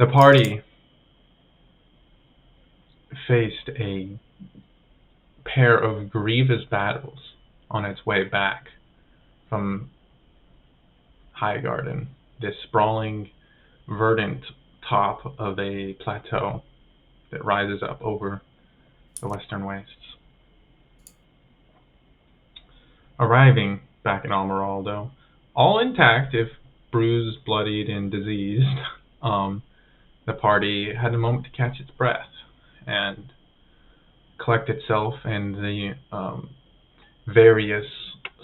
The party faced a pair of grievous battles on its way back from Highgarden, this sprawling, verdant top of a plateau that rises up over the western wastes. Arriving back in Almeraldo, all intact if bruised, bloodied, and diseased, the party had a moment to catch its breath and collect itself and the various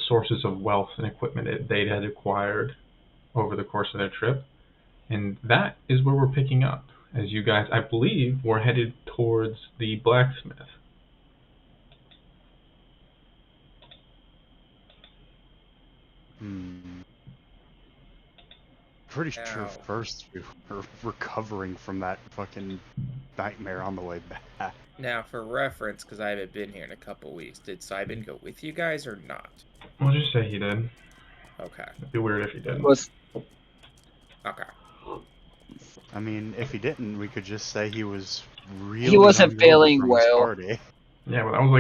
sources of wealth and equipment they had acquired over the course of their trip. And that is where we're picking up, as you guys, I believe, were headed towards the blacksmith. Pretty sure first we were recovering from that fucking nightmare on the way back. Now, for reference, because I haven't been here in a couple weeks, did Simon go with you guys or not? We'll just say he did. Okay. It'd be weird if he didn't. Okay. I mean, if he didn't, we could just say he was really. He wasn't feeling well. Yeah, but that was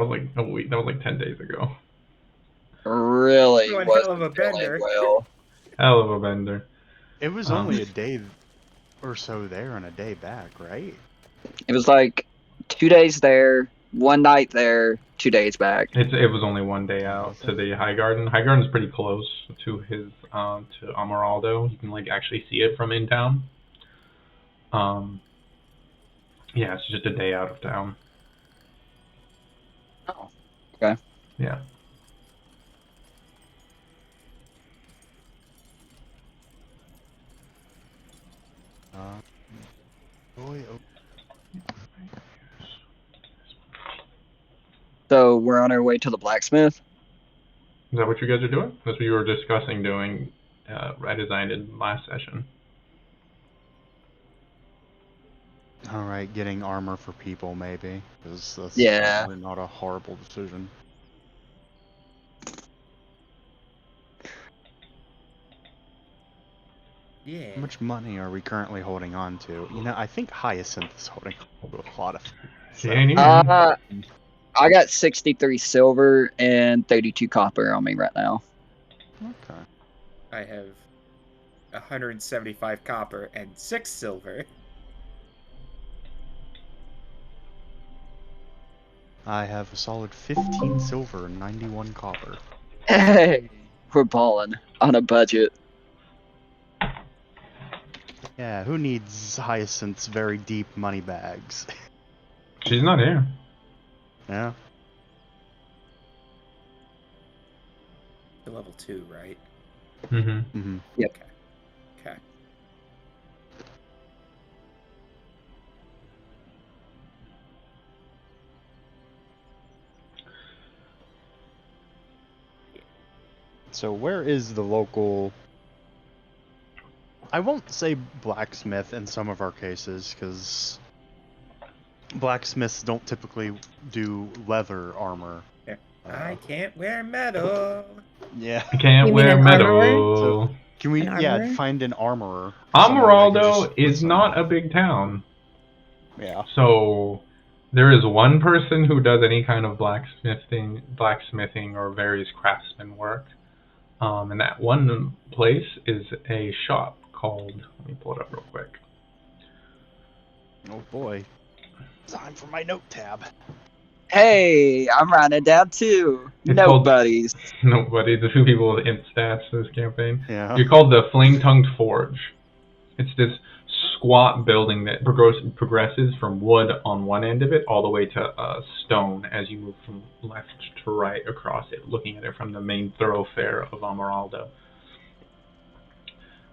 like a week. That was like 10 days ago. Really One wasn't hell of a bender. well. Hell of a bender. It was only a day or so there and a day back, right? It was like 2 days there, 1 night there, 2 days back. It was only 1 day out to the Highgarden. Highgarden's pretty close to his to Amaraldo. You can like actually see it from in town. Yeah, it's just a day out of town. Oh, okay. Yeah. So we're on our way to the blacksmith? Is that what you guys are doing? That's what you were discussing doing right as I ended last session. Alright, getting armor for people, maybe. Because that's probably not a horrible decision. Yeah. How much money are we currently holding on to? You know, I think Hyacinth is holding on to a lot of things. I got 63 silver and 32 copper on me right now. Okay. I have 175 copper and 6 silver. I have a solid 15 silver and 91 copper. Hey, we're balling on a budget. Yeah, who needs Hyacinth's very deep money bags? She's not here. Yeah. To level 2, right? Mm-hmm. Yep. Okay. So where is the local... I won't say blacksmith in some of our cases, because blacksmiths don't typically do leather armor. Yeah. I can't wear metal. Yeah. I can't wear metal. So, can we, find an armorer? Amaraldo is not a big town. Yeah. So there is one person who does any kind of blacksmithing or various craftsman work. And that one place is a shop called, let me pull it up real quick. Oh boy. Time for my note tab. Hey, I'm writing it down too. Nobody's. Nobody, the 2 people with imp stats this campaign. Yeah. You're called the Flame-Tongued Forge. It's this squat building that progresses from wood on one end of it all the way to stone as you move from left to right across it, looking at it from the main thoroughfare of Amaraldo.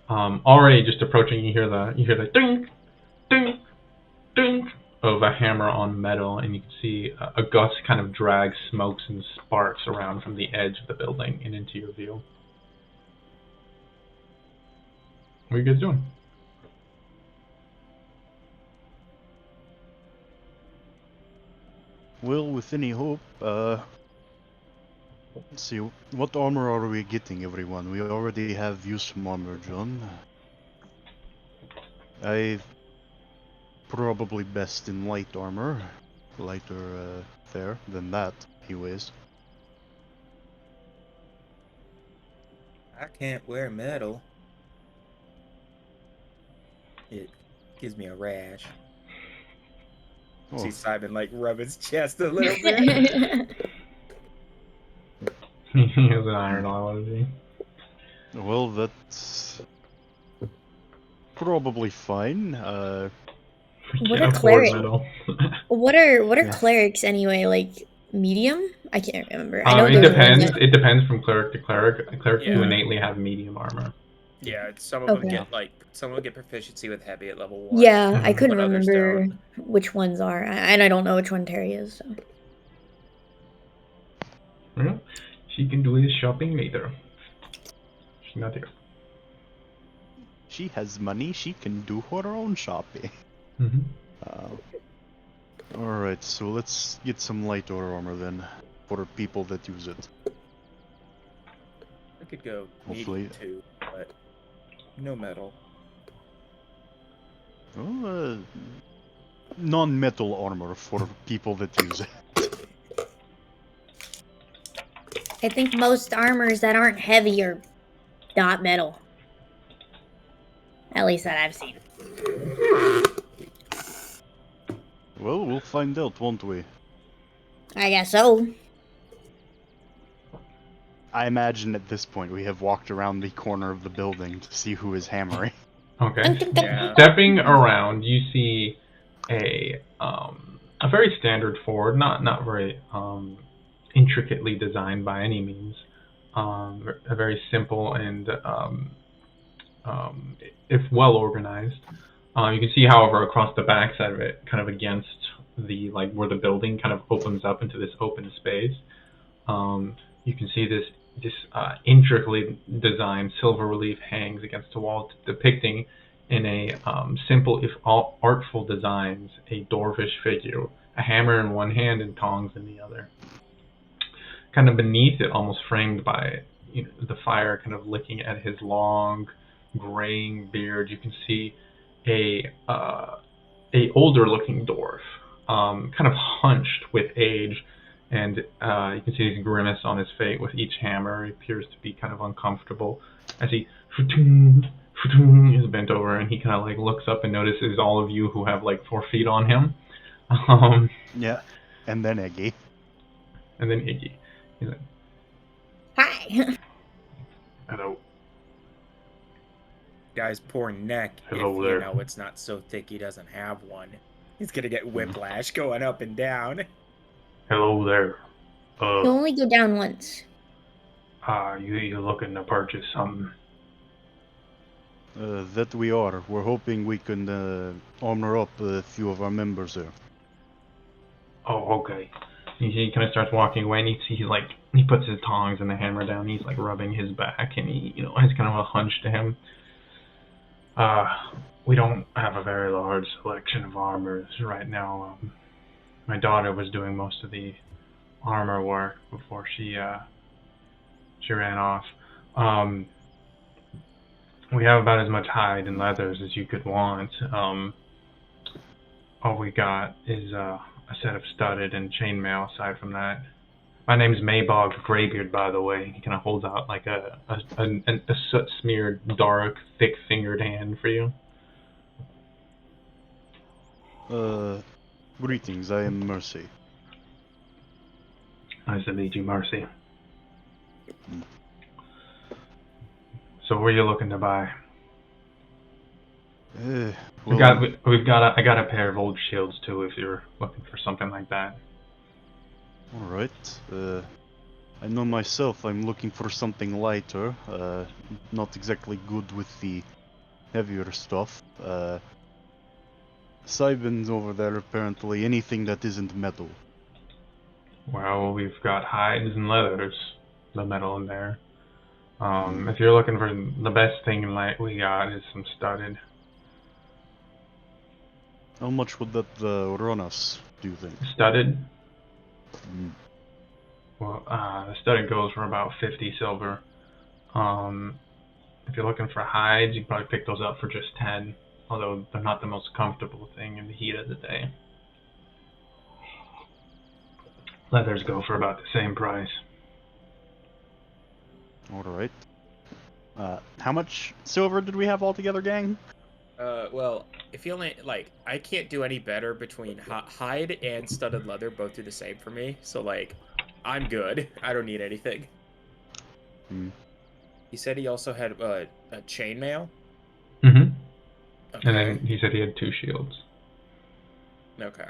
Already just approaching, you hear the ding, ding, ding of a hammer on metal, and you can see a gust kind of drag smokes and sparks around from the edge of the building and into your view. What are you guys doing? Well, with any hope, let's see, what armor are we getting, everyone? We already have used some armor, John. I probably best in light armor. Lighter there than that, he weighs. I can't wear metal. It gives me a rash. Oh, See Simon like rub his chest a little bit. He has an iron allergy. well, that's probably fine. We What can't are afford clerics? metal. What are Yeah. clerics anyway? Like medium? I can't remember. I know It there's one depends. that- It depends from cleric to cleric. Clerics do Yeah. innately have medium armor. Yeah, some of them Okay. get some will get proficiency with heavy at level 1. Yeah, I Mhm. couldn't But others remember don't. which ones are, and I don't know which one Terry is. So. Well, she can do his shopping later. She's not here. She has money, she can do her own shopping. Mm-hmm. Alright, so let's get some lighter armor then, for people that use it. I could go Hopefully- medium too, but no metal. Well, non-metal armor for people that use it. I think most armors that aren't heavy are not metal. At least that I've seen. Well, we'll find out, won't we? I guess so. I imagine at this point we have walked around the corner of the building to see who is hammering. Okay. Yeah. Stepping around, you see a very standard Ford, not very intricately designed by any means. A very simple and if well organized. You can see, however, across the backside of it, kind of against the where the building kind of opens up into this open space. You can see this intricately designed silver relief hangs against the wall, depicting in a simple if artful designs a dwarvish figure, a hammer in one hand and tongs in the other. Kind of beneath it, almost framed by the fire, kind of licking at his long graying beard, you can see a older looking dwarf, kind of hunched with age. And you can see his grimace on his face with each hammer. He appears to be kind of uncomfortable as he is bent over, and he kind of looks up and notices all of you who have 4 feet on him. Yeah, and then Eggy. And then Iggy. He's like, Hi. hello. Guy's poor neck, Hello if there. it's not so thick he doesn't have one. He's gonna get whiplash going up and down. Hello there. You only go down once. You looking to purchase something? That we are. We're hoping we can armor up a few of our members there. Oh, okay. He kind of starts walking away, and you see he puts his tongs and the hammer down. He's rubbing his back, and he has kind of a hunch to him. We don't have a very large selection of armors right now. My daughter was doing most of the armor work before she ran off. We have about as much hide and leathers as you could want. All we got is a set of studded and chainmail. Aside from that, my name's Maybog Greybeard, by the way. He kind of holds out a soot-smeared, dark, thick-fingered hand for you. Greetings, I am Mercy. Nice to meet you, Mercy. So, what are you looking to buy? Well, I got a pair of old shields too, if you're looking for something like that. Alright. I know myself, I'm looking for something lighter. Not exactly good with the heavier stuff. Sybin's over there, apparently. Anything that isn't metal. Well, we've got hides and leathers, the metal in there. If you're looking for the best thing in light we got is some studded. How much would that run us, do you think? Studded? Mm. Well, the studded goes for about 50 silver. If you're looking for hides, you can probably pick those up for just 10. although they're not the most comfortable thing in the heat of the day. Leathers go for about the same price. Alright. How much silver did we have altogether, gang? Well, if you only like, I can't do any better between hide and studded leather. Both do the same for me. So like, I'm good. I don't need anything. Hmm. He said he also had a chainmail. Mm-hmm. Okay. And then he said he had 2 shields. Okay.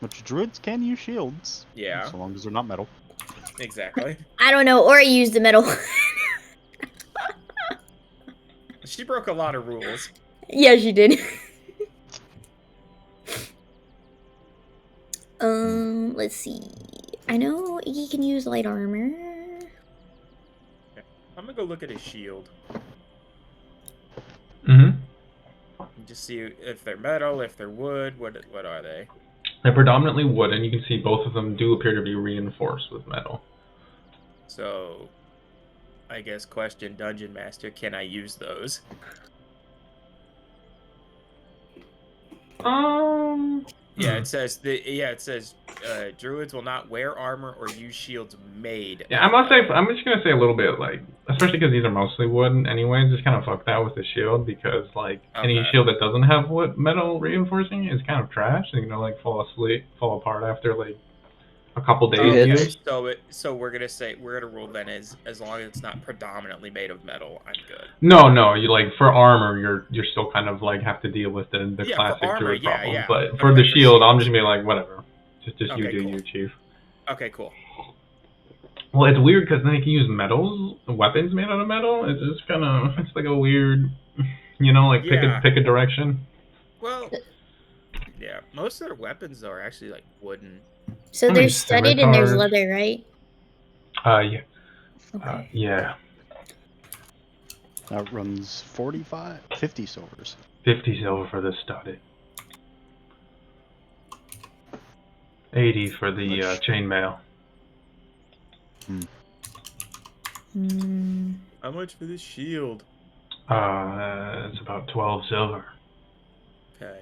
Which druids can use shields. Yeah. So long as they're not metal. Exactly. I don't know, or I used the metal. She broke a lot of rules. Yeah, she did. Let's see. I know he can use light armor. I'm gonna go look at his shield. Mm-hmm. And just see if they're metal, if they're wood. What are they? They're predominantly wood, and you can see both of them do appear to be reinforced with metal. So, I guess question, Dungeon Master, can I use those? Yeah, it says druids will not wear armor or use shields made. Yeah, I'm just gonna say a little bit, like, especially because these are mostly wood anyways, just kind of fuck that with the shield, because, like, any Okay. shield that doesn't have wood metal reinforcing is kind of trash, and, like, fall apart after, like, a couple days Okay. use. So we're gonna rule then as long as it's not predominantly made of metal, I'm good. No, you, like, for armor, you're still kind of, like, have to deal with the Yeah, for classic armor, druid yeah, problem, yeah. but But for I the meant for shield, I'm shields. just gonna be like, whatever. Just you Okay, do cool. you, Chief. Okay, cool. Well, it's weird because then you can use metals, weapons made out of metal. It's just kind of, it's like a weird, like Yeah. pick a direction. Well, yeah, most of their weapons though are actually like wooden. So I mean, there's studded and there's scimitars. leather, right? Yeah. Okay. Yeah. That runs 50 silvers. 50 silver for the studded. 80 for the chainmail. How much for this shield? It's about 12 silver. Okay.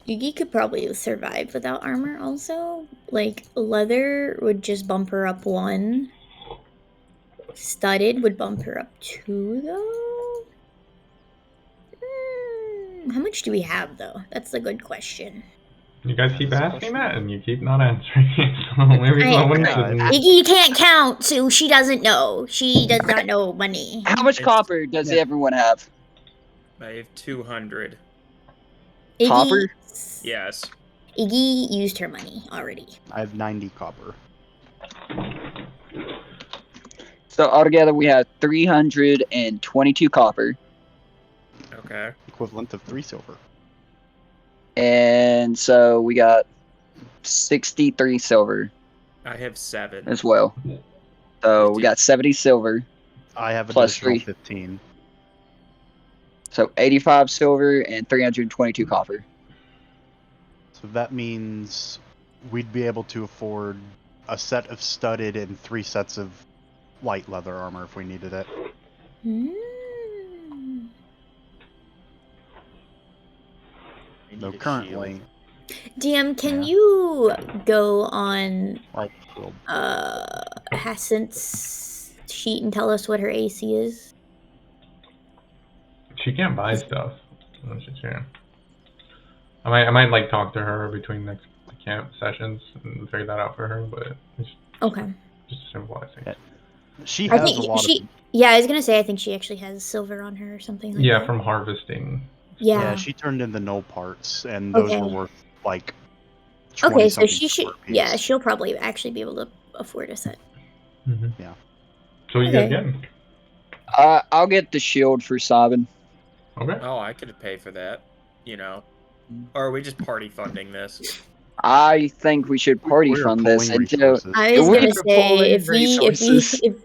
Yugi could probably survive without armor also. Like, leather would just bump her up 1. Studded would bump her up 2, though? How much do we have, though? That's a good question. You guys That keep is a asking question. that, and you keep not answering it, so maybe someone should... Iggy can't count, so she doesn't know. She does not know money. How much It's- copper does everyone have? I have 200. Iggy, Copper? Yes. Iggy used her money already. I have 90 copper. So altogether we have 322 copper. Okay. Equivalent of 3 silver. And so we got 63 silver I have 7. as well. So we got 70 silver. I have Plus additional 3. 15. So 85 silver and 322 copper. So that means we'd be able to afford a set of studded and 3 sets of light leather armor if we needed it. I Though need a currently, shield. DM, can Yeah. you go on like, well, Hassent's sheet and tell us what her AC is? She can't buy stuff. No, she can't. I might like talk to her between the camp sessions and figure that out for her, but it's Okay. just a simple, I think. Yeah. she I has think a lot she. of. Yeah, I was gonna say I think she actually has silver on her or something like Yeah, that. from harvesting. Yeah. Yeah, she turned in the no parts, and those were Okay. worth like. 20 Okay, so something she should. silver apiece. Yeah, she'll probably actually be able to afford a set. Mm-hmm. Yeah. So what you guys Okay. getting? I'll get the shield for Sabin. Okay. Oh, I could pay for that. Or are we just party funding this? I think we should party We're fund this pulling until resources. I was We're gonna say pulling if resources. if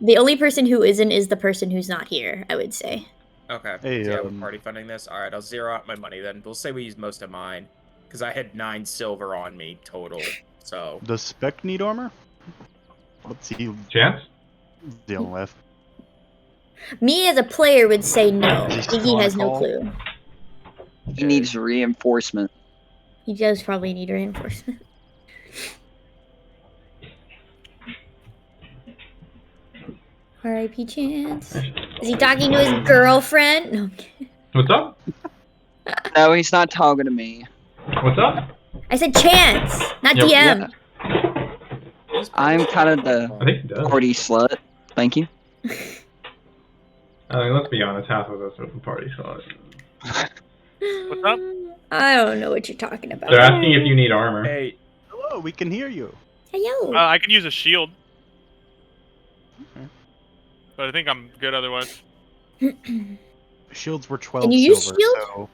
the only person who isn't is the person who's not here, I would say. Okay. Hey, Yeah, we're party funding this. All right, I'll zero out my money then. We'll say we use most of mine because I had 9 silver on me total. So Does Spec need armor? What's he Chance? dealing with? Me as a player would say no. Is he still Iggy on has the no call? clue. He needs reinforcement. He does probably need reinforcement. R.I.P. Chance. Is he talking to his girlfriend? No. What's up? No, he's not talking to me. What's up? I said Chance, not Yep. DM. I'm kind of I the think he does. party slut. Thank you. I mean, let's be honest, half of us are the party slut. What's up? I don't know what you're talking about. They're asking if you need armor. Hey, Hello, we can hear you. Hello. I could use a shield. But I think I'm good otherwise. Shields were 12 Can you use silver, shield? so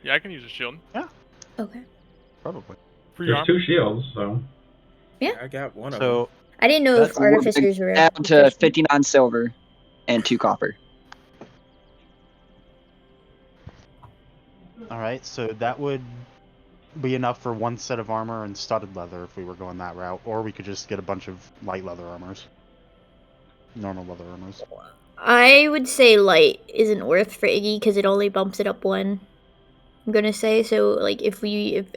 Yeah, I can use a shield. Okay. probably. For your There's armor. 2 shields, so. I got one of them. So I didn't know if That's- artificers were Down to 59 silver and 2 copper. all right, so that would be enough for 1 set of armor and studded leather if we were going that route, or we could just get a bunch of light leather armors. Normal leather armors. I would say light isn't worth for Iggy because it only bumps it up 1. I'm gonna say so. Like if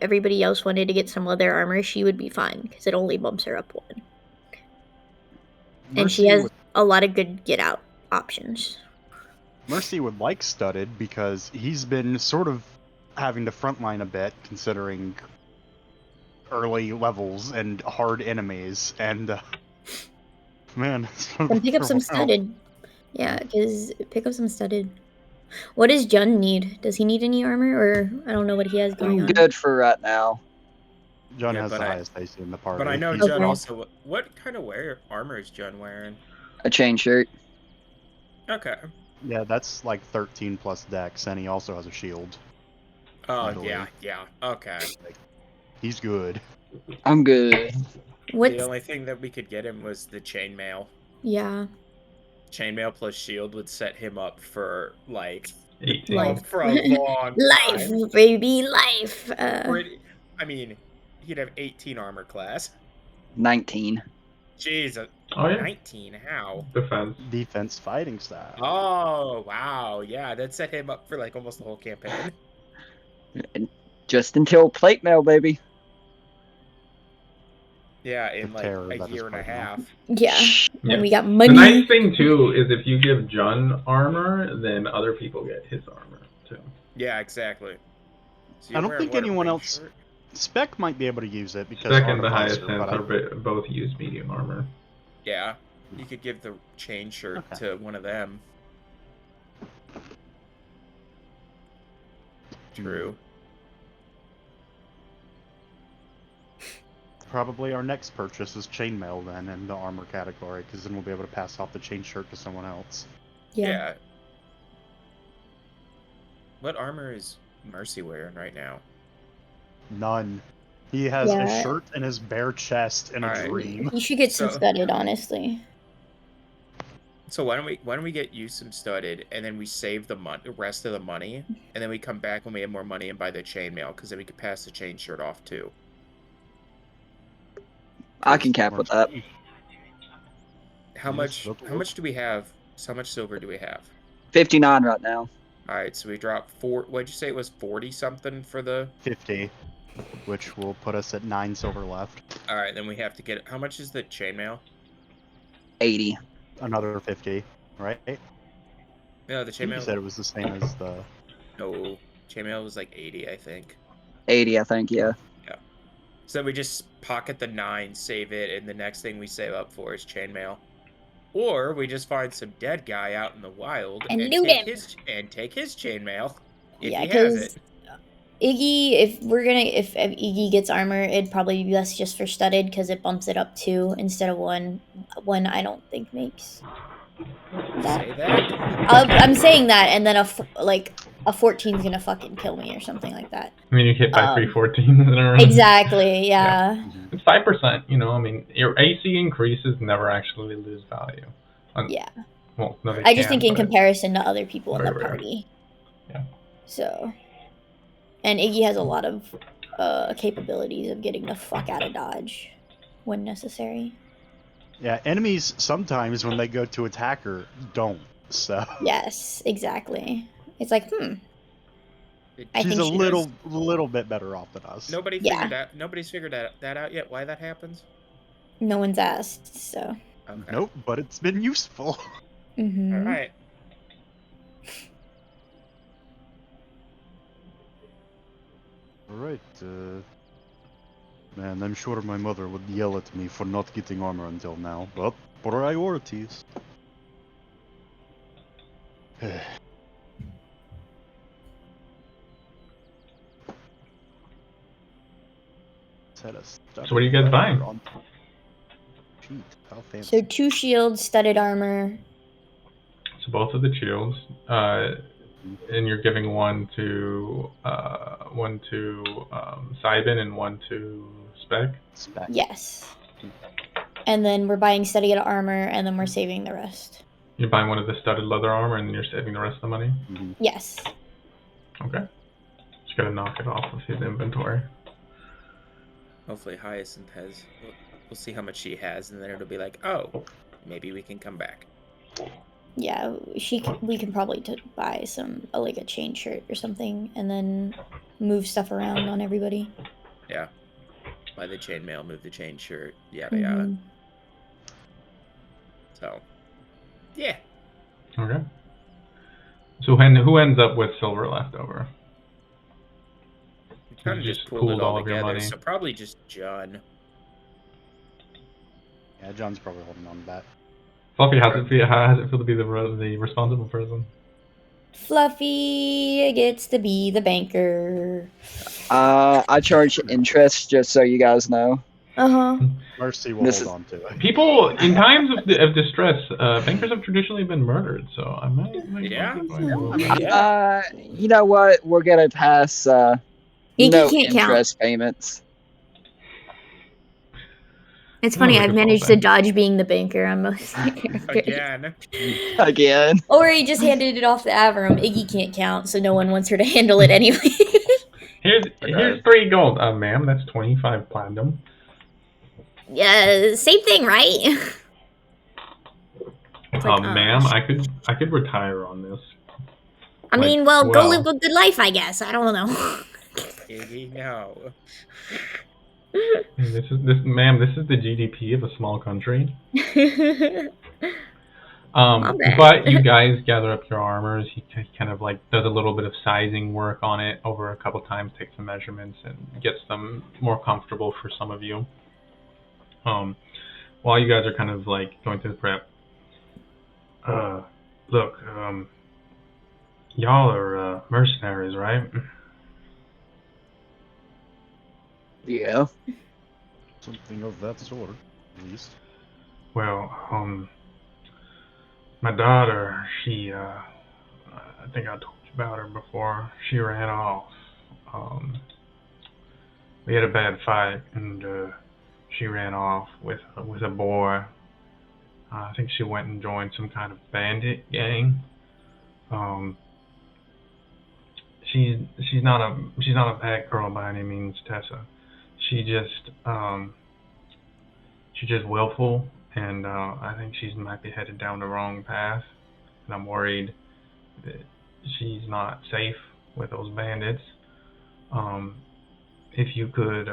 everybody else wanted to get some leather armor, she would be fine because it only bumps her up 1. And she Mercy has would, a lot of good get out options. Mercy would like studded because he's been sort of having to frontline a bit considering early levels and hard enemies, and man, Then pick up some studded. Yeah, because pick up some studded. What does Jun need? Does he need any armor, or I don't know what he has going I'm on? good for right now. John Yeah, has but the I- highest AC in the party. But I know He's- Okay. Jun also. What kind of armor is Jun wearing? A chain shirt. Okay. Yeah, that's like 13 plus dex, and he also has a shield. Oh I believe. yeah. Okay. He's good. I'm good. What's The only thing that we could get him was the chainmail. yeah? Chainmail plus shield would set him up for like 18. Life. for a long Life, time. baby, life. I mean, he'd have 18 armor class. 19. Jesus. Oh, yeah. 19. How? Defense. Defense fighting style. Oh wow. Yeah, that set him up for like almost the whole campaign. Just until plate mail, baby. Yeah, in The like terror a that is year and a right now. half. Yeah, Yeah. and we got The money. nice thing, too, is if you give Jun armor, then other people get his armor, too. Yeah, exactly. So I don't you're wearing, think what, a anyone ring else- shirt? Spec might be able to use it because Second, the highest Artificer, sense but are both use medium armor. Yeah. You could give the chain shirt Okay. to one of them. True. probably our next purchase is chainmail then in the armor category, because then we'll be able to pass off the chain shirt to someone else. Yeah. What armor is Mercy wearing right now? None. He has Yeah. a shirt and his bare chest and a Alright. dream. He should get some So- studded, honestly. So why don't we get you some studded, and then we save the rest of the money, and then we come back when we have more money and buy the chainmail, because then we could pass the chain shirt off too. I can cap with that. How Yes, much? that'll How work. much do we have? So how much silver do we have? 59 right now. All right, so we dropped four. What'd you say it was? 40 something for the. 50, which will put us at 9 silver left. All right, then we have to get. How much is the chainmail? 80. Another 50, right? I No, the think you chainmail. said it was the same as the... No, chainmail was like 80, I think. 80, I think, yeah. So we just pocket the 9, save it, and the next thing we save up for is chainmail. Or we just find some dead guy out in the wild And loot take him. take his chainmail if Yeah, he has 'cause it. Iggy, if Iggy gets armor, it'd probably be best just for studded because it bumps it up 2 instead of 1. 1 I don't think makes that. Say that. I'm saying that, and then a 14 is gonna fucking kill me or something like that. I mean, you hit by 314s in a row. Exactly. Yeah. It's 5%, you know, I mean, your AC increases never actually lose value. Yeah. Well, no, they I just can, think in but- comparison to other people in the Very rare. party. Yeah. So, and Iggy has a lot of capabilities of getting the fuck out of dodge when necessary. Yeah, enemies sometimes when they go to attack her don't. So Yes, exactly. It's like, I she's think a she little bit better off than us. Nobody's Yeah. figured that out yet. Why that happens? No one's asked, so. Okay. Nope, but it's been useful. Mm-hmm. All right. All right. Man, I'm sure my mother would yell at me for not getting armor until now, but priorities. So what are you guys buying? Shoot, how fancy. So 2 shields, studded armor. So both of the shields, and you're giving one to Cybin and one to Spec. Yes. And then we're buying studded armor, and then we're saving the rest. You're buying one of the studded leather armor, and then you're saving the rest of the money. Mhm. Yes. Okay. Just gotta knock it off of his inventory. Hopefully Hyacinth has. We'll see how much she has, and then it'll be like, oh, maybe we can come back. Yeah, we can probably buy some like a chain shirt or something, and then move stuff around on everybody. Yeah. Buy the chainmail, move the chain shirt, yada yada. Mhm. So, yeah. Okay. So who ends up with silver left over? We kind of You just just pulled it pooled all all of your together, money. so probably just John. Yeah, John's probably holding on to that. Fluffy, how does it feel to be the responsible person? Fluffy gets to be the banker. I charge interest, just so you guys know. Uh-huh. Mercy will This hold is- on to it. People in times of distress, bankers have traditionally been murdered. So I might Yeah. be going a little I mean, bit. Yeah. You know what? We're gonna pass. Iggy No can't count. interest payments. It's Oh, funny, look I've at managed Paul to dodge being the banker on most of my characters. Again. Again. Or he just handed it off to Avram. Iggy can't count, so no one wants her to handle it anyway. Here's 3 gold, ma'am. That's 25 platinum. Yeah, same thing, right? It's like, Ma'am, I could retire on this. I like, mean, well, go well. live a good life, I guess. I don't know. Iggy, no. Ma'am, this is the GDP of a small country. My bad. But you guys gather up your armors. He kind of like does a little bit of sizing work on it over a couple times, takes some measurements, and gets them more comfortable for some of you. While you guys are kind of like going through the prep. Look, y'all are mercenaries, right? Yeah. Something of that sort, at least. Well, my daughter, she, I think I told you about her before. She ran off. We had a bad fight, and she ran off with a boy. I think she went and joined some kind of bandit gang. She's not a bad girl by any means, Tessa. She's just willful, and I think she might be headed down the wrong path. And I'm worried that she's not safe with those bandits. If you could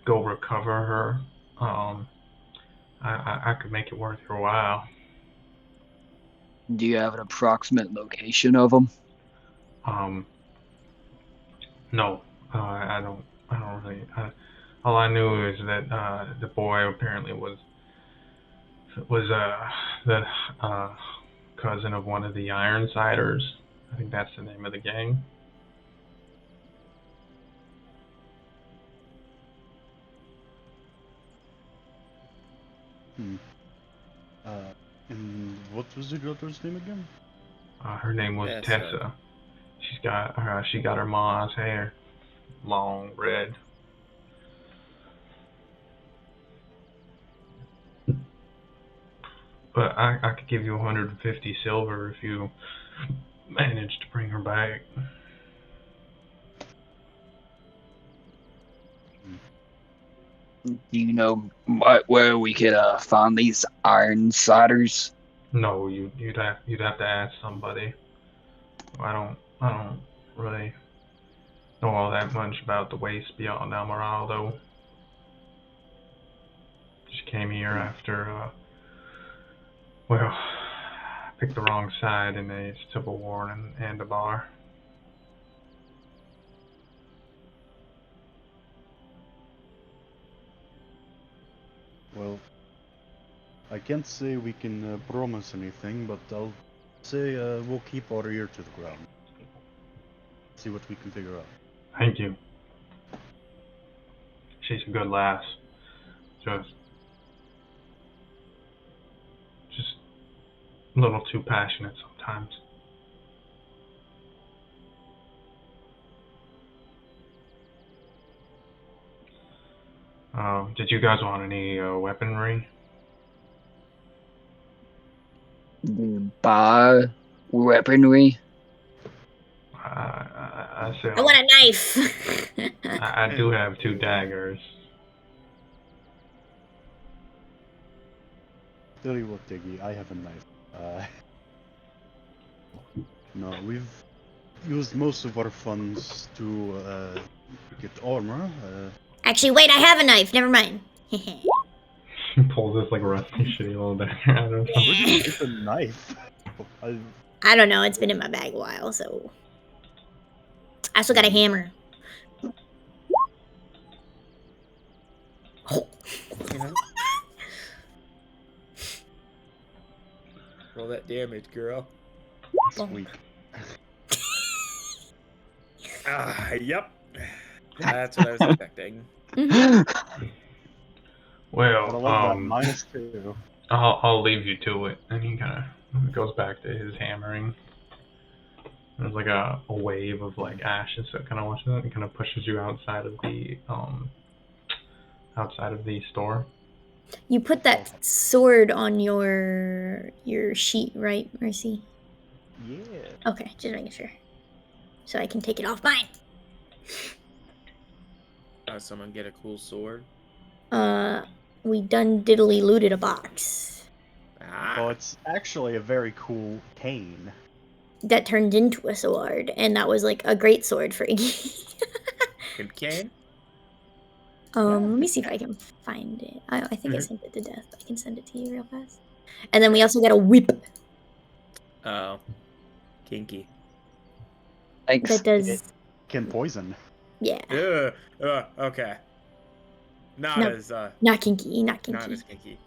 go recover her, I could make it worth your while. Do you have an approximate location of them? No, I don't really. All I knew is that the boy apparently was the cousin of one of the Ironsiders. I think that's the name of the gang. And what was your daughter's name again? Her name was Tessa. Tessa. She got her mom's hair long red. But I could give you 150 silver if you manage to bring her back. Do you know where we could find these Ironsiders? No, you'd have to ask somebody. I don't really know all that much about the waste beyond Almeraldo. Just came here after well, picked the wrong side in a civil war and Andabar. Well, I can't say we can promise anything, but I'll say we'll keep our ear to the ground. See what we can figure out. Thank you. She's a good lass. Just a little too passionate sometimes. Did you guys want any weaponry? Buy weaponry. I say I want a knife. I do have 2 daggers. Tell you what, Diggy, I have a knife. No, we've used most of our funds to get armor. Actually, wait, I have a knife. Never mind. He pulls this like rusty shitty little dagger out of Where did you get the knife? I don't know. It's been in my bag a while, so. I also got a hammer. Roll that damage, girl. Sweet. Yep. That's what I was expecting. Well, -2. I'll leave you to it. And he kind of goes back to his hammering. There's like a wave of like ashes that kind of watches it and kind of pushes you outside of the store. You put that sword on your sheet, right, Mercy? Yeah. Okay, just making sure. So I can take it off mine. Someone get a cool sword. We done diddly looted a box. Oh, it's actually a very cool cane. That turned into a sword, and that was like a great sword for Iggy. Good cane. Let me see if I can find it. I think I sent it to Death. I can send it to you real fast. And then we also got a whip. Oh, kinky. Thanks. That does. It can poison. Yeah. Okay. Not No, as not kinky. Not kinky. not as kinky.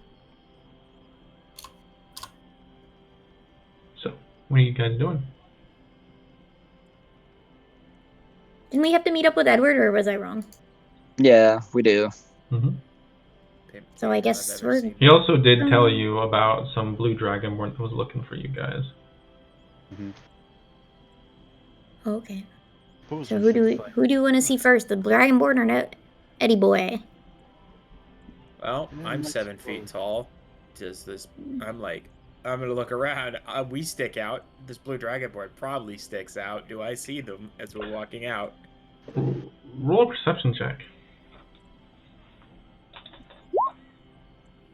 So, what are you guys doing? Didn't we have to meet up with Edward, or was I wrong? Yeah, we do. Mm-hmm. So I guess we're. He also did tell you about some blue dragon that was looking for you guys. Mm-hmm. Okay. So who do you want to see first, the Dragonborn or no, Eddie boy? Well, I'm 7 feet tall. I'm gonna look around. We stick out. This blue dragonborn probably sticks out. Do I see them as we're walking out? Roll a perception check.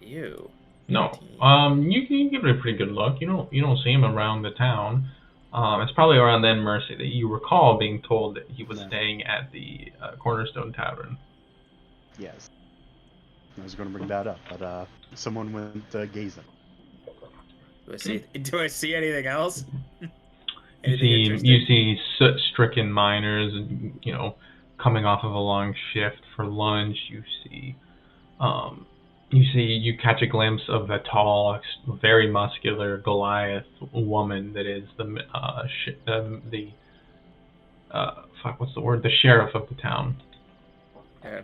Ew. No. 18. You can give it a pretty good look. You don't see him around the town. It's probably around then, Mercy, that you recall being told that he was staying at the Cornerstone Tavern. Yes. I was going to bring that up, but someone went gazing. Do I see anything else? You see soot-stricken miners, coming off of a long shift for lunch. You catch a glimpse of the tall, very muscular Goliath woman that is the sheriff of the town. Okay.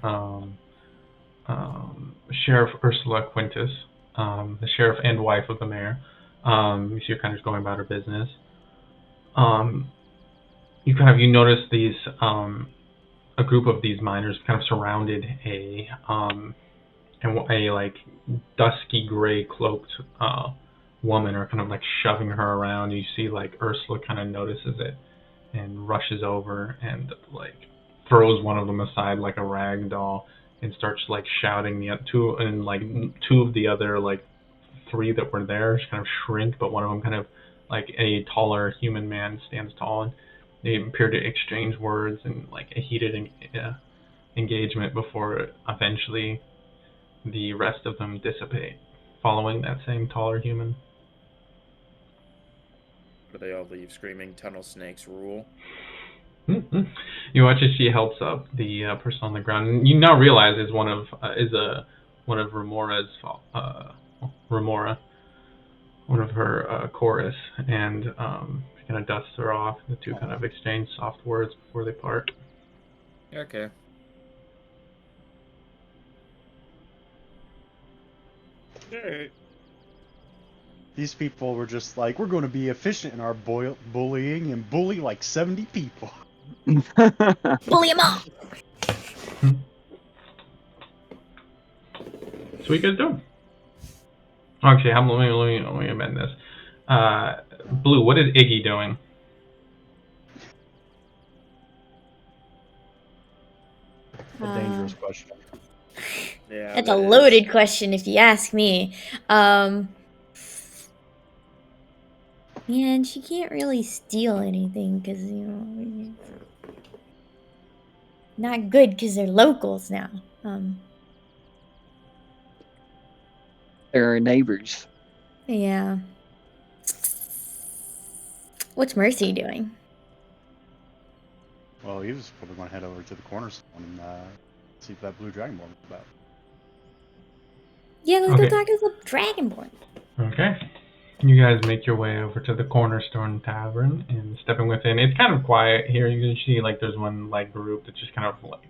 Sheriff Ursula Quintus, the sheriff and wife of the mayor. You see her kind of going about her business. You notice these a group of these miners kind of surrounded a like dusky gray cloaked woman, are kind of like shoving her around. You see like Ursula kind of notices it and rushes over and like throws one of them aside like a rag doll and starts like shouting two of the other like three that were there just kind of shrink, but one of them kind of, like a taller human man, stands tall, and they appear to exchange words and like a heated engagement before eventually the rest of them dissipate, following that same taller human. But they all leave screaming, "Tunnel snakes rule." You watch as she helps up the person on the ground, and you now realize is one of Remora's Remora, one of her chorus, and she kind of dusts her off. The two kind of exchange soft words before they part. Okay. Alright. These people were just like, we're going to be efficient in our bullying and bully like 70 people. Bully him up! So what you guys doing? Actually, let me amend this. Blue, what is Iggy doing? A dangerous question. Yeah. That's that a is. loaded question if you ask me. Man, she can't really steal anything because, not good because they're locals now. They're our neighbors. Yeah. What's Mercy doing? Well, he was probably going to head over to the cornerstone and see if that blue dragonborn was about. Yeah, let's Okay. go talk to the Dragonborn. Okay. You guys make your way over to the Cornerstone Tavern, and stepping within, it's kind of quiet here. You can see like there's one like group that's just kind of like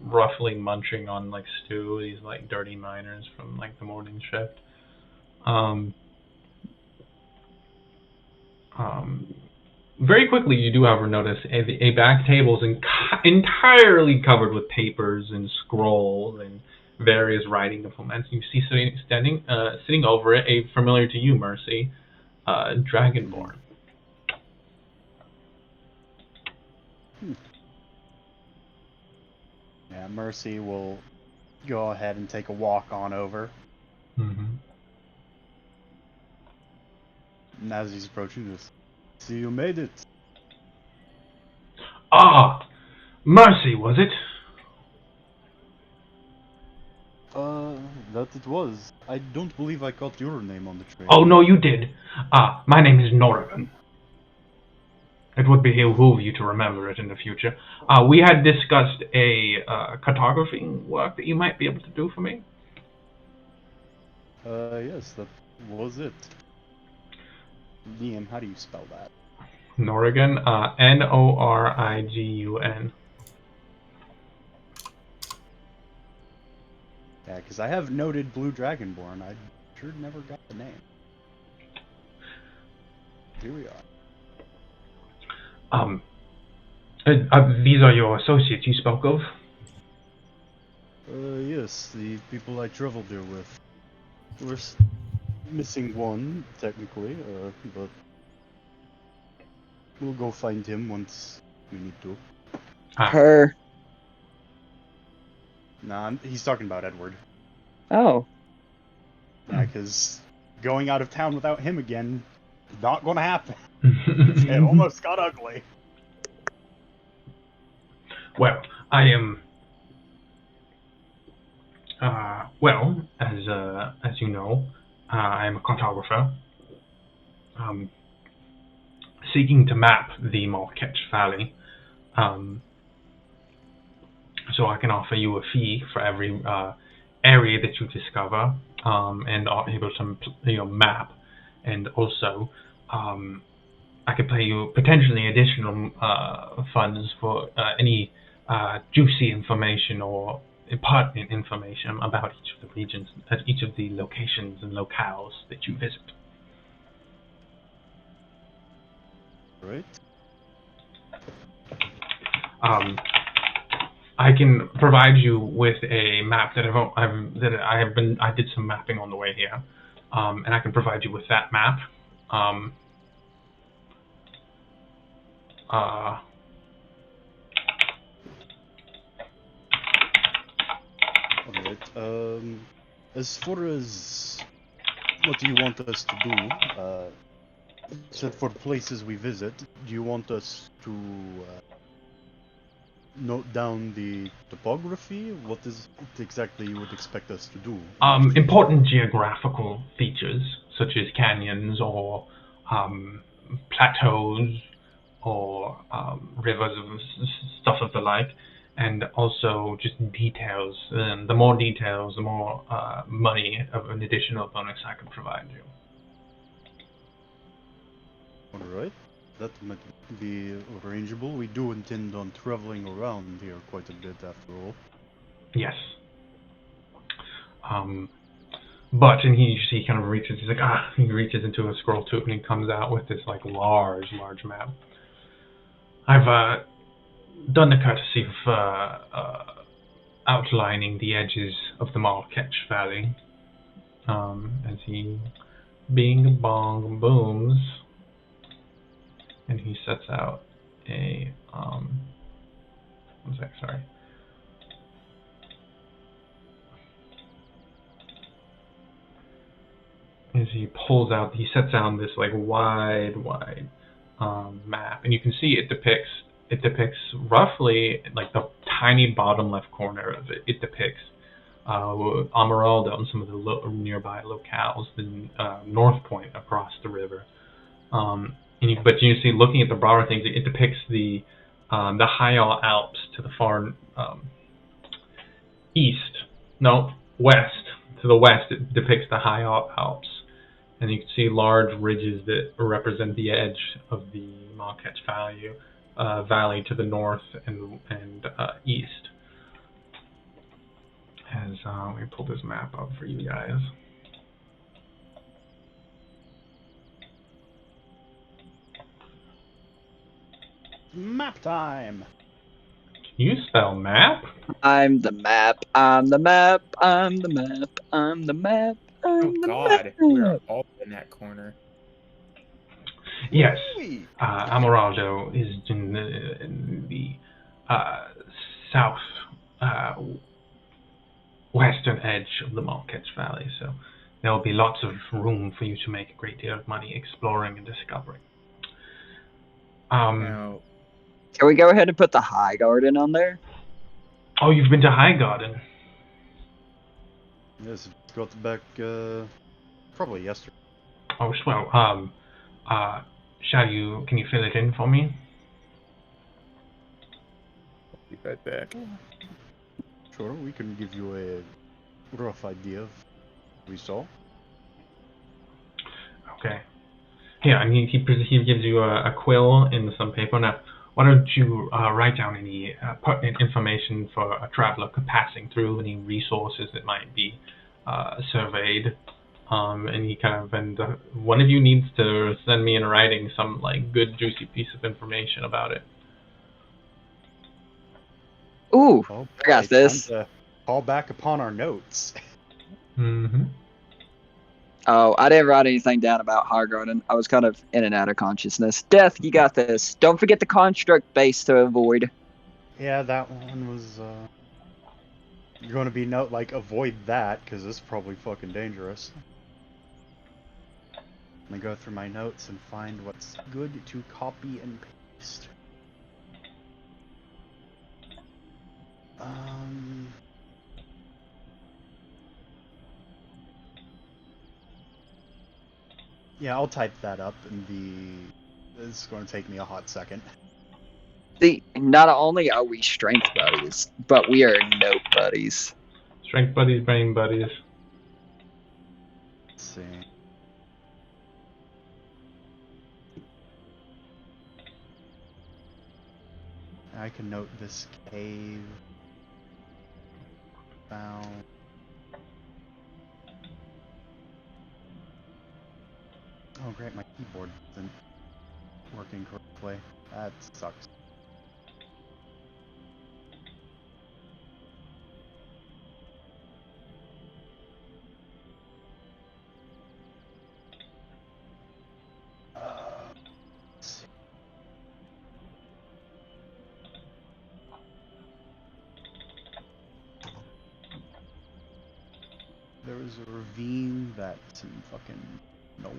roughly munching on like stew. These like dirty miners from like the morning shift. Very quickly, you do, however, notice a back table is entirely covered with papers and scrolls and various writing implements. You see sitting over it, a familiar to you, Mercy, Dragonborn. Yeah, Mercy will go ahead and take a walk on over. Mm-hmm. And as he's approaching this, see, you made it. Ah, Mercy, was it? That it was. I don't believe I caught your name on the train. Oh, no, you did. My name is Norrigan. It would behoove you to remember it in the future. We had discussed a cartography work that you might be able to do for me. Yes, that was it. Liam, how do you spell that? Norrigan, Norigun. Yeah, because I have noted Blue Dragonborn. I sure never got the name. Here we are. These are your associates you spoke of? Yes, the people I traveled there with. We're missing one, technically, but we'll go find him once we need to. Her. Nah, he's talking about Edward. Oh. Yeah, because going out of town without him again, not gonna happen. It almost got ugly. Well, I am. As you know, I am a cartographer. Seeking to map the Malketch Valley. So I can offer you a fee for every area that you discover, and are able to map, and also I could pay you potentially additional funds for any juicy information or pertinent information about each of the regions, each of the locations and locales that you visit. Right. I can provide you with a map that I did some mapping on the way here, and I can provide you with that map. Alright, as far as what do you want us to do? Said for places we visit, do you want us to note down the topography? What is it exactly you would expect us to do? Important geographical features such as canyons or plateaus or rivers and stuff of the like, and also just details. The more details, the more money of an additional bonus I can provide you. Alright, that might be arrangeable. We do intend on traveling around here quite a bit after all. Yes. But, and he kind of reaches, he's like, he reaches into a scroll tube and he comes out with this like large map. I've done the courtesy of outlining the edges of the Marquetch Valley. As he bing bong booms, and he sets out a one sec, sorry. As he pulls out, he sets down this like wide map, and you can see it depicts roughly like the tiny bottom left corner of it. It depicts Amaraldo and some of the nearby locales, the North Point across the river. But you see, looking at the broader things, it depicts the High Alps to the far west. To the west, it depicts the High Alps. And you can see large ridges that represent the edge of the Marquetch Valley to the north and east. As let me pull this map up for you guys. Map time! Can you spell map? I'm the map. I'm the map. I'm the map. I'm the map. Oh God, we're all in that corner. Yes. Amaraldo is in the south western edge of the Marquetch Valley, so there will be lots of room for you to make a great deal of money exploring and discovering. Now, Can we go ahead and put the High Garden on there? Oh, you've been to High Garden? Yes, got back probably yesterday. Oh, swell. Can you fill it in for me? be right back. Sure, we can give you a rough idea of what we saw. Okay. Yeah, and he gives you a quill and some paper. Now, why don't you write down any pertinent information for a traveler passing through, any resources that might be surveyed. And one of you needs to send me in writing some like good juicy piece of information about it. Ooh, Oh, I got this. Time to call back upon our notes. Mm-hmm. Oh, I didn't write anything down about High Garden. I was kind of in and out of consciousness. Death, you got this. Don't forget the construct base to avoid. Yeah, that one was. You're going to be avoid that because it's probably fucking dangerous. Let me go through my notes and find what's good to copy and paste. Yeah, I'll type that up in the. It's going to take me a hot second. See, not only are we strength buddies, but we are note buddies. Strength buddies, brain buddies. Let's see. I can note this cave. Found. Oh great, my keyboard isn't working correctly. That sucks. Let's see. There There's a ravine that's in fucking no.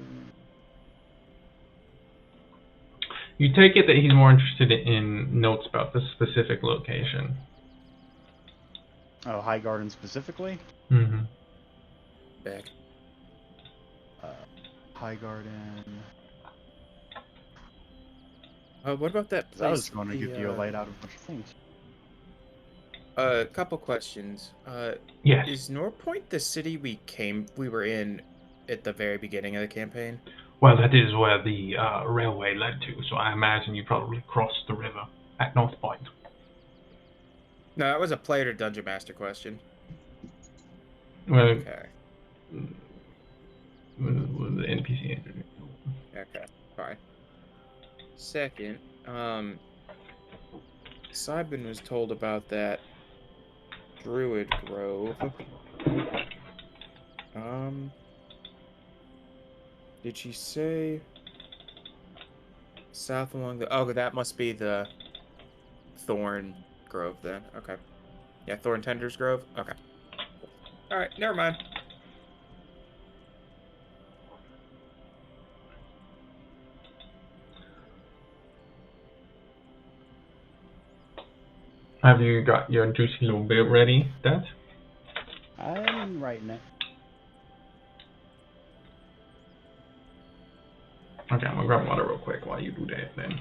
You take it that he's more interested in notes about the specific location. Oh, High Garden specifically? Mm-hmm. Back. High Garden. What about that place? I was going to give you a light out of a bunch of things. A couple questions. Yes. Is Northpoint the city we were in at the very beginning of the campaign? Well, that is where the railway led to, so I imagine you probably crossed the river at North Point. No, that was a player to Dungeon Master question. Well, Okay. the NPC. Okay. Fine. Second, Cybin was told about that Druid Grove. Did she say south along the? Oh, that must be the Thorn Grove then. Okay. Yeah, Thorn Tenders Grove. Okay. All right. Never mind. Have you got your juicy little bit ready, Dad? I'm writing it. Okay, I'm gonna grab water real quick while you do that then.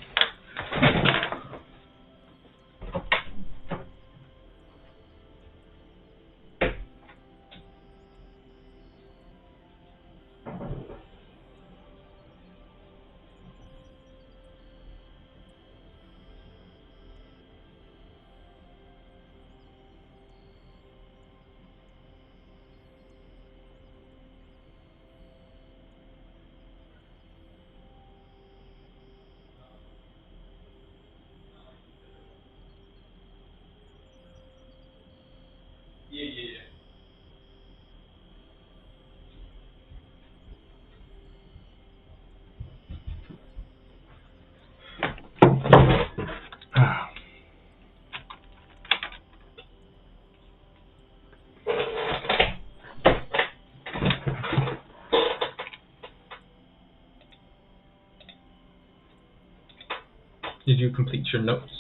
Did you complete your notes?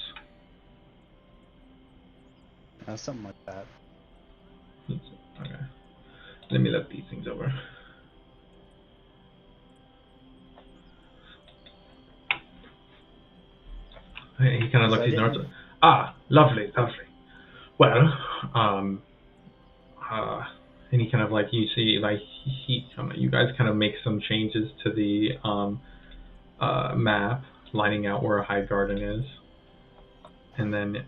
Something like that. Okay. Let me look these things over. He kind of looked at his notes. Ah, lovely, lovely. Well, and he kind of like, you see, like, you guys kind of make some changes to the map, lining out where a High Garden is, and then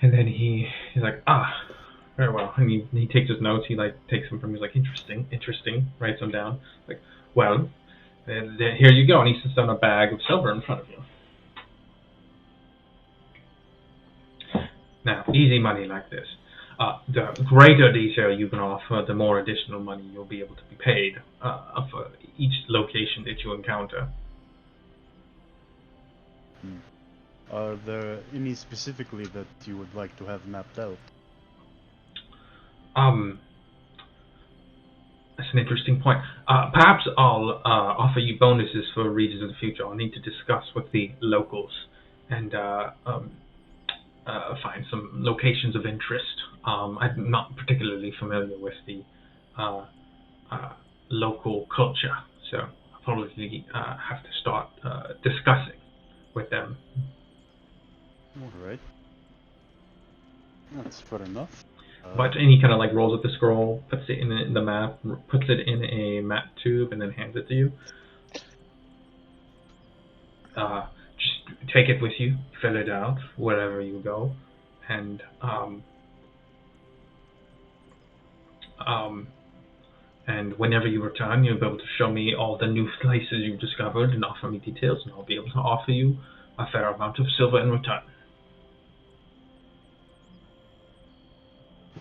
he's like, ah, very well. And he takes his notes. He like takes them from. He's like, interesting. Writes them down. Like, well, here you go. And he sits down a bag of silver in front of you. Now, easy money like this. The greater detail you can offer, the more additional money you'll be able to be paid for each location that you encounter. Are there any specifically that you would like to have mapped out? That's an interesting point. Perhaps I'll offer you bonuses for regions in the future. I'll need to discuss with the locals and find some locations of interest. I'm not particularly familiar with the local culture, so I'll probably have to start discussing with them. Alright. That's fair enough. But and he kind of like rolls up the scroll, puts it in the map, puts it in a map tube, and then hands it to you. Just take it with you, fill it out wherever you go, and whenever you return, you'll be able to show me all the new places you've discovered and offer me details, and I'll be able to offer you a fair amount of silver in return.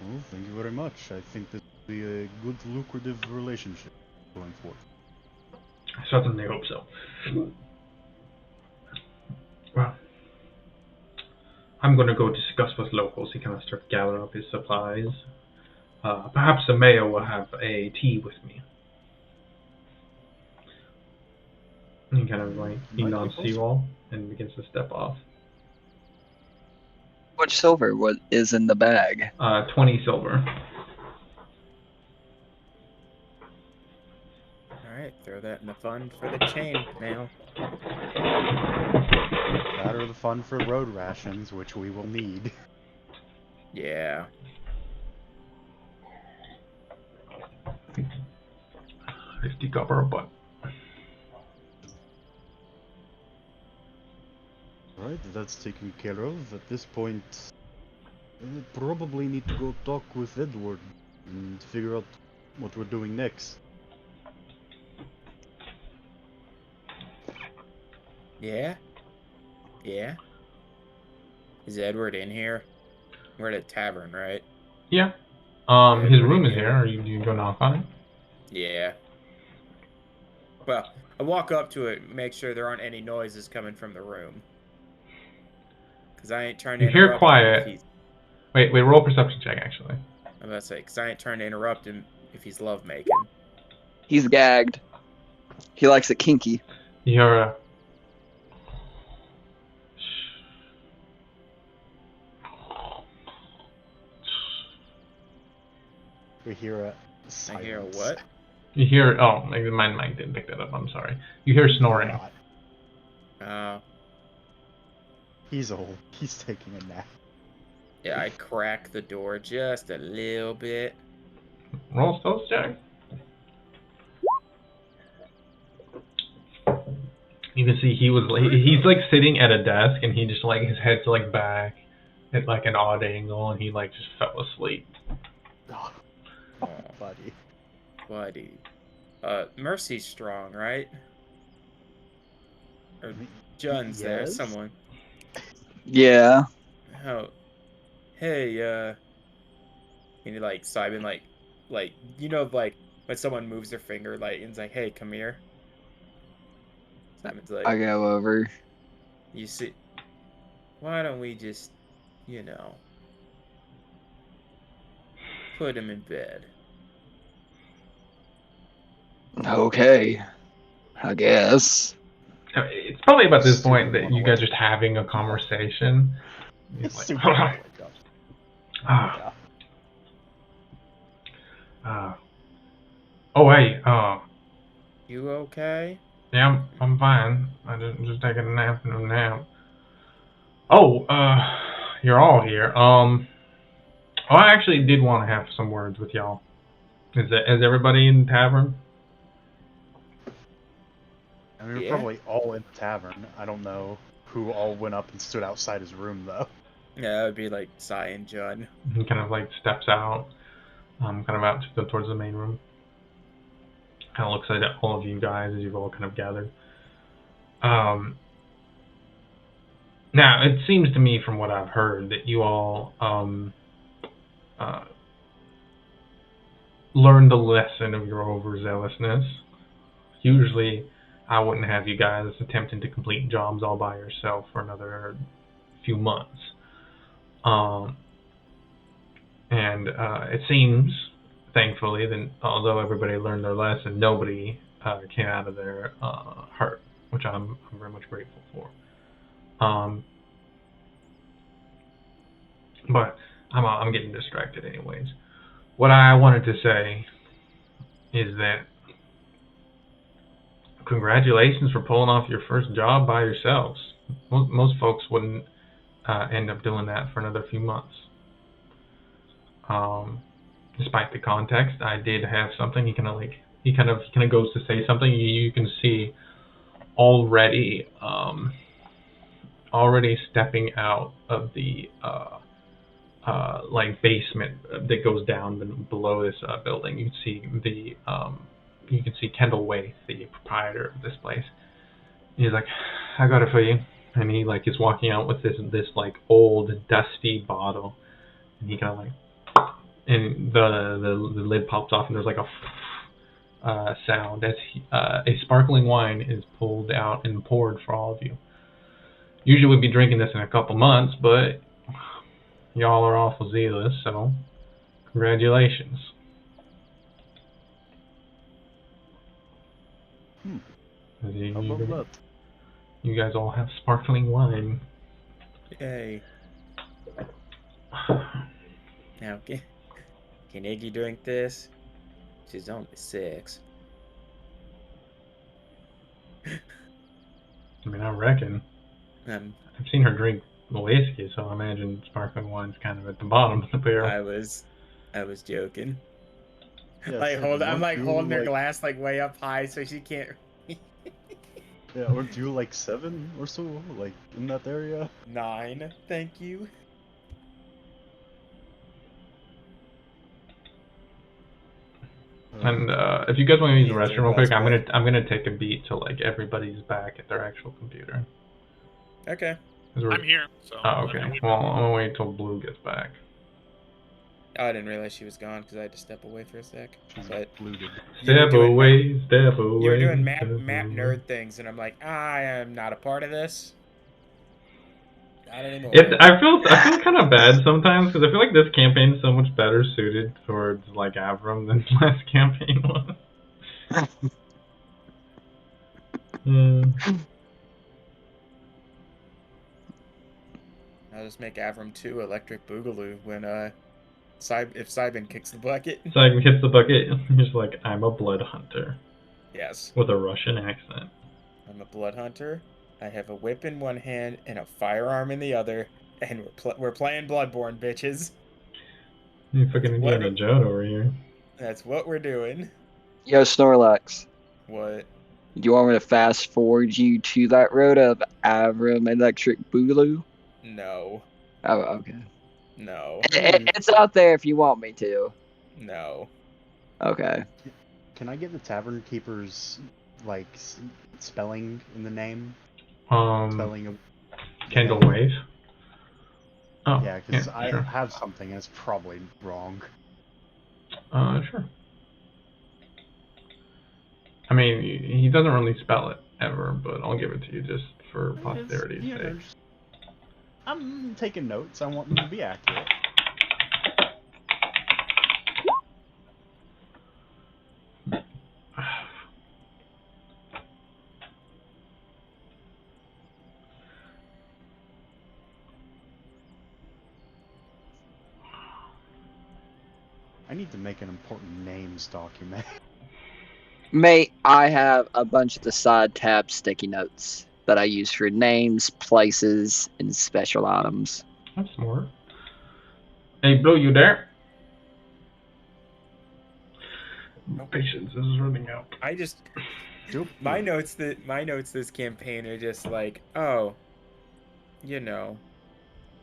Well, thank you very much. I think this will be a good, lucrative relationship going forward. I certainly hope so. Well, I'm going to go discuss with locals. He kind of starts gathering up his supplies. Perhaps the mayor will have a tea with me. He kind of like he Might be nods to you possible. all and begins to step off. What silver is in the bag? 20 silver. Alright, throw that in the fund for the chain mail. That or the fund for road rations, which we will need. Yeah. $50 copper a butt. Right, that's taken care of. At this point, we probably need to go talk with Edward and figure out what we're doing next. Yeah? Yeah? Is Edward in here? We're at a tavern, right? Yeah. Yeah, His put room it is in. here. Are you go knock on it? Yeah. Well, I walk up to it and make sure there aren't any noises coming from the room. Because I ain't trying to You hear interrupt him quiet. if he's... Wait, roll a perception check, actually. I'm about to say, because I ain't trying to interrupt him if he's lovemaking. He's gagged. He likes it kinky. You hear a... We hear a I silence. hear a what? You hear... Oh, maybe my mic didn't pick that up. I'm sorry. You hear snoring. He's old. He's taking a nap. Yeah, I crack the door just a little bit. Roll stealth check. You can see he's like sitting at a desk and he just like his head's like back at like an odd angle and he like just fell asleep. Oh, buddy. Buddy. Mercy's strong, right? Or Jun's there, Yes. someone. Yeah. Oh. Hey, and you like Simon like you know like when someone moves their finger like and it's like, hey, come here. Simon's like, I go over. you see, why don't we just, put him in bed? Okay. I guess. It's probably about this point that you guys are just having a conversation. He's like, Super. oh hey, You okay? yeah, I'm fine. I just taking a nap. Oh, you're all here. I actually did want to have some words with y'all. Is everybody in the tavern? I mean, we're Yeah. probably all in the tavern. I don't know who all went up and stood outside his room, though. Yeah, that would be like Cy and Jun. He kind of like steps out, kind of out to go towards the main room. Kind of looks at all of you guys as you've all kind of gathered. Now, it seems to me from what I've heard that you all learned the lesson of your overzealousness. Usually, I wouldn't have you guys attempting to complete jobs all by yourself for another few months. And it seems, thankfully, that although everybody learned their lesson, nobody came out of there hurt, which I'm very much grateful for. But I'm getting distracted anyways. What I wanted to say is that congratulations for pulling off your first job by yourselves. Most folks wouldn't end up doing that for another few months. Despite the context, I did have something. He kind of goes to say something. You can see already stepping out of the like basement that goes down below this building. You can see Kendall Waith, the proprietor of this place. He's like, I got it for you. And he like is walking out with this like old dusty bottle, and he kind of like, and the lid pops off, and there's like a sound as a sparkling wine is pulled out and poured for all of you. Usually we'd be drinking this in a couple months, but y'all are awful zealous, so Congratulations. You guys all have sparkling wine. Yay. Now, can Iggy drink this? She's only 6. I mean, I reckon. I've seen her drink whiskey, so I imagine sparkling wine's kind of at the bottom of the barrel. I was joking. Yeah, I'm like holding her glass like way up high so she can't. Yeah, aren't you like 7 or so, like in that area? 9, thank you. And if you guys want to use the Hands restroom real are quick, best I'm gonna take a beat till like everybody's back at their actual computer. Okay. I'm here. So Oh, okay. Well, I'm gonna wait till Blue gets back. Oh, I didn't realize she was gone because I had to step away for a sec. But Step away. you were doing map nerd things, and I'm like, I am not a part of this. Not anymore. I feel kind of bad sometimes because I feel like this campaign is so much better suited towards like Avram than last campaign was. I'll just make Avram 2 Electric Boogaloo when if Cybin kicks the bucket. Cybin hits the bucket. He's like, I'm a blood hunter. Yes. With a Russian accent. I'm a blood hunter. I have a whip in one hand and a firearm in the other, and we're playing Bloodborne, bitches. You fucking Indiana Jones over here. That's what we're doing. Yo, Snorlax. What? You want me to fast forward you to that road of Avram Electric Boogaloo? No. Oh, okay. No. It's out there if you want me to. No. Okay. Can I get the Tavern Keeper's, like, spelling in the name? Spelling of Kendall Wave? Oh, yeah, because I sure. have something and it's probably wrong. Sure. I mean, he doesn't really spell it ever, but I'll give it to you just for posterity's sake. I'm taking notes. I want them to be accurate. I need to make an important names document. Mate, I have a bunch of the side tab sticky notes that I use for names, places, and special items. That's smart. Hey, Blue, you there? Patience is running out. I just my notes this campaign are just like, oh, you know.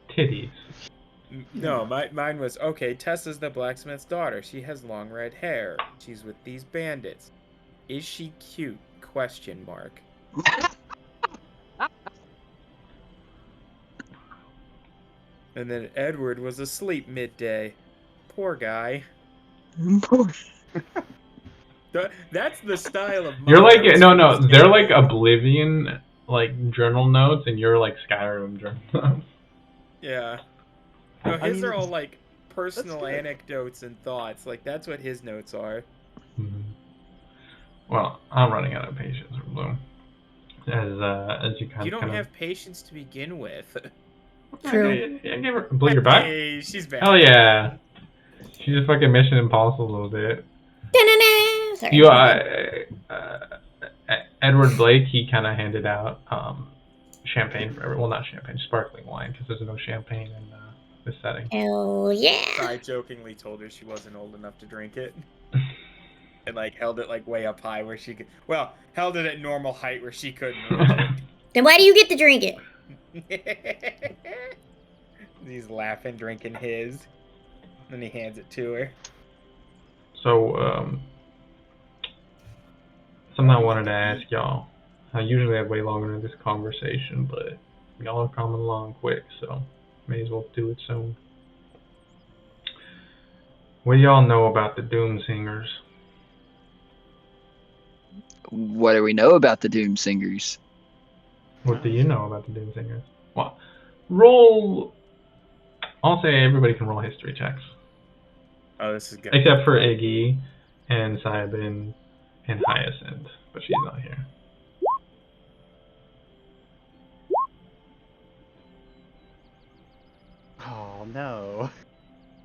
Titties. No, mine was, okay, Tessa's the blacksmith's daughter. She has long red hair. She's with these bandits. Is she cute? Question mark. And then Edward was asleep midday. Poor guy. That's the style of You're like, no, they're like Oblivion, like, journal notes, and you're like Skyrim journal notes. Yeah. No, his are all like personal anecdotes and thoughts. Like, that's what his notes are. Mm-hmm. Well, I'm running out of patience for Blue. As you kind of... You don't have patience to begin with. True. I gave her... Blue, you're back? Hey, she's back. Hell yeah. She's just fucking Mission Impossible a little bit. Sorry. You, Edward Blake, he kind of handed out champagne for everyone. Well, not champagne, sparkling wine, because there's no champagne in this setting. Hell yeah. I jokingly told her she wasn't old enough to drink it. And, like, held it, like, way up high where she could... Well, held it at normal height where she couldn't reach it. Then why do you get to drink it? He's laughing, drinking his. Then he hands it to her. So, something I wanted to ask y'all. I usually have way longer in this conversation, but y'all are coming along quick, so may as well do it soon. What do y'all know about the Doom Singers? What do we know about the Doom Singers? What do you know about the Doom Singers? Well, roll... I'll say everybody can roll history checks. Oh, this is good. Except for Iggy and Cybin and Hyacinth, but she's not here. Oh no.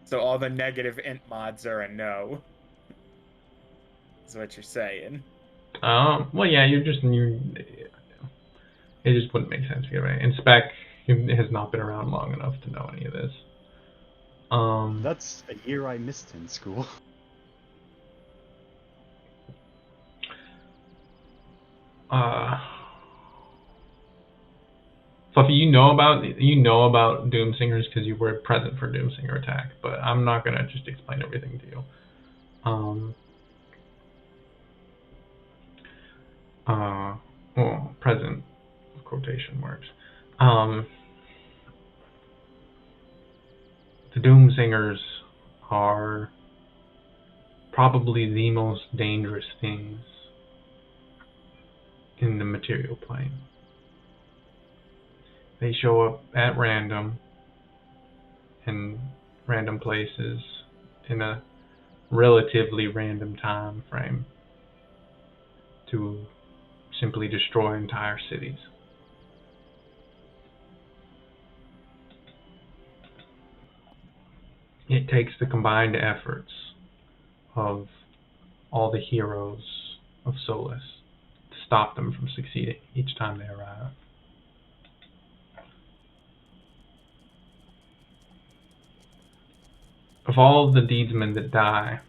So all the negative int mods are a no. Is what you're saying. Well, yeah, it just wouldn't make sense to get right. And Spec has not been around long enough to know any of this. That's a year I missed in school. Fluffy, you know about Doomsingers because you were present for Doomsinger attack, but I'm not gonna just explain everything to you. Well, present quotation marks. The Doomsingers are probably the most dangerous things in the material plane. They show up at random in random places in a relatively random time frame to simply destroy entire cities. It takes the combined efforts of all the heroes of Solus to stop them from succeeding each time they arrive. Of all of the deedsmen that die,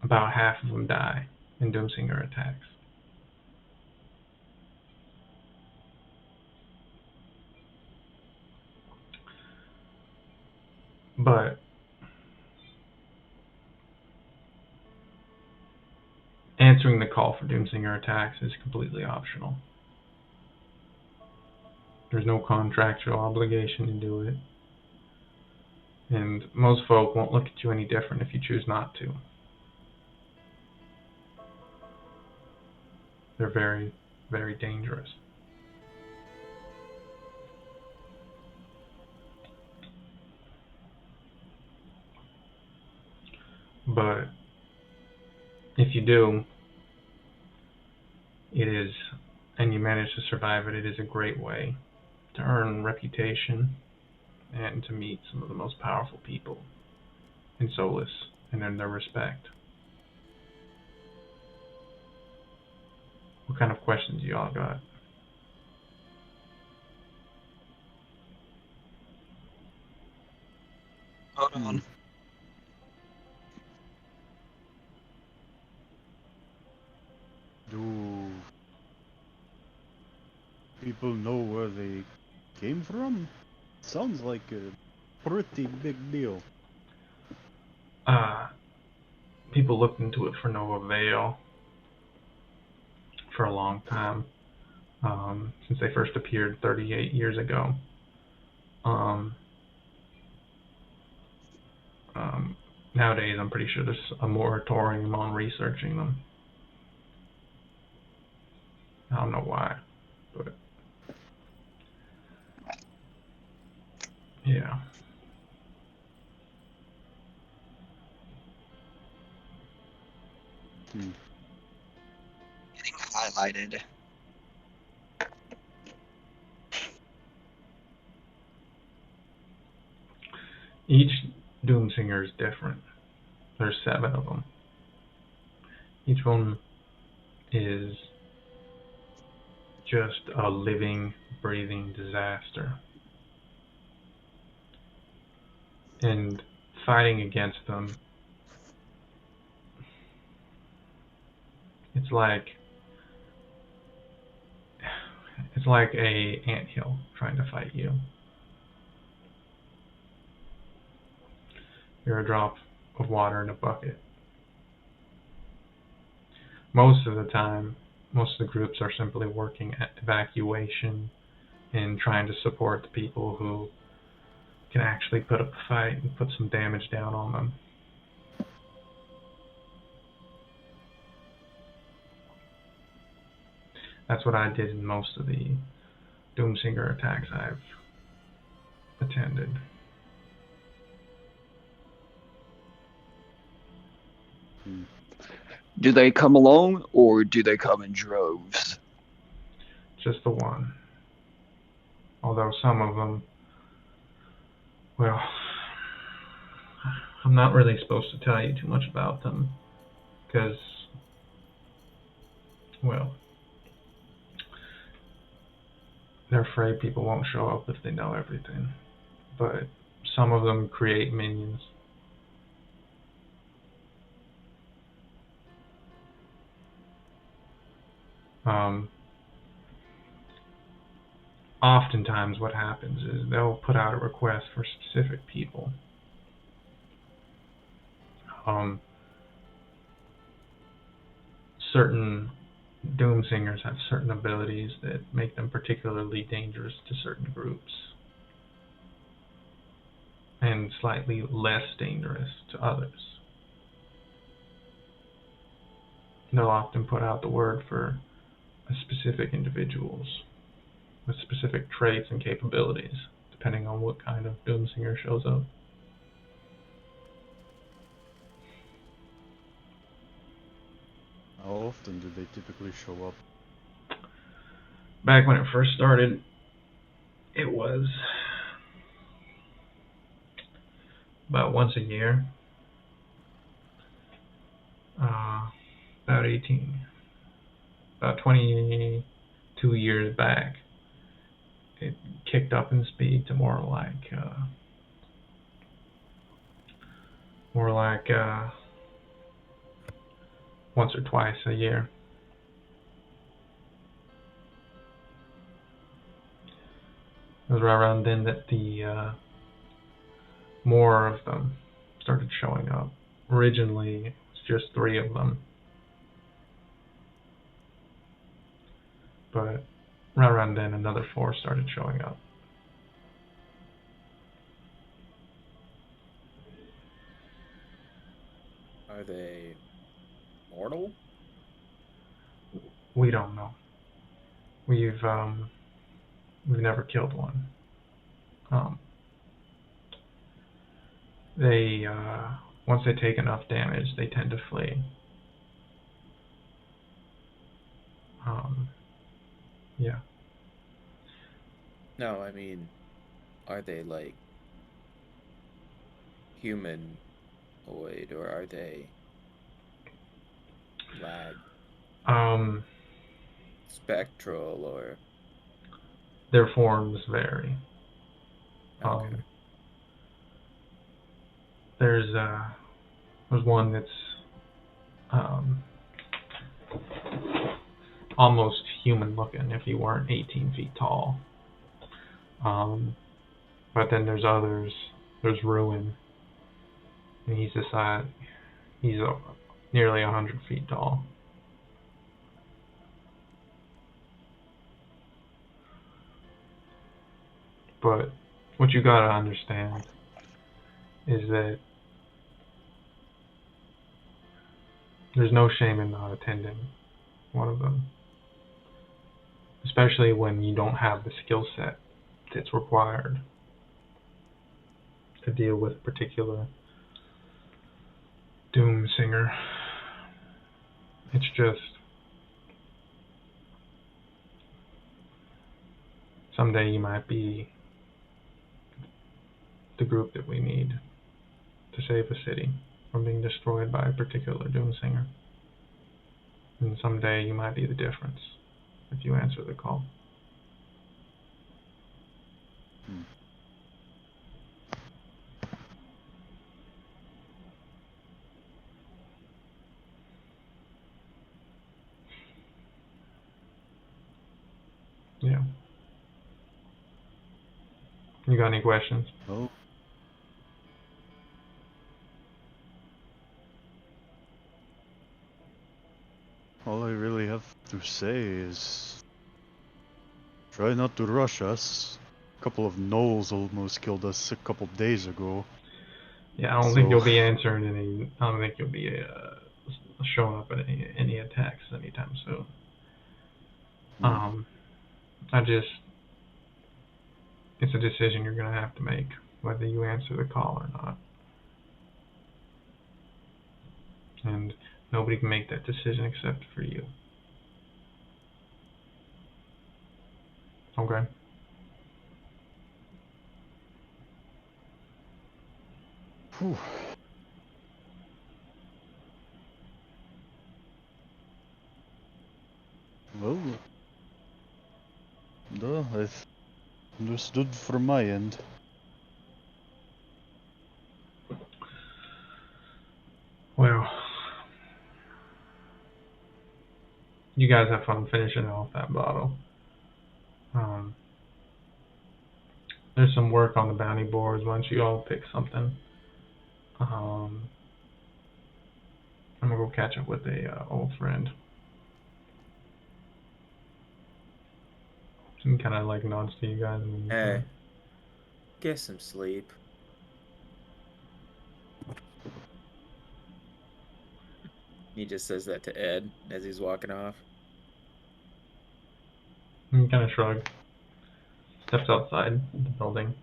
about half of them die in Doomsinger attacks. But answering the call for Doomsinger attacks is completely optional. There's no contractual obligation to do it. And most folk won't look at you any different if you choose not to. They're very, very dangerous. But if you do, and you manage to survive it, it is a great way to earn reputation and to meet some of the most powerful people in Solus and earn their respect. What kind of questions y'all got? Hold on. Do people know where they came from? Sounds like a pretty big deal. People looked into it for no avail for a long time, since they first appeared 38 years ago. Nowadays, I'm pretty sure there's a moratorium on researching them. I don't know why, but yeah. Getting highlighted. Each Doomsinger is different. There's 7 of them. Each one is just a living, breathing disaster. And fighting against them, it's like a anthill trying to fight you. You're a drop of water in a bucket. Most of the time, most of the groups are simply working at evacuation and trying to support the people who can actually put up a fight and put some damage down on them. That's what I did in most of the Doomsinger attacks I've attended. Do they come alone, or do they come in droves? Just the one. Although some of them, well, I'm not really supposed to tell you too much about them, because, well, they're afraid people won't show up if they know everything. But some of them create minions. Oftentimes what happens is they'll put out a request for specific people. Certain Doomsingers have certain abilities that make them particularly dangerous to certain groups, and slightly less dangerous to others. They'll often put out the word for specific individuals with specific traits and capabilities, depending on what kind of Doomsinger shows up. How often do they typically show up? Back when it first started, it was about once a year. About 22 years back, it kicked up in speed to more like once or twice a year. It was right around then that the more of them started showing up. Originally, it was just 3 of them. But right around then, another 4 started showing up. Are they mortal? We don't know. We've never killed one. They once they take enough damage, they tend to flee. Yeah. No, I mean, are they like humanoid, or are they lag spectral, or their forms vary. okay. There's one that's almost human looking if he weren't 18 feet tall. But then there's others. There's Ruin, and he's nearly 100 feet tall. But what you gotta understand is that there's no shame in not attending one of them, especially when you don't have the skill set that's required to deal with a particular Doomsinger. It's just someday you might be the group that we need to save a city from being destroyed by a particular Doomsinger. And someday you might be the difference if you answer the call. Yeah. You got any questions? No. All I really have to say is try not to rush us. A couple of gnolls almost killed us a couple days ago. Yeah, I don't think you'll be answering any. I don't think you'll be showing up at any attacks anytime soon. I just it's a decision you're going to have to make, whether you answer the call or not. And nobody can make that decision except for you. Okay. Whew. Well, no, I've understood from my end. Well, you guys have fun finishing off that bottle. There's some work on the bounty boards once you all pick something. I'm gonna go catch up with a old friend. And kind of like nods to you guys. And Hey, get some sleep. He just says that to Ed as he's walking off. he kind of shrugs. Steps outside the building.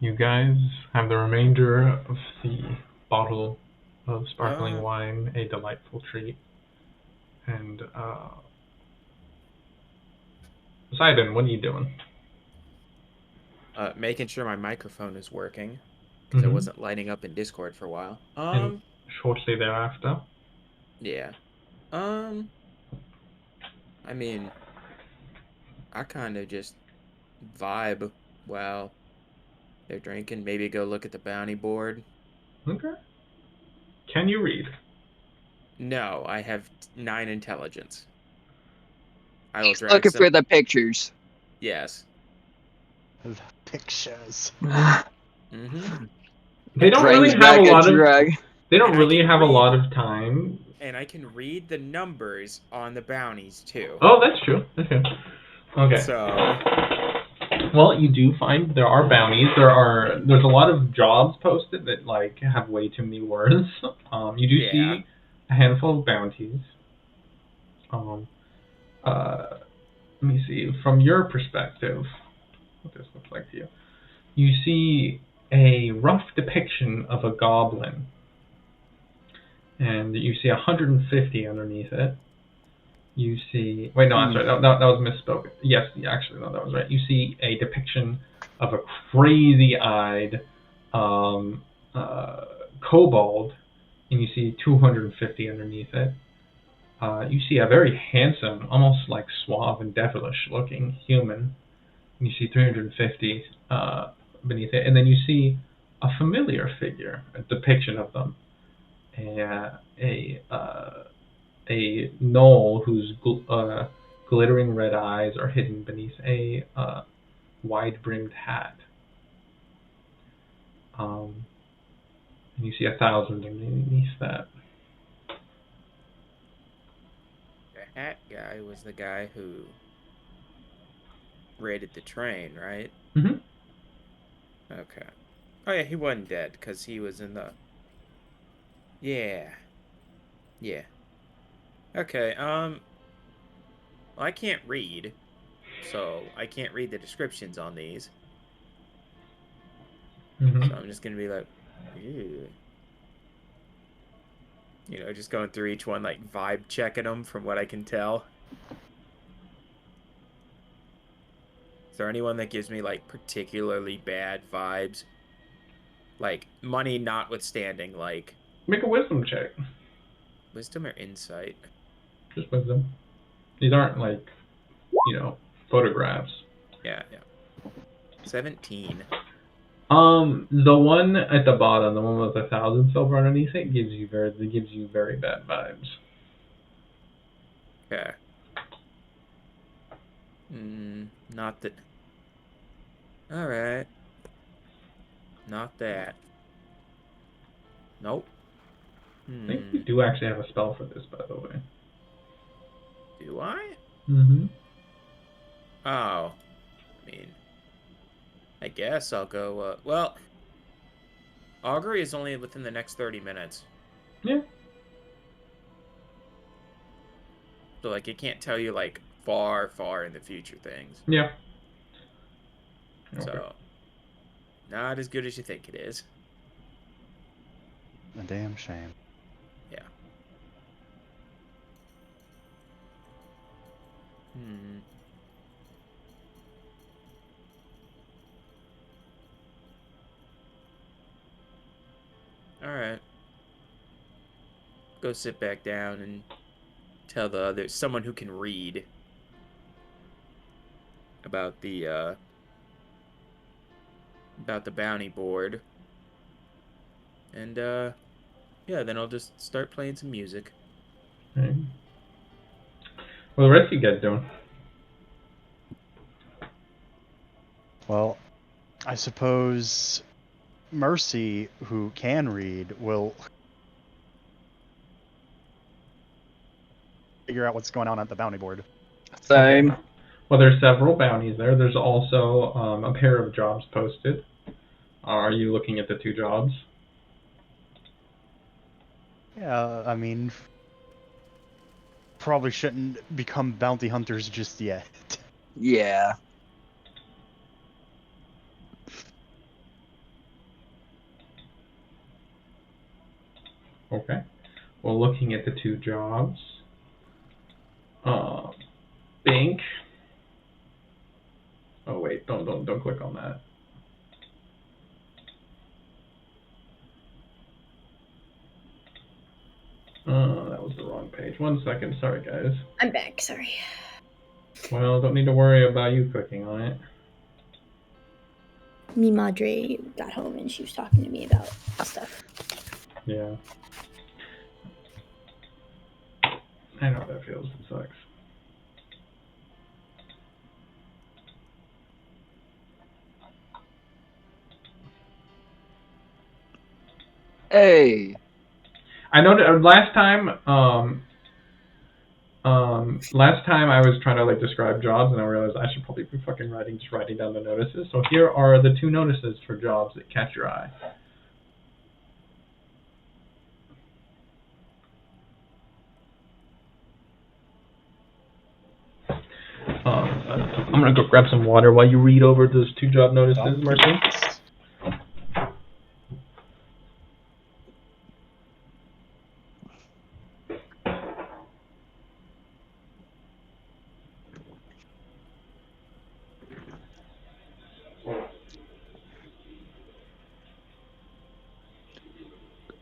You guys have the remainder of the bottle of sparkling wine, a delightful treat. And, Poseidon, what are you doing? Making sure my microphone is working, because it wasn't lighting up in Discord for a while. And shortly thereafter? Yeah. I mean, I kind of just vibe while they're drinking. Maybe go look at the bounty board. Okay. Can you read? No, I have 9 intelligence. I will He's drag looking some... for the pictures. Yes. The pictures. Mm-hmm. They don't Drags really have back a lot of. drag. They don't And I really can have a read. lot of time. And I can read the numbers on the bounties, too. Oh, that's true. Okay. Okay. So... Well, you do find there are bounties. There's a lot of jobs posted that like have way too many words. You do see a handful of bounties. Let me see. From your perspective, what this looks like to you. You see a rough depiction of a goblin, and you see 150 underneath it. You see... Wait, no, I'm sorry. That was misspoken. Yes, actually, no, that was right. You see a depiction of a crazy-eyed kobold, and you see 250 underneath it. You see a very handsome, almost like suave and devilish-looking human, and you see 350 beneath it. And then you see a familiar figure, a depiction of them. A gnoll whose glittering red eyes are hidden beneath a wide-brimmed hat. And you see 1,000 underneath that. The hat guy was the guy who raided the train, right? Mm-hmm. Okay. Oh yeah, he wasn't dead, because he was in the... Yeah. Yeah. Okay, well, I can't read, so I can't read the descriptions on these. Mm-hmm. So I'm just gonna be like, ew. You know, just going through each one, like, vibe checking them from what I can tell. Is there anyone that gives me, like, particularly bad vibes? Like, money notwithstanding, like... Make a wisdom check. Wisdom or insight? Just wisdom. These aren't like, photographs. Yeah. 17. The one at the bottom, the one with 1,000 silver underneath it, gives you very bad vibes. Okay. Not that. Alright. Not that. Nope. I think you do actually have a spell for this, by the way. Do I? Mm-hmm. Oh. I mean, I guess I'll go, well, Augury is only within the next 30 minutes. Yeah. So, like, it can't tell you, like, far, far in the future things. Yeah. Okay. So, not as good as you think it is. A damn shame. Yeah. Hmm. Alright. Go sit back down and tell the other someone who can read about the bounty board. And yeah, then I'll just start playing some music. Okay. What the rest of you guys doing? Well, I suppose Mercy, who can read, will figure out what's going on at the bounty board. Same. Okay. Well, there's several bounties there. There's also a pair of jobs posted. Are you looking at the 2 jobs? Yeah, I mean, probably shouldn't become bounty hunters just yet. Yeah. Okay. Well, looking at the 2 jobs, Bink. Oh wait, don't click on that. That was the wrong page. 1 second. Sorry, guys. I'm back. Sorry. Well, don't need to worry about you clicking on it. Me Madre got home and she was talking to me about stuff. Yeah. I know how that feels. It sucks. Hey. I know that last time I was trying to like describe jobs and I realized I should probably be fucking writing down the notices. So here are the 2 notices for jobs that catch your eye. I'm gonna go grab some water while you read over those 2 job notices, Mercy.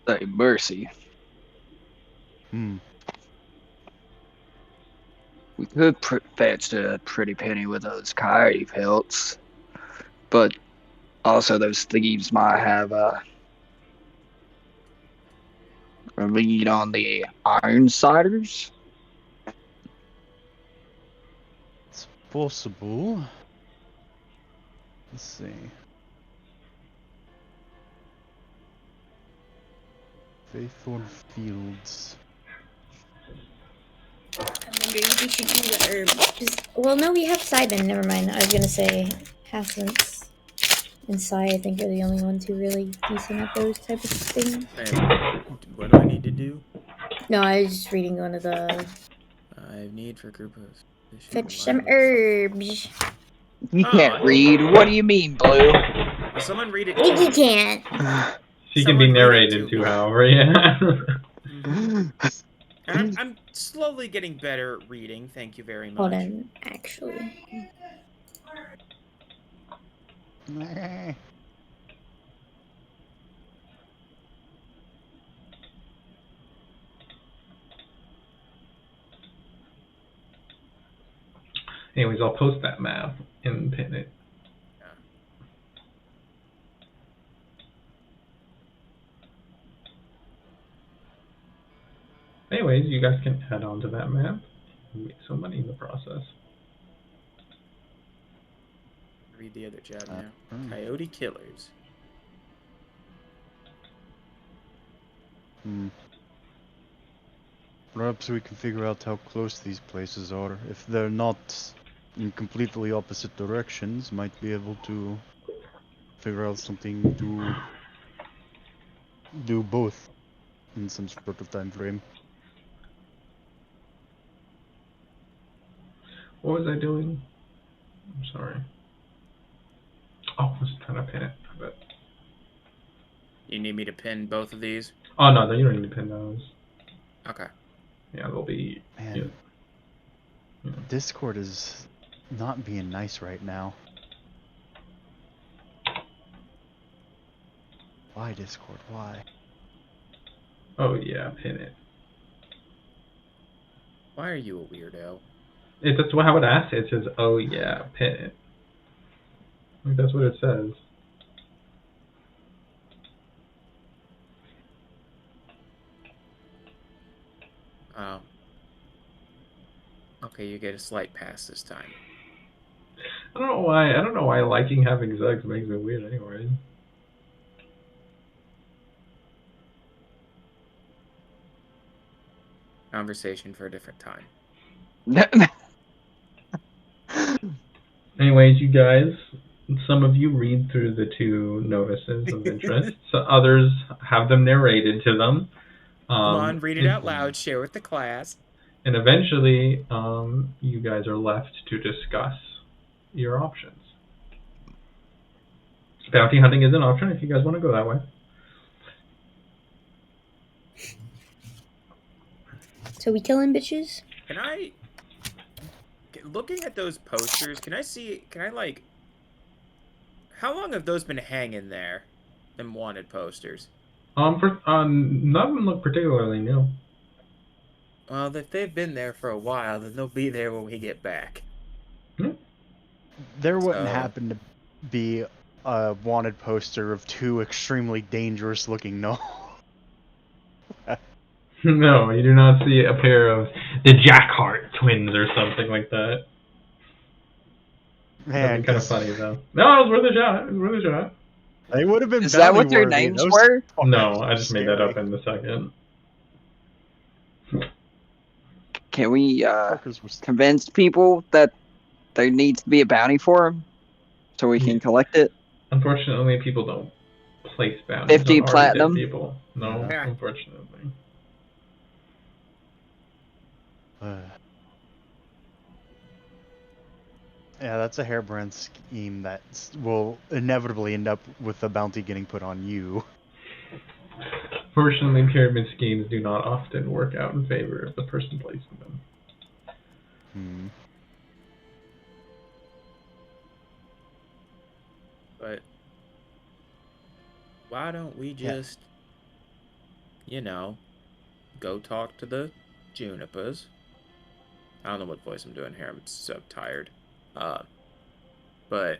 Hey, Mercy. Hmm. We could fetch a pretty penny with those coyote pelts, but also those thieves might have a lead on the Ironsiders. It's possible. Let's see. Feythorn Fields. I wonder if we should do the herb. Well, no, we have Simon. Never mind. I was gonna say Hassan's and Sai, I think, are the only ones who are really decent at those type of things. And what do I need to do? No, I was just reading one of the I need for group of fetch some herbs. You Oh, can't read. What do you mean, Blue? Will someone read it to Iggy me? can't. She can be Someone read it narrated to to, me. however, yeah. And I'm slowly getting better at reading. Thank you very much. Hold on, actually. Anyways, I'll post that map and pin it. Anyways, you guys can add on to that map and make some money in the process. Read the other job now. Coyote killers. Perhaps we can figure out how close these places are. If they're not in completely opposite directions, might be able to figure out something to do both in some sort of time frame. What was I doing? I'm sorry. Oh, I was trying to pin it. But... You need me to pin both of these? Oh, no, you don't need to pin those. Okay. Yeah, they'll be... Man, Discord is not being nice right now. Why Discord? Why? Oh, yeah, pin it. Why are you a weirdo? That's how it asks. It says, oh, yeah, pin it. I think that's what it says. Oh. Okay, you get a slight pass this time. I don't know why liking having Zugs makes me weird anyway. Conversation for a different time. Anyways, you guys, some of you read through the 2 notices of interest. So others have them narrated to them. Come on, read it out loud. Share with the class. And eventually, you guys are left to discuss your options. Bounty hunting is an option if you guys want to go that way. So we killing bitches? Can I... Looking at those posters, can I like... How long have those been hanging there? Them wanted posters. None of them look particularly new. Well, if they've been there for a while, then they'll be there when we get back. There wouldn't So- happen to be a wanted poster of 2 extremely dangerous looking gnolls. No, you do not see a pair of the Jackhart twins or something like that. Man, That'd be kind of 'cause funny though. No, it was worth a shot. It was worth a shot. they would have been. Is that what their bounty-worthy. names Those were? fuckers No, were I just made that scary. up in the second. Can we Fuckers were convince people that there needs to be a bounty for them so we can Yeah. collect it? Unfortunately, people don't place bounties 50 on already platinum? dead people. No, Yeah. unfortunately. Yeah, that's a harebrained scheme that will inevitably end up with the bounty getting put on you. Fortunately, pyramid schemes do not often work out in favor of the person placing them. Hmm. But why don't we just, go talk to the Junipers? I don't know what voice I'm doing here. I'm so tired. But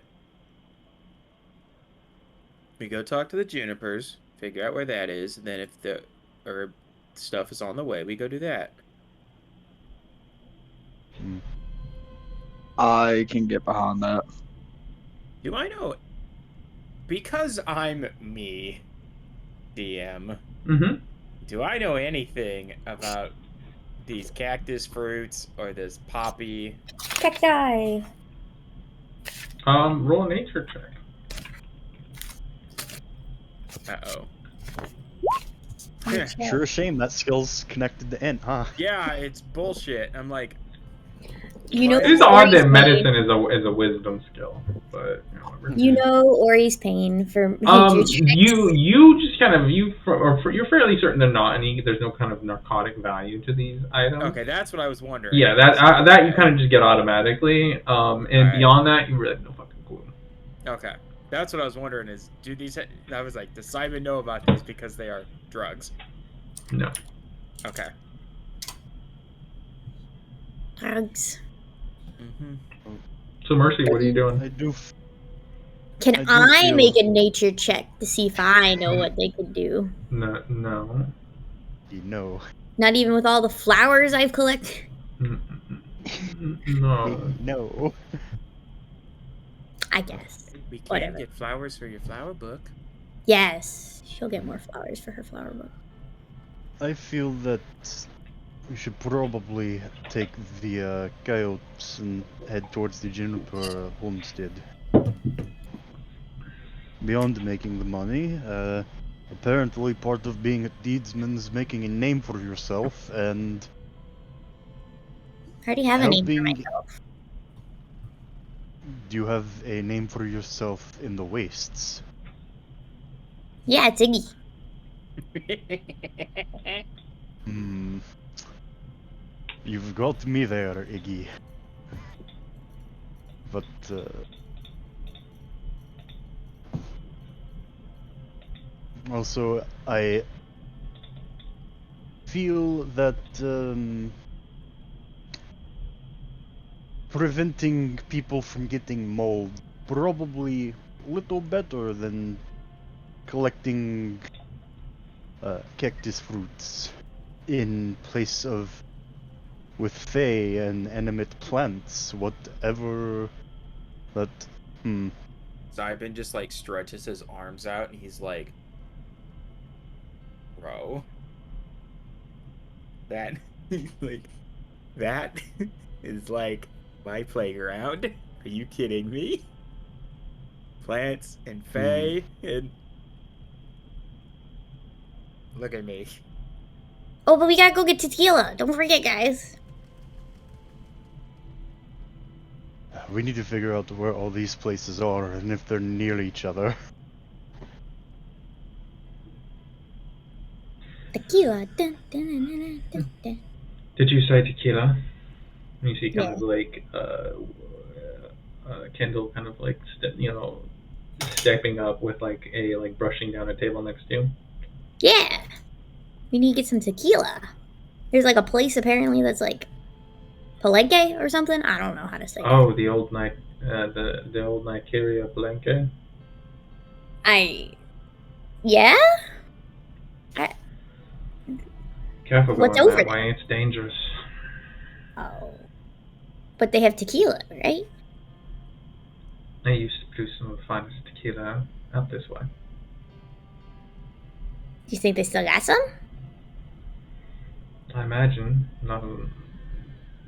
we go talk to the Junipers, figure out where that is, and then if the herb stuff is on the way, we go do that. I can get behind that. Do I know? Because I'm me, DM, Mm-hmm. do I know anything about these cactus fruits or this poppy? Cacti. Roll a nature check. Uh-oh. Yeah. Sure a shame that skill's connected to int, huh? Yeah, it's bullshit. I'm like, You know, It is odd that Ori's medicine pain. is a wisdom skill, but whatever. You know Ori's pain for You just kind of you're fairly certain they're not any. There's no kind of narcotic value to these items. okay, that's what I was wondering. Yeah, that you kind of just get automatically. And Alright. beyond that, you really have no fucking clue. Okay, that's what I was wondering. Is do these? I was like, does Simon know about these because they are drugs? No. Okay. drugs. Mm-hmm. So Mercy, what are you doing? I do. Can I do I feel- make a nature check to see if I know what they could do? No. No. Not even with all the flowers I've collected. No. No. I guess. We can Whatever. get flowers for your flower book. Yes, she'll get more flowers for her flower book. I feel that we should probably take the coyotes and head towards the Juniper homestead. Beyond making the money, Apparently, part of being a deedsman is making a name for yourself and I already have a name for helping. myself. Do you have a name for yourself in the wastes? Yeah, it's Iggy. Hmm. You've got me there, Iggy. But, also, I feel that, preventing people from getting mold probably a little better than collecting cactus fruits in place of with Fey and animate plants, whatever that. Zybin just like stretches his arms out and he's like, bro, that like that is like my playground. Are you kidding me? Plants and Fae and look at me. Oh, but we gotta go get tequila. Don't forget, guys. We need to figure out where all these places are and if they're near each other. Tequila. Dun, dun, dun, dun, dun, dun. Did you say tequila? You see kind Yeah. of like Kendall kind of like stepping up with like brushing down a table next to you. Yeah. We need to get some tequila. There's like a place apparently that's like Palenque or something. I don't know how to say Oh, the old the old Nigeria Palenque. that. Yeah? Careful What's going over that way, it's dangerous. Oh. But they have tequila, right? They used to produce some of the finest tequila out this way. Do you think they still got some? I imagine not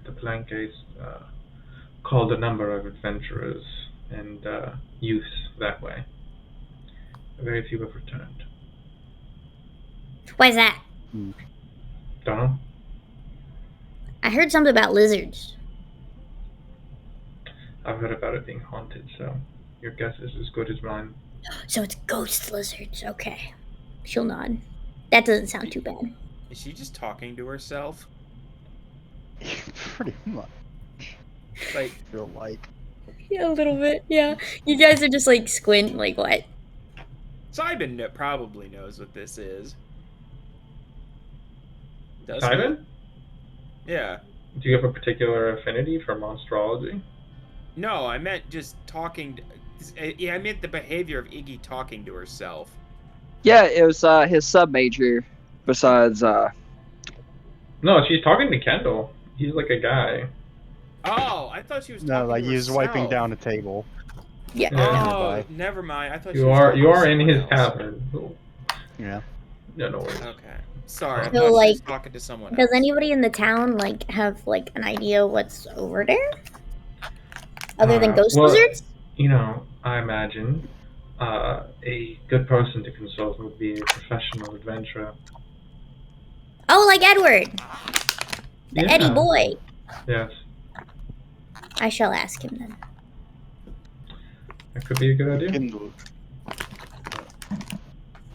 the Palenques called a number of adventurers and youths that way. Very few have returned. Why is that? Don't know. I heard something about lizards. I've heard about it being haunted, so your guess is as good as mine. So it's ghost lizards. Okay. She'll nod. That doesn't sound too bad. Is she just talking to herself? Pretty much. Like, Feel like. Yeah, a little bit. Yeah. You guys are just like squint, like what? Zybin probably knows what this is. Does Simon? he? Yeah. Do you have a particular affinity for monstrology? No, I meant just talking. Yeah, I meant the behavior of Iggy talking to herself. Yeah, it was his sub major. Besides, No, she's talking to Kendall. He's like a guy. Oh, I thought she was No, talking like to he's herself. wiping down a table. Yeah. Oh, Nearby. never mind. I thought she You was are talking you to are in someone his else. tavern. So, Yeah. no worries. Okay. Sorry, I So, thought she was like, talking to someone Does else. anybody in the town like have like an idea what's over there? Other than ghost well, lizards? You know, I imagine a good person to consult would be a professional adventurer. Oh, like Edward. The Yeah. Eddie boy. Yes, I shall ask him then. that could be a good idea. Kindle.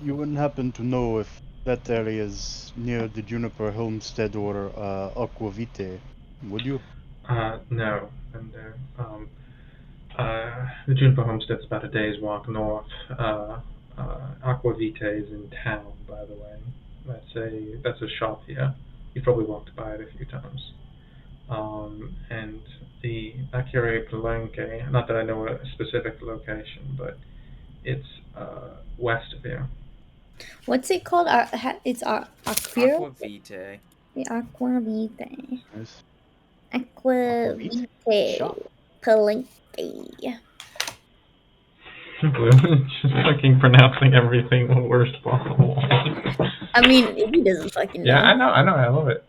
You wouldn't happen to know if that area is near the Juniper Homestead or Aquavite, would you? No, and the Juniper Homestead's about a day's walk north. Aquavite is in town, by the way. That's a shop here. You've probably walked by it a few times. And the Akire Palenque, not that I know a specific location, but it's west of here. What's it called? It's Aquavite. Aquavite. The Aquavite. Yes. Aquavite. Shop. Palenque. Just fucking pronouncing everything the worst possible. I mean, he doesn't fucking know. Yeah, I know, I love it.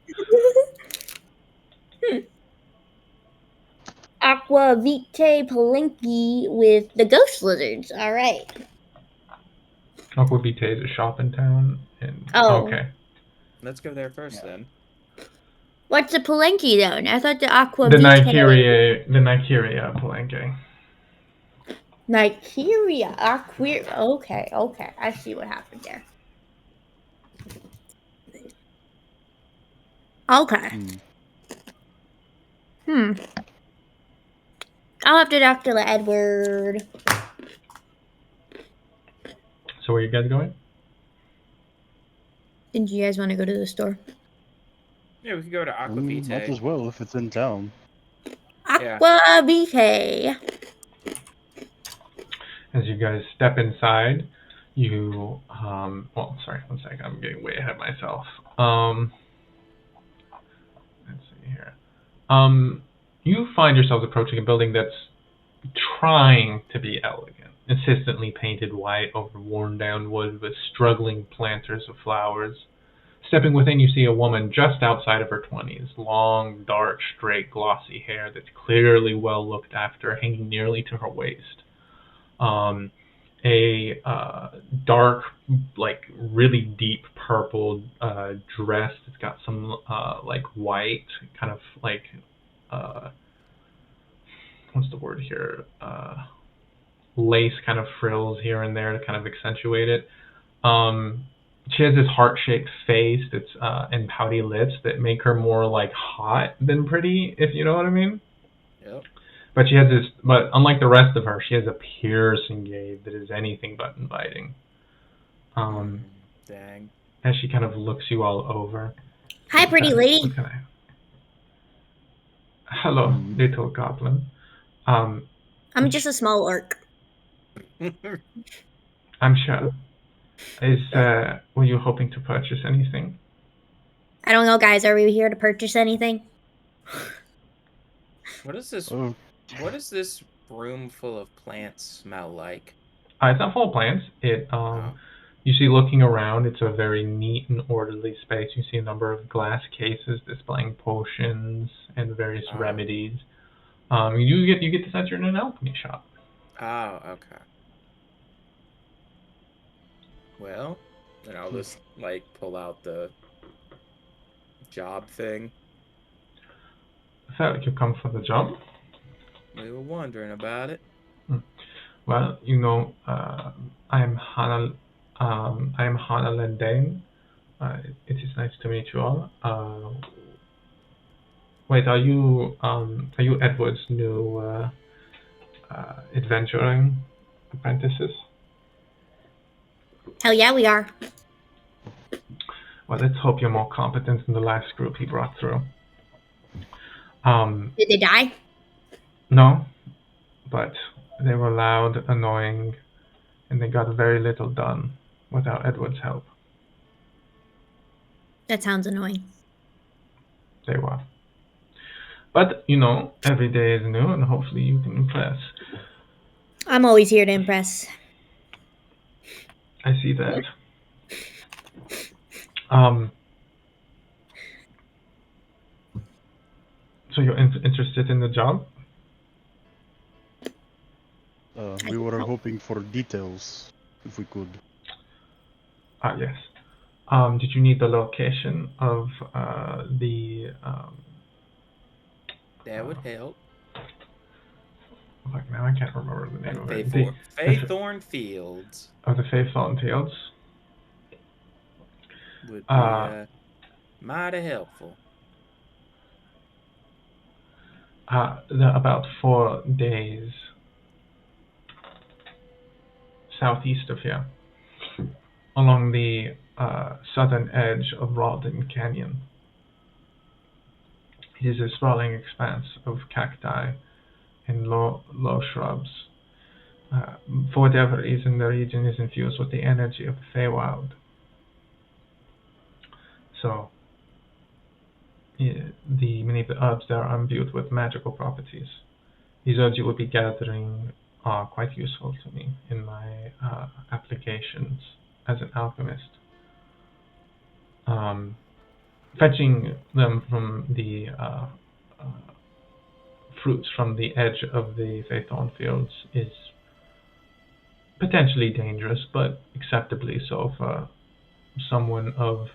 Aquavite Palenque with the ghost lizards. All right. Aqua Vitae is a shop in town. And Oh. okay. Let's go there first then. What's the Palenque then? I thought the Aqua The Vitae. Nyqueria Palenque. Nyqueria. Okay. I see what happened there. Okay. I'll have to talk to Edward. So where you guys going? Didn't you guys want to go to the store? Yeah, we could go to Aqua Vitae. Might as well if it's in town. Aqua Vitae. As you guys step inside, you well, sorry, one second, I'm getting way ahead of myself. Let's see here. You find yourselves approaching a building that's trying to be elegant, insistently painted white over worn-down wood with struggling planters of flowers. Stepping within, you see a woman just outside of her 20s, long, dark, straight, glossy hair that's clearly well looked after, hanging nearly to her waist. A dark, like really deep purple dress that's got some like white kind of like what's the word here? Lace kind of frills here and there to kind of accentuate it. She has this heart-shaped face that's and pouty lips that make her more like hot than pretty, if you know what I mean. Yep. But she has this. But unlike the rest of her, she has a piercing gaze that is anything but inviting. Dang. As she kind of looks you all over. Hi, pretty lady. What can I? Hello, little goblin. I'm just a small orc. I'm sure. Were you hoping to purchase anything? I don't know, guys. Are we here to purchase anything? What is this? Oh, What does this room full of plants smell like? It's not full of plants. You see, looking around, it's a very neat and orderly space. You see a number of glass cases displaying potions and various remedies. You get the sense you're in an alchemy shop. Oh, okay. Well, then I'll just like pull out the job thing. I felt like you come for the job. We were wondering about it. Well, you know, I am Hana Lendane. It is nice to meet you all. Wait, are you Edward's new adventuring apprentices? Hell yeah, we are. Well, let's hope you're more competent than the last group he brought through. Did they die? No, but they were loud, annoying, and they got very little done without Edward's help. That sounds annoying. They were. But, you know, every day is new, and hopefully you can impress. I'm always here to impress. I see that. So you're interested in the job? We were hoping for details, if we could. Yes. Did you need the location of the... That would help. Like, now I can't remember the name of it. Feythorn Fields. Of the Feythorn Fields? Would be mighty helpful. About 4 days southeast of here, along the southern edge of Rawdon Canyon. It is a sprawling expanse of cacti and low shrubs. For whatever reason, the region is infused with the energy of the Feywild. So, many of the herbs there are imbued with magical properties. These herbs you will be gathering are quite useful to me in my applications as an alchemist. Fetching them from the fruits from the edge of the Feythorn Fields is potentially dangerous, but acceptably so for someone of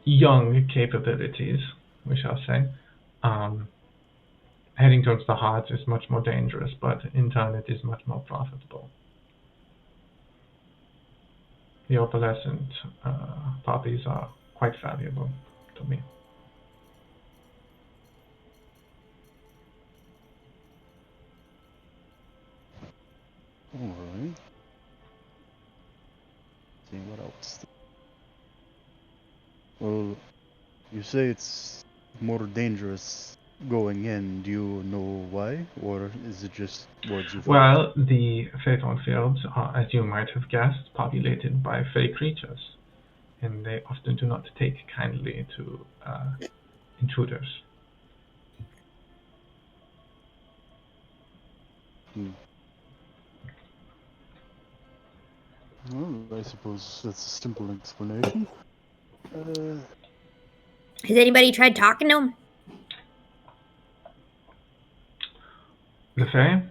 young capabilities, we shall say. Heading towards the heart is much more dangerous, but in turn it is much more profitable. The opalescent poppies are quite valuable to me. Alright. See what else. Well, you say it's more dangerous going in. Do you know why? Or is it just words you've heard? Well, the Feythorn Fields are, as you might have guessed, populated by fey creatures, and they often do not take kindly to intruders. Well, I suppose that's a simple explanation. Has anybody tried talking to him? The Fae?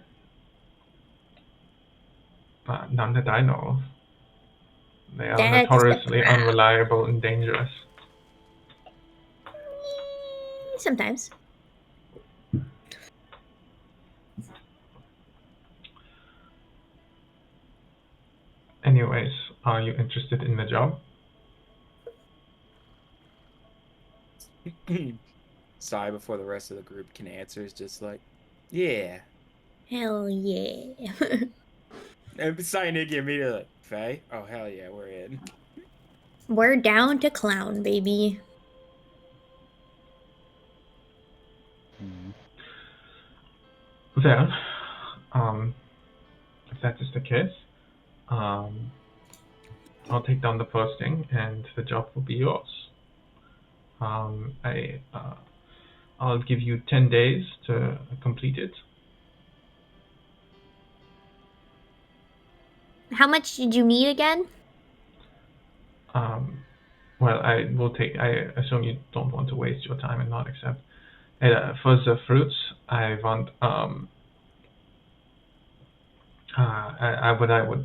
None that I know of. They are That's notoriously the problem. unreliable and dangerous. Sometimes. Anyways, are you interested in the job? Sigh before the rest of the group can answer is just like, yeah. Hell yeah. And Sigh and Iggy immediately like, Faye? Oh, hell yeah, we're in. We're down to clown, baby. Well, if that is the case, I'll take down the posting and the job will be yours. I'll give you 10 days to complete it. How much did you need again? Well, I assume you don't want to waste your time and not accept. For the fruits, I want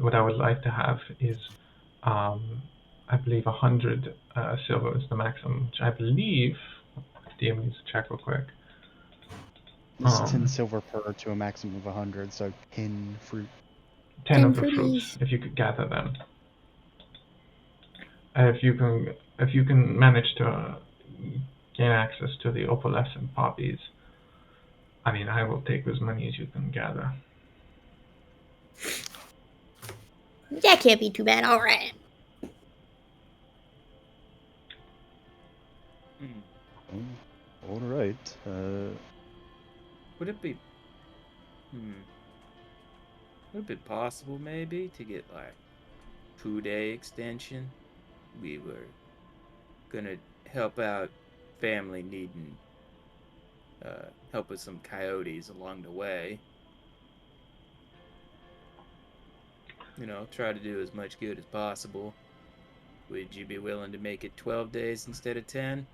what I would like to have is I believe 100 silver is the maximum, which I believe DM needs to check real quick. It's 10 silver per to a maximum of 100, so 10 fruit. 10 of the fruits, if you could gather them. If you can manage to gain access to the opalescent poppies, I mean, I will take as many as you can gather. That can't be too bad. All right. All right. Would it be... Would it be possible, maybe, to get, like, 2-day extension? We were gonna help out family needing help with some coyotes along the way. You know, try to do as much good as possible. Would you be willing to make it 12 days instead of 10?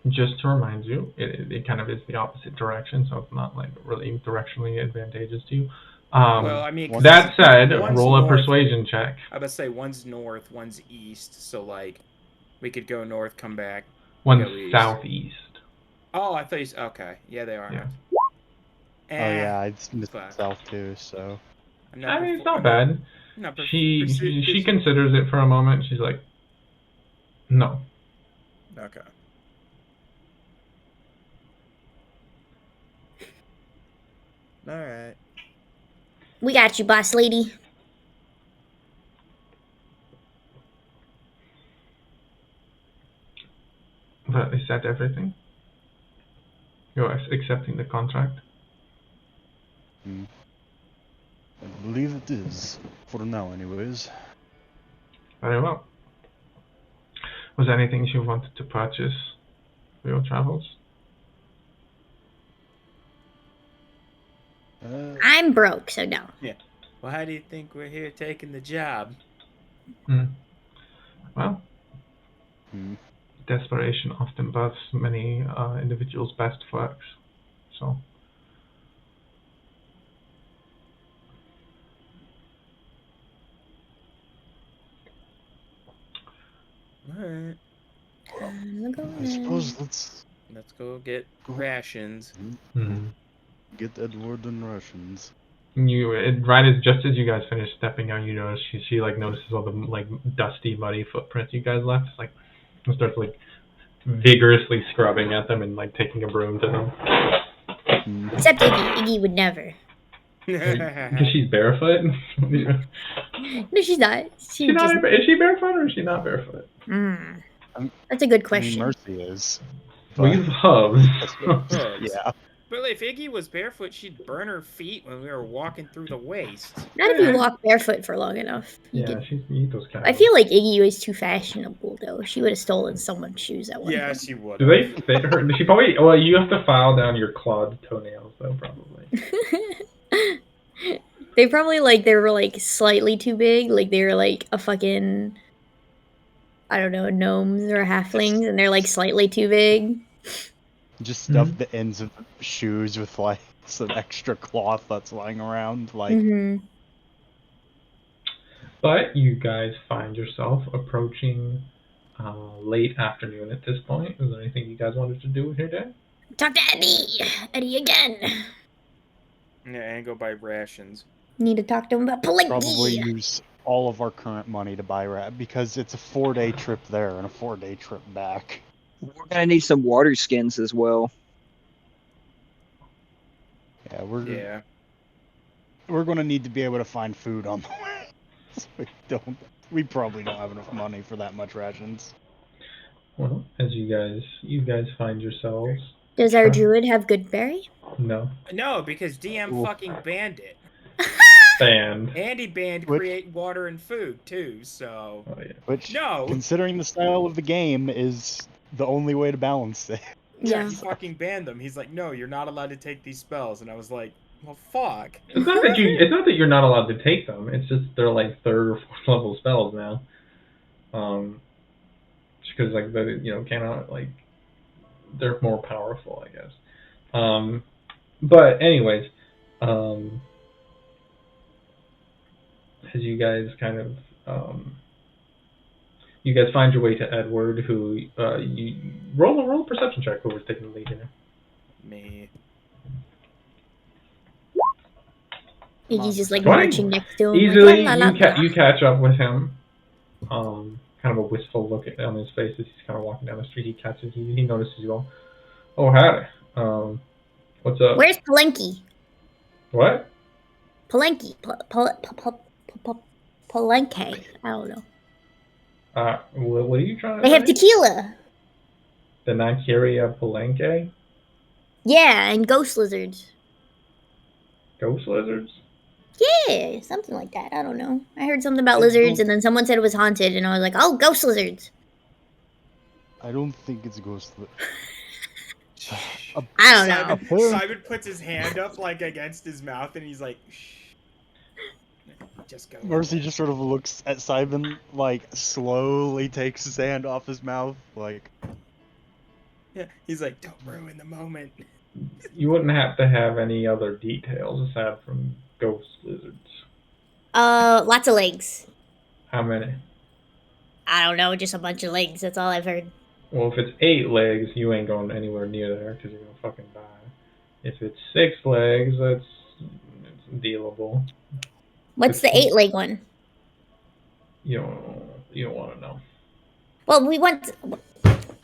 Just to remind you, it kind of is the opposite direction, so it's not like really directionally advantageous to you. Well, I mean, that said, roll a north, persuasion check. I would say one's north, one's east, so like we could go north, come back. One's southeast. Oh, I thought you said, okay. Yeah, they are. Yeah. Oh yeah, it's south too, so. I mean, it's not bad. She considers it for a moment. She's like, no. Okay. All right. We got you, boss lady. But is that everything? You're accepting the contract? I believe it is. For now, anyways. Very well. Was there anything you wanted to purchase for your travels? I'm broke, so no. Yeah. Well, how do you think we're here taking the job? Well, desperation often births many individuals' best works. So. Alright. I suppose Let's go get rations. Mm-hmm. get Edward and rations. Right as just as you guys finish stepping out, you notice she like notices all the like dusty, muddy footprints you guys left. It's like and starts like vigorously scrubbing at them and like taking a broom to them. Except Iggy. Iggy would never. Because she's barefoot. No, she's not. She She's just. not. Is she barefoot or is she not barefoot? That's a good I mean, question. Mercy is. We but- use hubs. Hooves. Yeah. But if Iggy was barefoot, she'd burn her feet when we were walking through the waste. Not if you walk barefoot for long enough. You Yeah, could- she's you eat those kind. I feel like Iggy was too fashionable, though. She would have stolen someone's shoes at one Yeah, point. she would. Do they fit her? She probably. Well, you have to file down your clawed toenails, though, probably. They probably they were slightly too big. Like they were like a fucking, I don't know, gnomes or halflings, and they're like slightly too big. Just stuff the ends of shoes with like some extra cloth that's lying around. Like, Mm-hmm. But you guys find yourself approaching late afternoon at this point. Is there anything you guys wanted to do with your day? Talk to Eddie. Eddie again. Yeah, and go buy rations. Need to talk to him about Palinky. probably use all of our current money to buy rat because it's a 4-day trip there and a 4-day trip back. We're gonna need some water skins as well. Yeah, we're gonna need to be able to find food on the way. So we probably don't have enough money for that much rations. Well, as you guys find yourselves. Does our druid have good berry? No. No, because DM Ooh. fucking banned it. Banned. And he banned Which- create water and food too, so Oh yeah. Which, no. considering the style of the game, is the only way to balance it. Yeah, Yeah. he fucking banned them. He's like, no, you're not allowed to take these spells, and I was like, well, fuck. It's not that it's not that you're not allowed to take them. It's just they're like 3rd or 4th level spells now. Just because like they cannot they're more powerful, I guess. But anyways, as you guys kind of you guys find your way to Edward, who you roll a perception check. Who was taking the lead here? Me. Iggy's just like 20. marching next to him. Easily, like, la, la, la, la. you catch up with him. Kind of a wistful look on his face as he's kind of walking down the street. He notices you all. Oh, howdy. What's up? Where's Palenky? What? Palenky. Palenque. I don't know. What are you trying to They have say? tequila. The Nyqueria Palenque? Yeah, and ghost lizards. Ghost lizards? Yeah, something like that. I don't know. I heard something about lizards, and then someone said it was haunted, and I was like, oh, ghost lizards. I don't think it's ghost. I don't know. Simon, Simon puts his hand up against his mouth, and he's like, shh. Just go. Mercy just sort of looks at Simon, slowly takes his hand off his mouth, Yeah, he's like, don't ruin the moment. You wouldn't have to have any other details aside from ghost lizards. Lots of legs. How many? I don't know, just a bunch of legs. That's all I've heard. Well, if it's 8 legs, you ain't going anywhere near there because you're gonna fucking die. If it's 6 legs, it's dealable. What's the 8-leg one? You don't want to know. Well, we want.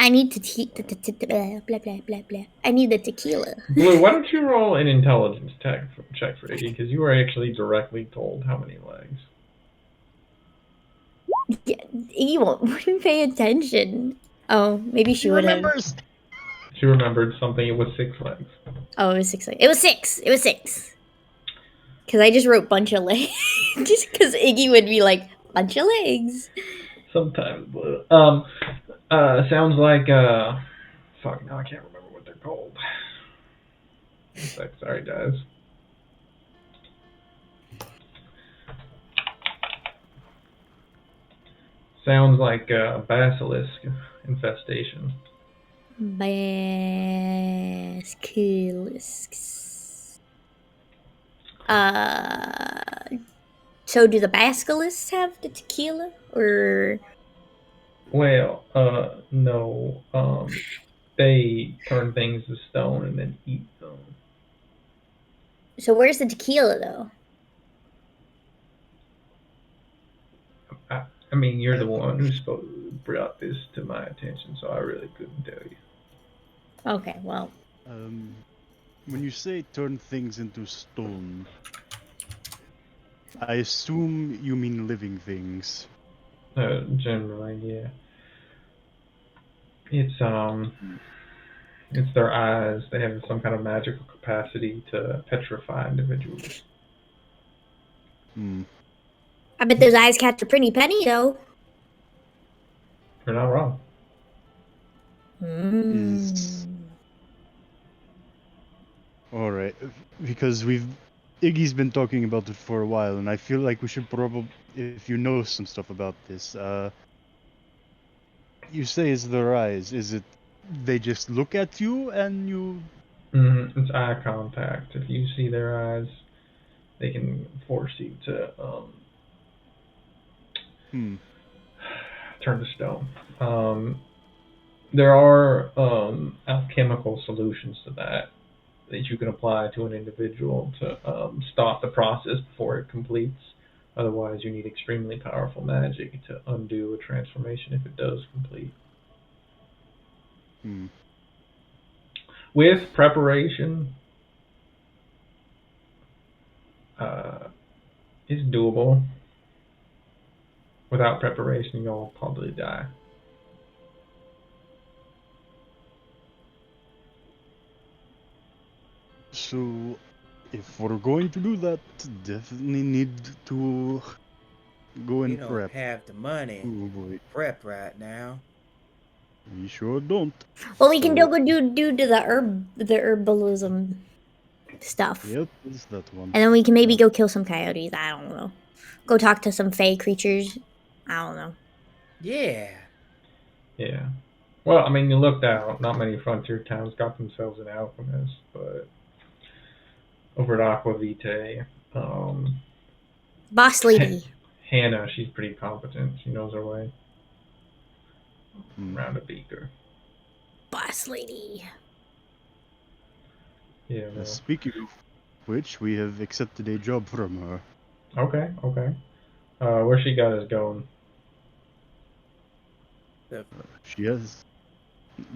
I need blah blah blah blah. I need the tequila. Blue, why don't you roll an intelligence check for Iggy? Because you were actually directly told how many legs. Yeah, Iggy wouldn't pay attention. Oh, maybe she would have. She remembered something. It was 6 legs. Oh, it was 6 legs. It was 6. It was 6. Because I just wrote bunch of legs. Just because Iggy would be like, bunch of legs. Sometimes, Blue. Sounds like fuck. No, I can't remember what they're called. Sorry, guys. Sounds like a basilisk infestation. Basilisks. So do the basilisks have the tequila, or? Well, no. They turn things to stone and then eat them. So where's the tequila though? I mean, you're the one who's brought this to my attention, so I really couldn't tell you. Okay, well, When you say turn things into stone, I assume you mean living things. Generally, yeah. It's their eyes. They have some kind of magical capacity to petrify individuals. I bet those eyes catch a pretty penny though. You're not wrong. Alright, because Iggy's been talking about it for a while, and I feel like we should probably, if you know some stuff about this, you say it's their eyes. Is it they just look at you and you... It's eye contact. If you see their eyes, they can force you to turn to stone. There are alchemical solutions to that you can apply to an individual to stop the process before it completes. Otherwise, you need extremely powerful magic to undo a transformation if it does complete. With preparation, it's doable. Without preparation, you'll probably die. So, if we're going to do that, definitely need to go and We don't prep. have the money. Oh boy. Prep right now. We sure don't. Well, we can go do the herbalism stuff. Yep, it's that one. And then we can maybe go kill some coyotes. I don't know. Go talk to some fey creatures. I don't know. Yeah. Yeah. Well, I mean, you looked out. Not many frontier towns got themselves an alchemist, but over at Aqua Vitae, Boss lady. Hannah, she's pretty competent. She knows her way around a beaker. Boss lady. Yeah. Well. Speaking of which, we have accepted a job from her. Okay. Where she got us going? She has...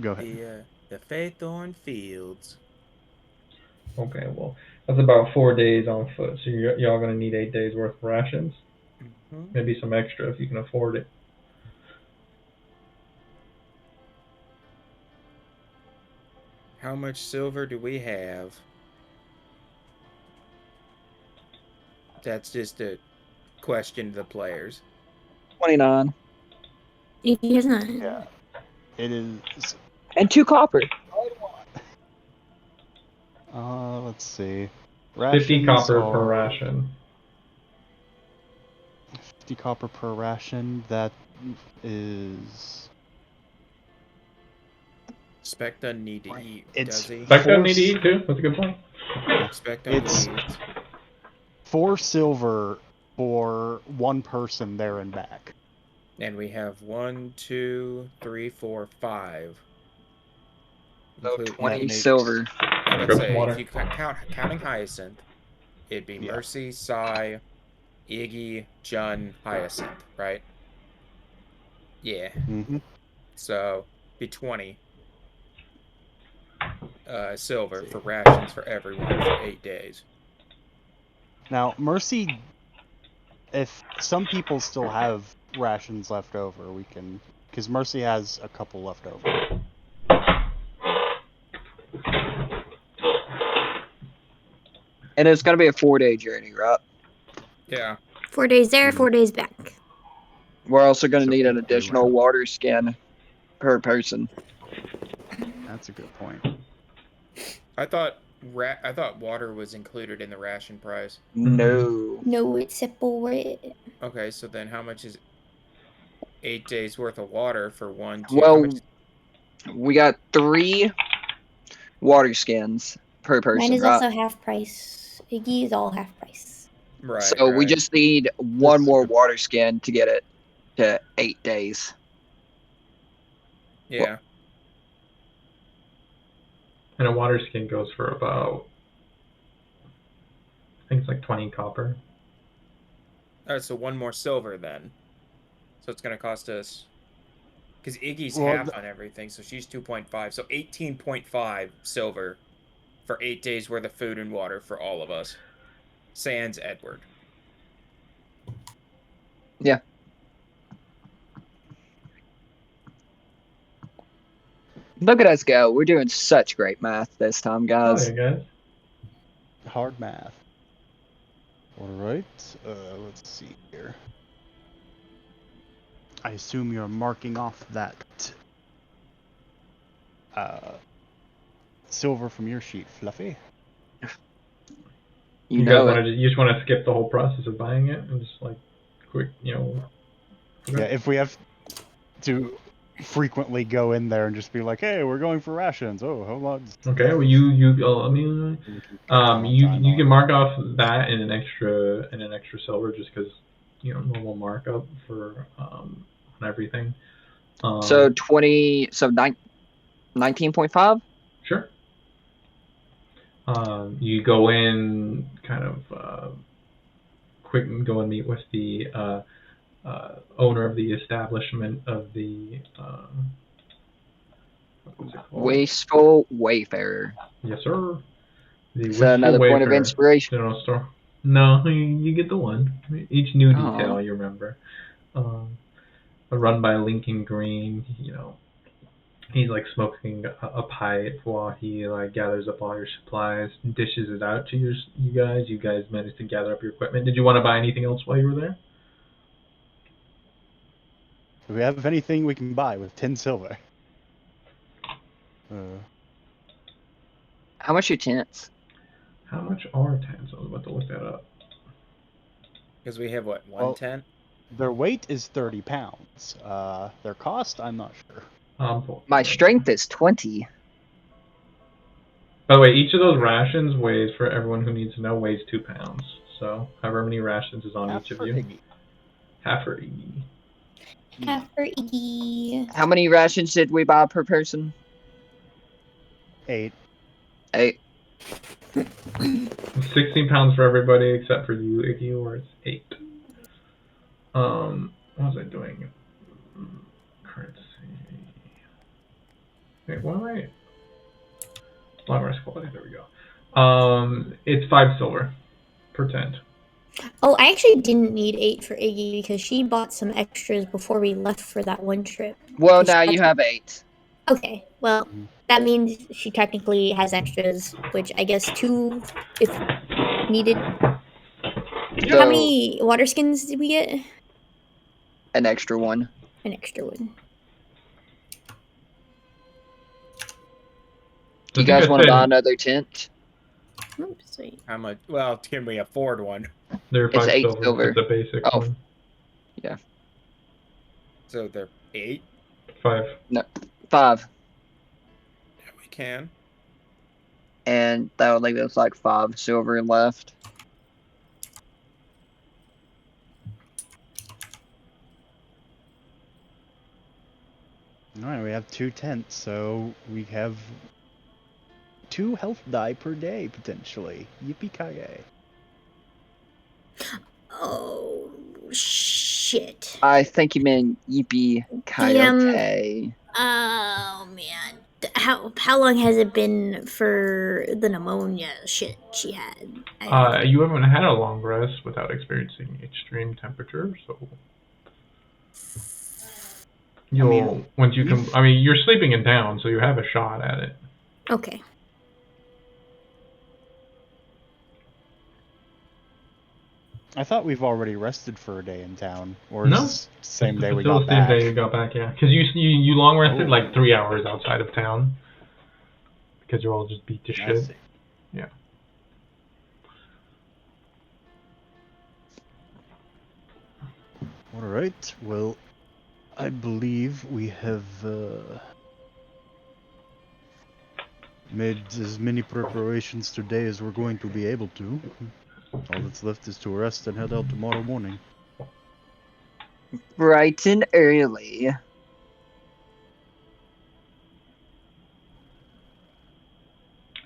Go ahead. The Feythorn Fields. Okay, well, that's about 4 days on foot, so y'all gonna need 8 days worth of rations. Maybe some extra if you can afford it. How much silver do we have? That's just a question to the players. 29. He has not. Yeah. It is... And 2 copper. Let's see. 50 copper per are- ration. 50 copper per ration. That is... Spec doesn't need to eat, It's does he? Spec doesn't need to eat too. That's a good point. Spec doesn't It's- eat. 4 silver for 1 person there and back. And we have 1, 2, 3, 4, 5. So Include- 20 makes- silver. I would Grab say some water. if you counting Hyacinth, it'd be Yeah. Mercy, Sai, Iggy, Jun, Hyacinth, right? Yeah. Mm-hmm. So be 20 silver for rations for everyone for 8 days. Now, Mercy, if some people still have rations left over, we can... Because Mercy has a couple left over. And it's going to be a 4-day journey, right? Yeah. 4 days there, 4 days back. We're also going to So need an 8 additional days. water skin per person. That's a good point. I thought water was included in the ration price. No. No, it's separate. Okay, so then how much is 8 days worth of water for 1, 2. Well, we got 3 water skins per Mine person, is right? also half price. Iggy is all half price. right. So we right. just need one more water skin to get it to 8 days. Yeah. And a water skin goes for about, I think it's like 20 copper. All right, so 1 more silver then. So it's gonna cost us, because Iggy's Well, half on everything, so she's 2.5. So 18.5 silver for 8 days worth of food and water for all of us. Sans Edward. Yeah. Look at us go. We're doing such great math this time, Oh, guys. yeah, guys. Hard math. Alright, let's see here. I assume you're marking off that silver from your sheet, Fluffy. You know it. You just want to skip the whole process of buying it and just like quick, you know. Okay. Yeah, if we have to frequently go in there and just be like, hey, we're going for rations. Oh, hold on. Okay. Well, you you can mark off that in an extra silver just because normal markup for on everything. So 19.5? Sure. You go in kind of quick and go and meet with the owner of the establishment of the what's it called? Wasteful Wayfarer. Yes, sir. The Is that another point of Wayfarer inspiration? General Store. No, you get the one. Each new detail Oh. you remember. Run by Lincoln Green. He's like smoking a pipe while he like gathers up all your supplies and dishes it out to you guys. You guys managed to gather up your equipment. Did you want to buy anything else while you were there? Do we have anything we can buy with 10 silver? How much are tents? How much are tents? I was about to look that up. Because we have what, 1 tent? Their weight is 30 pounds. Their cost, I'm not sure. My strength is 20. By the way, each of those rations weighs, for everyone who needs to know, weighs 2 pounds. So however many rations is on Half each of for you. Iggy. Half for Iggy. Half for Iggy. How many rations did we buy per person? 8. 8. 16 pounds for everybody except for you, Iggy, or it's 8. What was I doing? Currency. Wait, why am I? Long quality. There we go. It's 5 silver per tent. Oh, I actually didn't need 8 for Iggy because she bought some extras before we left for that one trip. Well, now you have 8. Okay, well, that means she technically has extras, which I guess 2 if needed. So, how many water skins did we get? An extra one. An extra one. Do you guys want to buy another tent? Oops, wait. How much? Well, can we afford one? They're 5 8 silver. silver. It's a basic one. Yeah. So they're 8? 5. No, 5. Yeah, we can. And that would leave us like 5 silver left. Alright, we have 2 tents, so we have 2 health die per day, potentially. Yippee-ki-yay. Oh, shit. I think you meant yippee-ki-yay. Oh, man. How long has it been for the pneumonia shit she had? You haven't had a long rest without experiencing extreme temperature, so once you can. I mean, you're sleeping in town, so you have a shot at it. Okay. I thought we've already rested for a day in town, or No. is this the same day we Still got the same back? day you got back, yeah. Because you long rested like 3 hours outside of town. Because you're all just beat to I shit. see. Yeah. Alright, well, I believe we have made as many preparations today as we're going to be able to. All that's left is to rest and head out tomorrow morning. Bright and early.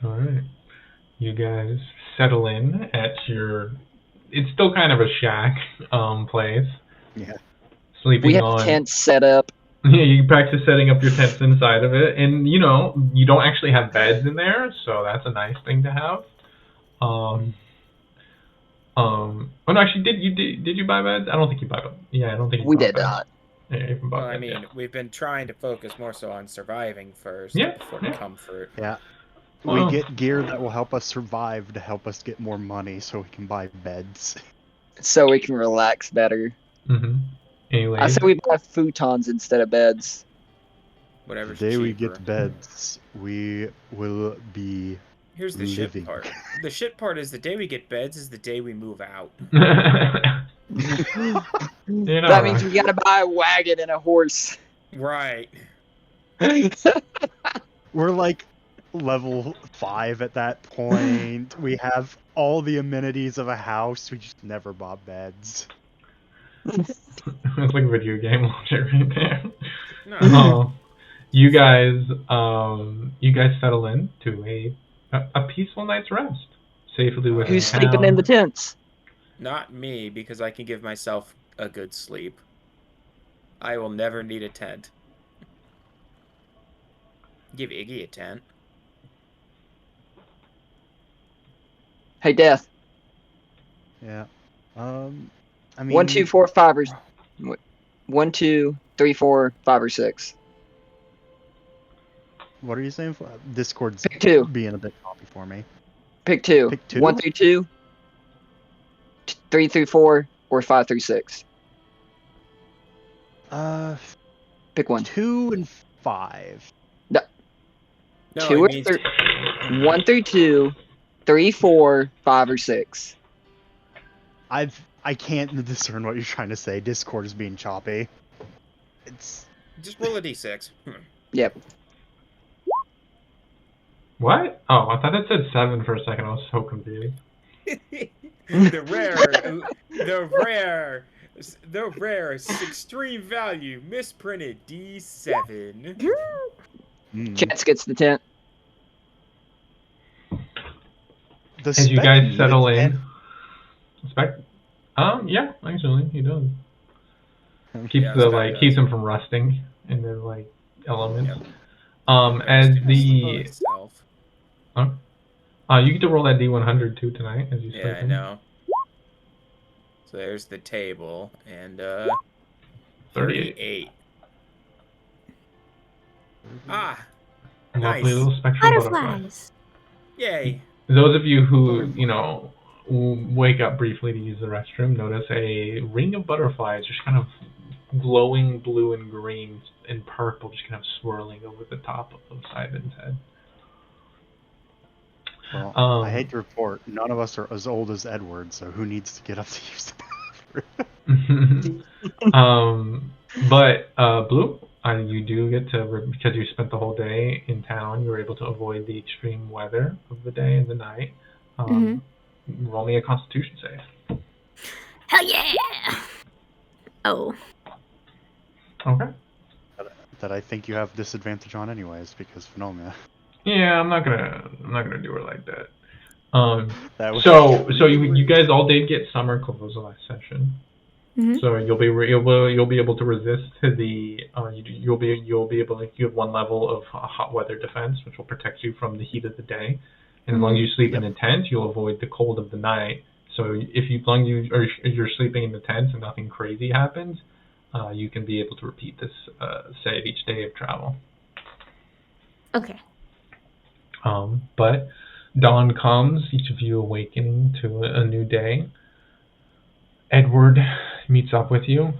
All right. You guys settle in at your. It's still kind of a shack place. Yeah. Sleeping We have on. tents set up. Yeah, you practice setting up your tents inside of it, and you don't actually have beds in there, so that's a nice thing to have. Oh no, actually, did you buy beds? I don't think you bought them. Yeah, I don't think you We bought did beds. not. Yeah, you bought Well, I beds, mean, yeah. we've been trying to focus more so on surviving first Yeah, before yeah. comfort. Yeah. Well. We get gear that will help us survive to help us get more money so we can buy beds. So we can relax better. Mm-hmm. Anyways. I said we buy futons instead of beds. Whatever's The day we cheaper. get beds, we will be Here's the living. shit part. The shit part is the day we get beds is the day we move out. That means we gotta buy a wagon and a horse. Right. We're like level 5 at that point. We have all the amenities of a house. We just never bought beds. It's like a video game logic right there. No. You guys settle in to a peaceful night's rest, safely within Who's town. sleeping in the tents? Not me, because I can give myself a good sleep. I will never need a tent. Give Iggy a tent. Hey, Death. Yeah. I mean 1, 2, 4, 5 or 1, 2, 3, 4, 5 or 6. What are you saying? Discord's Pick 2. being a bit choppy for me. Pick 2. Pick 2? 1 through 2, 3 through 4, or 5 through 6. Pick 1. 2 and 5. No, No, 2 or it means 3. 1 through 2, 3, 4, 5 or 6. I can't discern what you're trying to say. Discord is being choppy. It's just roll a d6. Yep. What? Oh, I thought it said 7 for a second. I was so confused. the rare extreme value misprinted D7. Chance gets the tent. As you guys settle in, yeah, actually, he does. Keeps keeps them from rusting in their elements. Yep. As the itself. you get to roll that D100 too tonight as you sleep. Yeah, I know. So there's the table and 38. Ah, Lovely nice. little spectral butterflies. Butterflies. Yay. Those of you who wake up briefly to use the restroom notice a ring of butterflies just kind of glowing blue and green and purple, just kind of swirling over the top of Simon's head. Well, I hate to report, none of us are as old as Edward, so who needs to get up to use the bathroom? But Blue, you do get to, because you spent the whole day in town, you were able to avoid the extreme weather of the day and the night. Roll me a Constitution save. Hell yeah! Oh. Okay. That I think you have disadvantage on anyways, because Phenomena. Yeah, I'm not gonna do it like that. That was So you guys all did get summer clothes last session. Mhm. So you'll be able to resist the you'll be able to, you have 1 level of hot weather defense, which will protect you from the heat of the day, and as long as you sleep in a tent, you'll avoid the cold of the night. So as long as you're sleeping in the tent and nothing crazy happens, you can be able to repeat this save each day of travel. Okay. But dawn comes, each of you awakening to a new day. Edward meets up with you,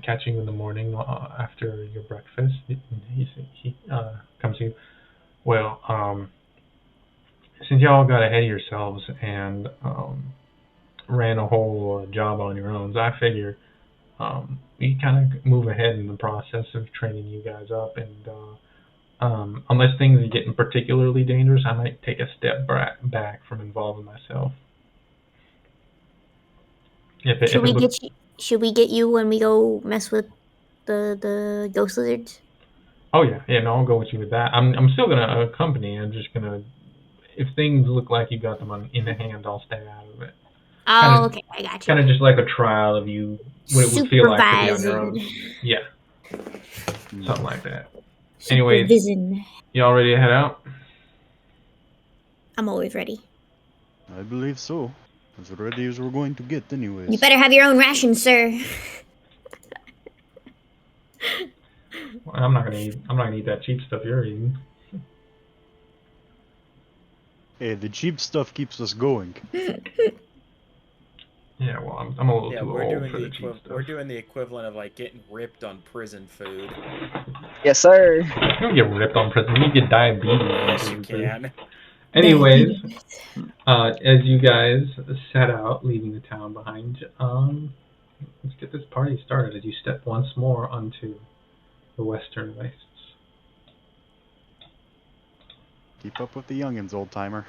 catching you in the morning after your breakfast. He comes to you. Well, since y'all got ahead of yourselves and ran a whole job on your own, I figure we kind of move ahead in the process of training you guys up, and unless things are getting particularly dangerous, I might take a step back from involving myself. Should we get you when we go mess with the ghost lizards? Oh yeah, no, I'll go with you with that. I'm still gonna accompany. I'm just gonna, if things look like you got them in the hand, I'll stay out of it. Oh, okay, I got you. Kind of just like a trial of you, what it would feel like to be on your own. Yeah, something like that. Anyways, y'all ready to head out? I'm always ready. I believe so. As ready as we're going to get, anyways. You better have your own rations, sir. Well, I'm not gonna eat that cheap stuff you're eating. Hey, the cheap stuff keeps us going. Yeah, well, I'm a little too old for the cheap stuff. We're doing the equivalent of like getting ripped on prison food. Yes, sir. You don't get ripped on prison. You get diabetes. Yes, you can. Anyways, as you guys set out, leaving the town behind, let's get this party started as you step once more onto the western wastes. Keep up with the youngins, old timer.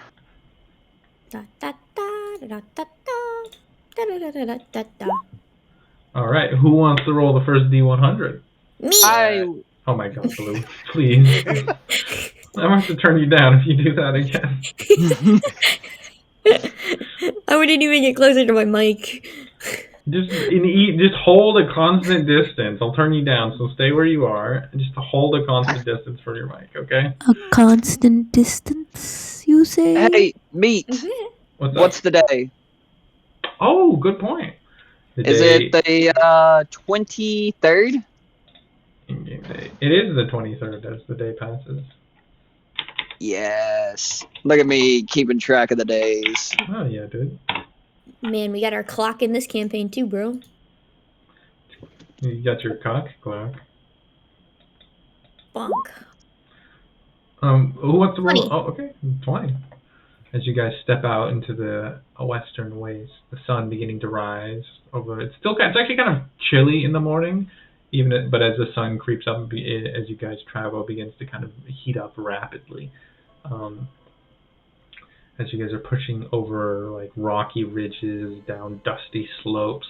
Alright, who wants to roll the first D100? Me! Oh my god, Blue. Please. I'm going to have to turn you down if you do that again. I wouldn't even get closer to my mic. Just hold a constant distance. I'll turn you down, so stay where you are. Just hold a constant distance for your mic, okay? A constant distance, you say? Hey, meat. What's the day? Oh, good point. Is it the 23rd? In-game day. It is the 23rd as the day passes. Yes. Look at me keeping track of the days. Oh yeah, dude. Man, we got our clock in this campaign too, bro. You got your cock clock. Bonk. Who wants to roll? 20. Oh, okay, 20. As you guys step out into the western waste, the sun beginning to rise over. It's actually kind of chilly in the morning, but as the sun creeps up, as you guys travel, it begins to kind of heat up rapidly. As you guys are pushing over like rocky ridges, down dusty slopes.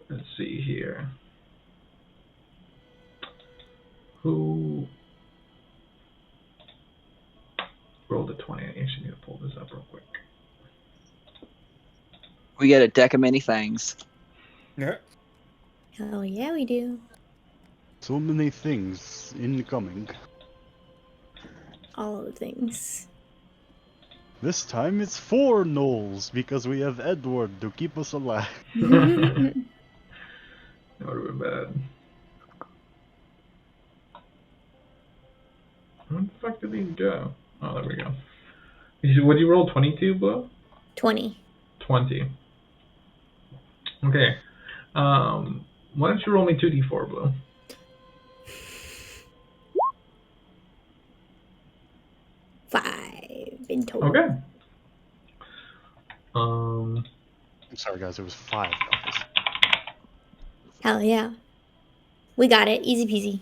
Let's see here. Who rolled a 20? I actually need to pull this up real quick. We get a deck of many things. Yeah. Oh yeah, we do. So many things incoming. All the things. This time it's 4 gnolls because we have Edward to keep us alive. That would have been bad. Where the fuck did these go? Oh, there we go. What did you roll? 22, Blue? 20. 20. Okay. Why don't you roll me 2d4, Blue? Five in total. Okay. I'm sorry, guys. It was 5. Hell yeah. We got it. Easy peasy.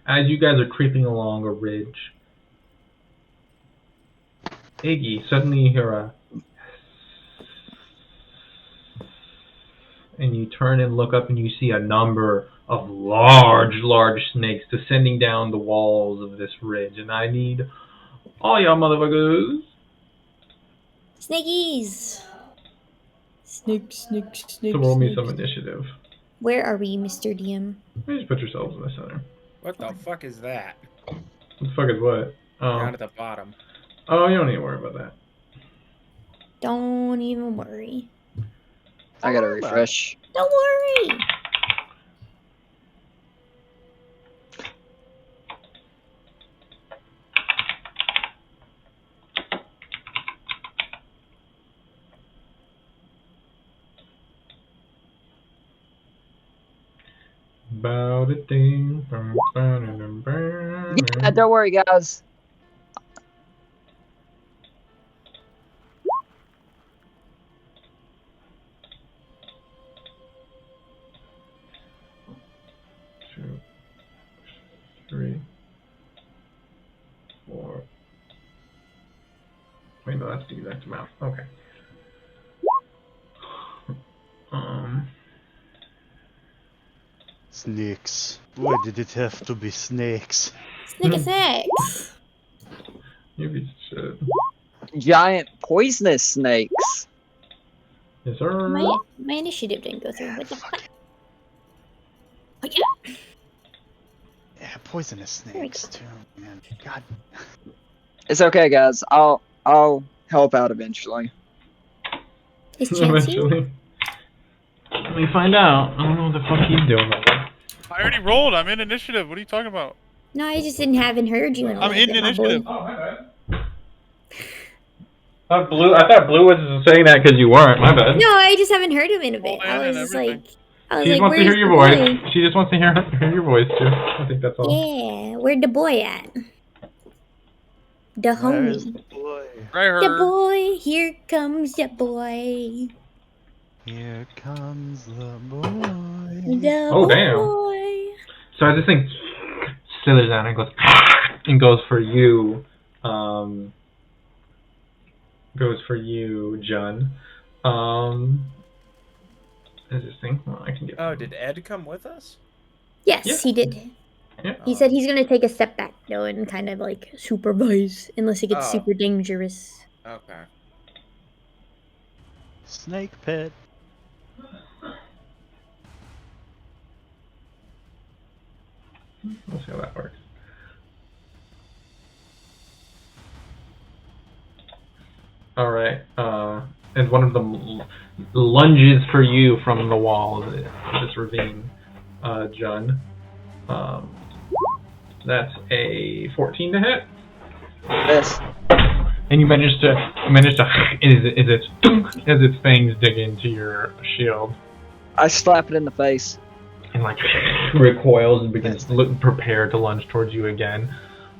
As you guys are creeping along a ridge, Iggy, suddenly you hear a... And you turn and look up and you see a number of large snakes descending down the walls of this ridge. And I need all y'all motherfuckers. Snakies! Snake. So roll me some initiative. Where are we, Mr. DM? You just put yourselves in the center. What the fuck is that? What the fuck is what? Down at the bottom. Oh, you don't need to worry about that. Don't even worry. I gotta refresh. Don't worry! About a thing. Yeah, don't worry, guys. but that's the exact amount. Okay. Snakes. Why did it have to be snakes? Snick a sex. You piece of shit. Giant poisonous snakes. Yes, sir. My initiative didn't go through. What the fuck? Oh, yeah. Yeah, poisonous There we snakes too, man. God. It's okay, guys. I'll help out eventually. Is Chansey? Eventually. Let me find out. I don't know what the fuck he's doing. I already rolled. I'm in initiative. What are you talking about? No, I just haven't heard you in a I'm little in bit, my boy. initiative. Oh, my bad. I thought Blue was saying that because you weren't. My bad. No, I just haven't heard him in a bit. Oh, I man, was and just everything. like, I was She just like, wants to where's hear the your boy? voice. She just wants to hear your voice too. I think that's all. Yeah, where'd the boy at? The Where's homie. the boy? Right The her. boy, here comes the boy. Here comes the boy. The Oh, boy. damn. So I just think slithers down and goes for you. Goes for you, John. Is this thing? Well, I can get. Oh, did Ed come with us? Yes, Yeah. he did. Yeah. He said he's gonna take a step back though and kind of like supervise unless it gets Oh. super dangerous. Okay. Snake pit. We'll see how that works. All right. And one of them lunges for you from the wall of this ravine, John. That's a 14 to hit. This. And you managed to as its fangs dig into your shield I slap it in the face. and like recoils and begins to prepare to lunge towards you again.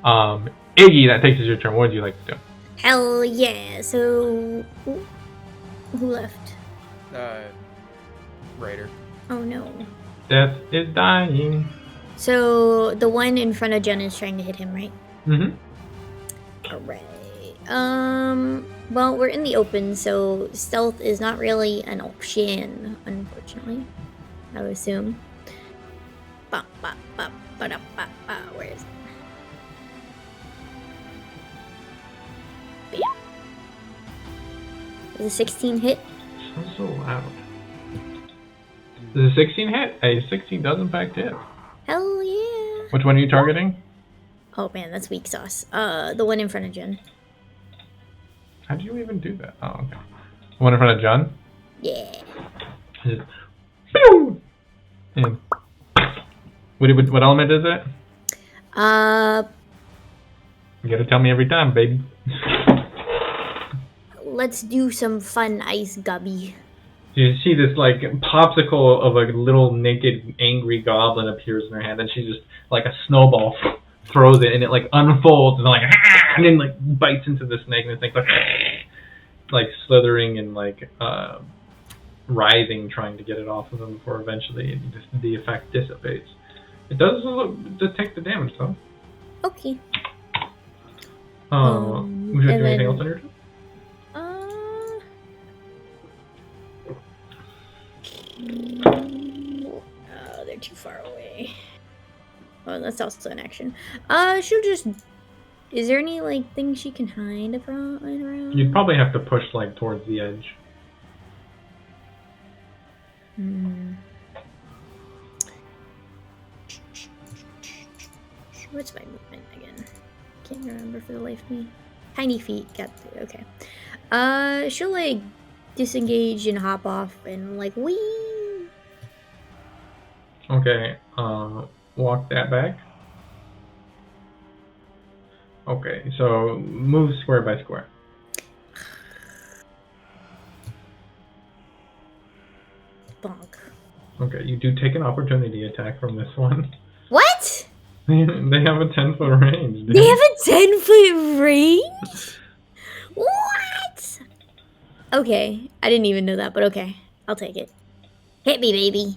Iggy, that takes us your turn. What would you like to do? Hell yeah! So who left? Raider. Oh no. Death is dying. So the one in front of Jen is trying to hit him, right? Mm-hmm. Alright. Well, we're in the open, so stealth is not really an option, unfortunately. I would assume. Ba, ba, ba, ba, da, ba, ba. Where is it? Bam. Does a 16 hit? Sounds so loud. Does a 16 hit? A 16 does in fact hit. Hell yeah! Which one are you targeting? Oh man, that's weak sauce. The one in front of Jen. How did you even do that? Oh, okay. The one in front of John? Yeah. Just, pew! And what element is it? You gotta tell me every time, baby. Let's do some fun ice gubby. You see this like popsicle of a little naked angry goblin appears in her hand, and she just like a snowball throws it, and it like unfolds and like and then like bites into the snake, and the snake like slithering and like writhing, trying to get it off of them before eventually the effect dissipates. It does detect the damage though. Okay. Would you like to do anything else on your turn? Oh, they're too far away. Oh, that's also an action. She'll just. Is there any like thing she can hide around? You'd probably have to push like towards the edge. What's my movement again? Can't remember for the life of me. Tiny feet. Got it. Okay. She'll like disengage and hop off and like wee. Okay. Walk that back. Okay, so move square by square. Bonk. Okay, you do take an opportunity attack from this one. What? They have a 10-foot range, dude. They have a 10-foot range? What? Okay, I didn't even know that, but okay, I'll take it. Hit me, baby.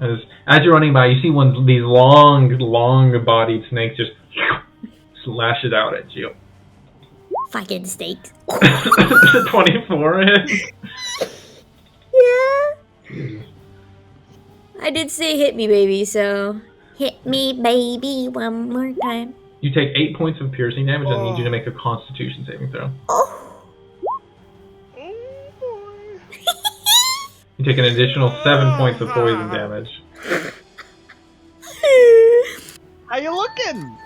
As you're running by, you see one of these long-bodied snakes just slashes out at you. Fucking steaks. 24 hit. Yeah. I did say hit me, baby, so hit me, baby, one more time. You take 8 points of piercing damage and I need you to make a Constitution saving throw. Oh. Oh boy. You take an additional 7 points of poison damage. How you looking?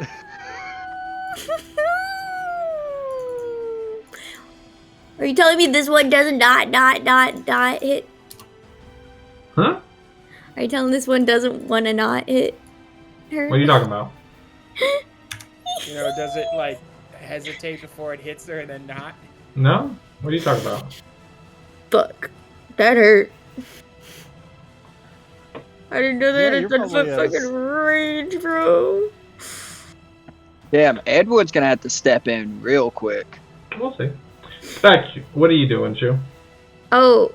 Are you telling me this one doesn't dot hit? Huh? Are you telling this one doesn't want to not hit her? What are you talking about? You know, does it like hesitate before it hits her and then not? No? What are you talking about? Fuck. That hurt. I didn't know that Yeah, it's you're such probably, fucking rage, bro. Damn, Edward's gonna have to step in real quick. We'll see. Spec, what are you doing, Chu? Oh.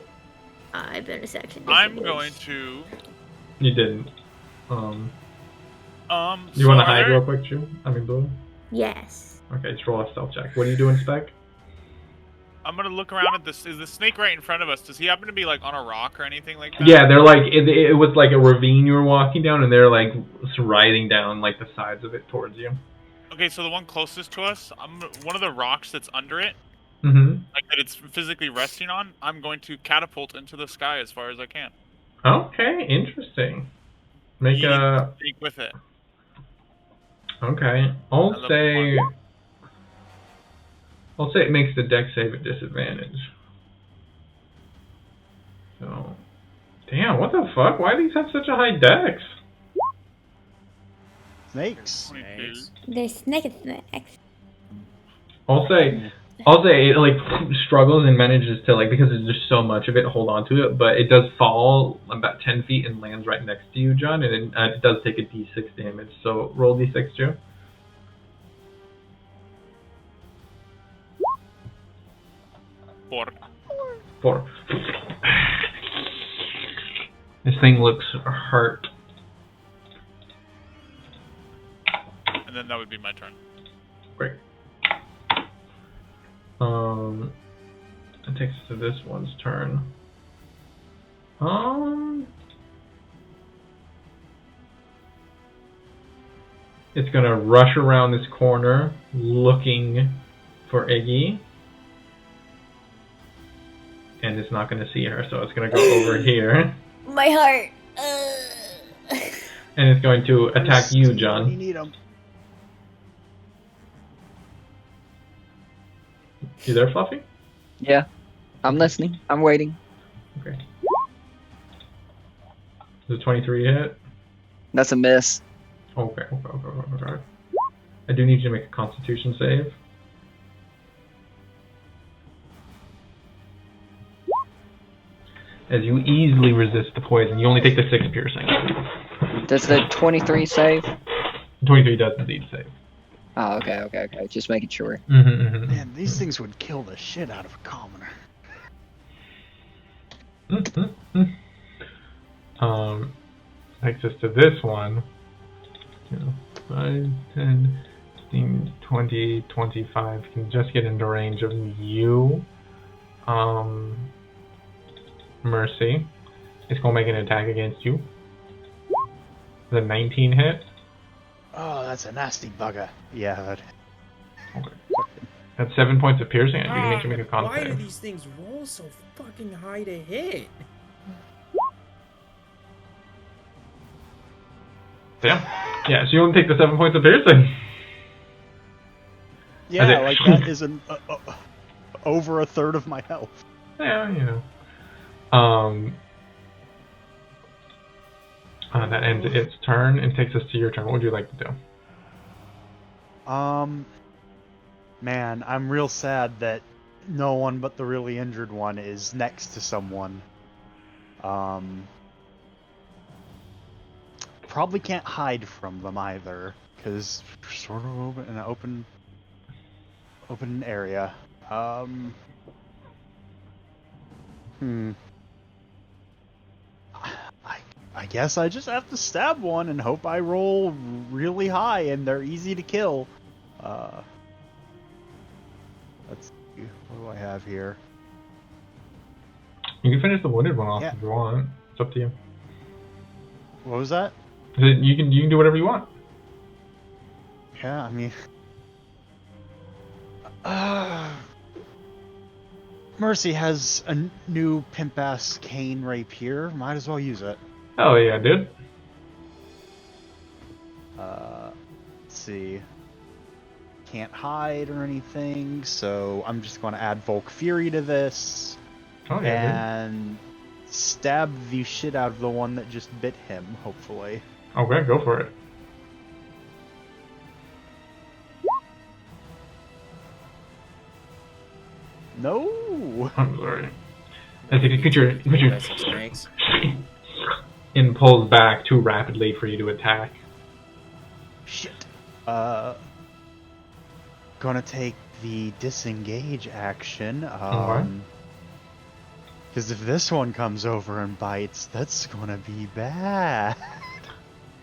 I've been a section. I'm going to. You didn't. You You want to hide real quick, Chu? I mean, Blue? Yes. Okay, just roll a stealth check. What are you doing, Spec? I'm gonna look around at this. Is the snake right in front of us? Does he happen to be like on a rock or anything like that? Yeah, they're like, it was like a ravine you were walking down, and they're like riding down like the sides of it towards you. Okay, so the one closest to us, one of the rocks that's under it, Mm-hmm. like that it's physically resting on, I'm going to catapult into the sky as far as I can. Okay, interesting. Make Eating a... the snake with it. Okay, I'll say it makes the dex save at disadvantage. So, damn, what the fuck? Why do these have such a high dex? Snakes. There's snakes. I'll say it like struggles and manages to like, because there's just so much of it, hold on to it, but it does fall about 10 feet and lands right next to you, John, and it does take a d6 damage. So roll d6, Joe. 4. This thing looks hurt. And then that would be my turn. Great. It takes us to this one's turn. It's gonna rush around this corner looking for Iggy. And it's not gonna see her, so it's gonna go over here. My heart. And it's going to attack you, You John. need 'em. You there, Fluffy? Yeah, I'm listening. I'm waiting. Okay. Does a 23 hit? That's a miss. Okay. I do need you to make a Constitution save. As you easily resist the poison, you only take the 6 piercing. Does the 23 save? 23 does indeed save. Oh, okay. Just making sure. Man, these things would kill the shit out of a commoner. Takes us to this one. 5, 10, 15, 20, 25. Can just get into range of you. Mercy. It's gonna make an attack against you. The 19 hit. Oh, that's a nasty bugger. Yeah. Okay. That's 7 points of piercing. I need to make a con Why do save. these things roll so fucking high to hit? Damn. Yeah, so you only take the 7 points of piercing. Yeah, like that is over a third of my health. Yeah, you know. That ends its turn and takes us to your turn. What would you like to do? Man, I'm real sad that no one but the really injured one is next to someone. Probably can't hide from them either, because sort of in an open area. I guess I just have to stab one and hope I roll really high and they're easy to kill. do I have here? You can finish the wounded one off Yeah. if you want. It's up to you. What was that? You can do whatever you want. Yeah, I mean... Mercy has a new pimp-ass cane rapier. Might as well use it. Oh yeah, dude. Let's see. Can't hide or anything, so I'm just going to add Volk Fury to this. Oh yeah, And stab the shit out of the one that just bit him, hopefully. dude. Okay, go for it. No! I'm sorry. As the creature That's some snakes. and pulls back too rapidly for you to attack. Shit. Gonna take the disengage action. Because if this one comes over and bites, that's gonna be bad.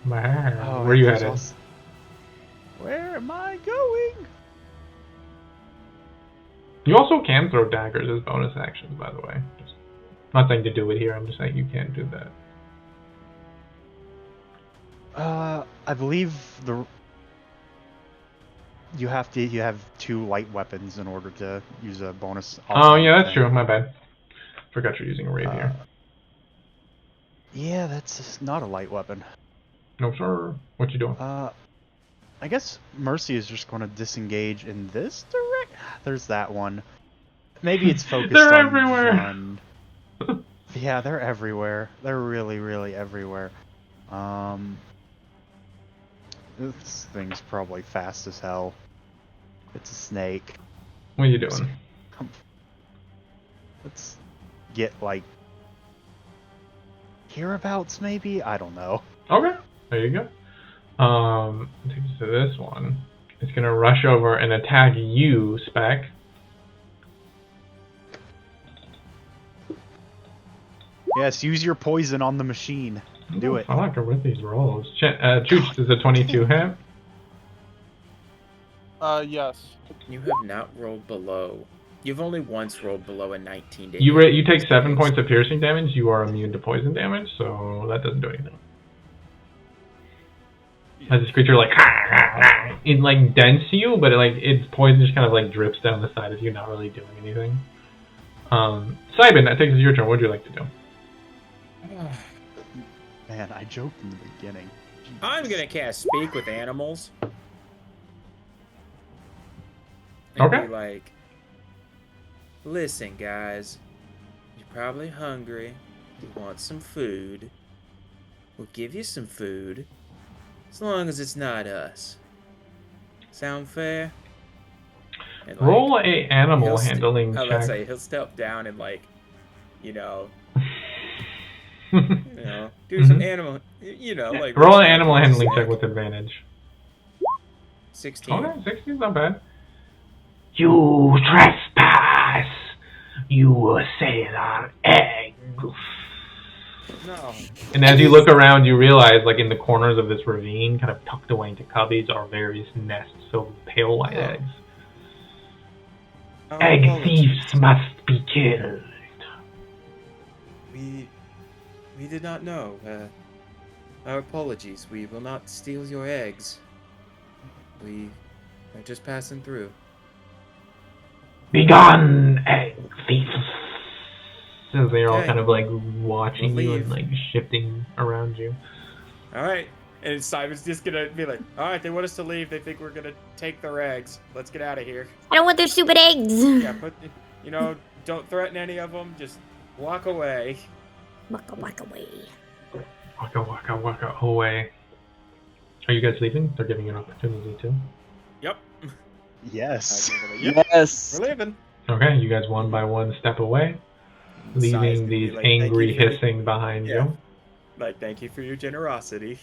Man, Oh, where are you there's headed? also- Where am I going? You also can throw daggers as bonus actions, by the way. Just not saying to do it here. I'm just saying you can do that. I believe you have 2 light weapons in order to use a bonus. Oh yeah, that's thing. true. My bad. Forgot you're using a rapier. Yeah, that's not a light weapon. No sir. What you doing? I guess Mercy is just going to disengage in this direction. There's that one. Maybe it's focused They're on everywhere. one. Yeah, they're everywhere. They're really, really everywhere. This thing's probably fast as hell. It's a snake. What are you doing? Let's get, like, hereabouts, maybe? I don't know. Okay, there you go. Takes us to this one. It's gonna rush over and attack you, Spec. Yes, use your poison on the machine. Do it. I like her with these rolls. Chooch is a 22 hit. Yes. You have not rolled below. You've only once rolled below a 19 to You hit. you take 7 points of piercing damage. You are immune to poison damage, so that doesn't do anything. As this creature like it like dents you, but its poison just kind of like drips down the side of you, not really doing anything. Simon, that takes us your turn. What would you like to do? Man, I joked in the beginning. I'm gonna cast Speak with Animals. And Okay. Be like, listen, guys, you're probably hungry. You want some food. We'll give you some food, as long as it's not us. Sound fair? And, like, Roll a animal he'll handling check. Let's say he'll step down and do some animal, like Roll an animal handling check with advantage. 16. Okay, 16's not bad. You trespass! You sail our eggs. No. And as you look around, you realize, like, in the corners of this ravine, kind of tucked away into cubbies, are various nests filled with pale white eggs. Egg thieves must be killed. We did not know. Our apologies. We will not steal your eggs. We are just passing through. Begone, egg thieves! As they're all Okay. kind of, like, watching We'll you and, leave. like, shifting around you. Alright. And Simon's just gonna be like, alright, they want us to leave. They think we're gonna take their eggs. Let's get out of here. I don't want their stupid eggs. Yeah, don't threaten any of them. Just walk away. Waka waka way. Waka waka waka away. Are you guys leaving? They're giving you an opportunity too. Yep. Yes. Yep. Yes. We're leaving. Okay, you guys one by one step away, Si's leaving gonna be these like, "Thank angry you for your-" hissing behind Yeah. you. Like, thank you for your generosity.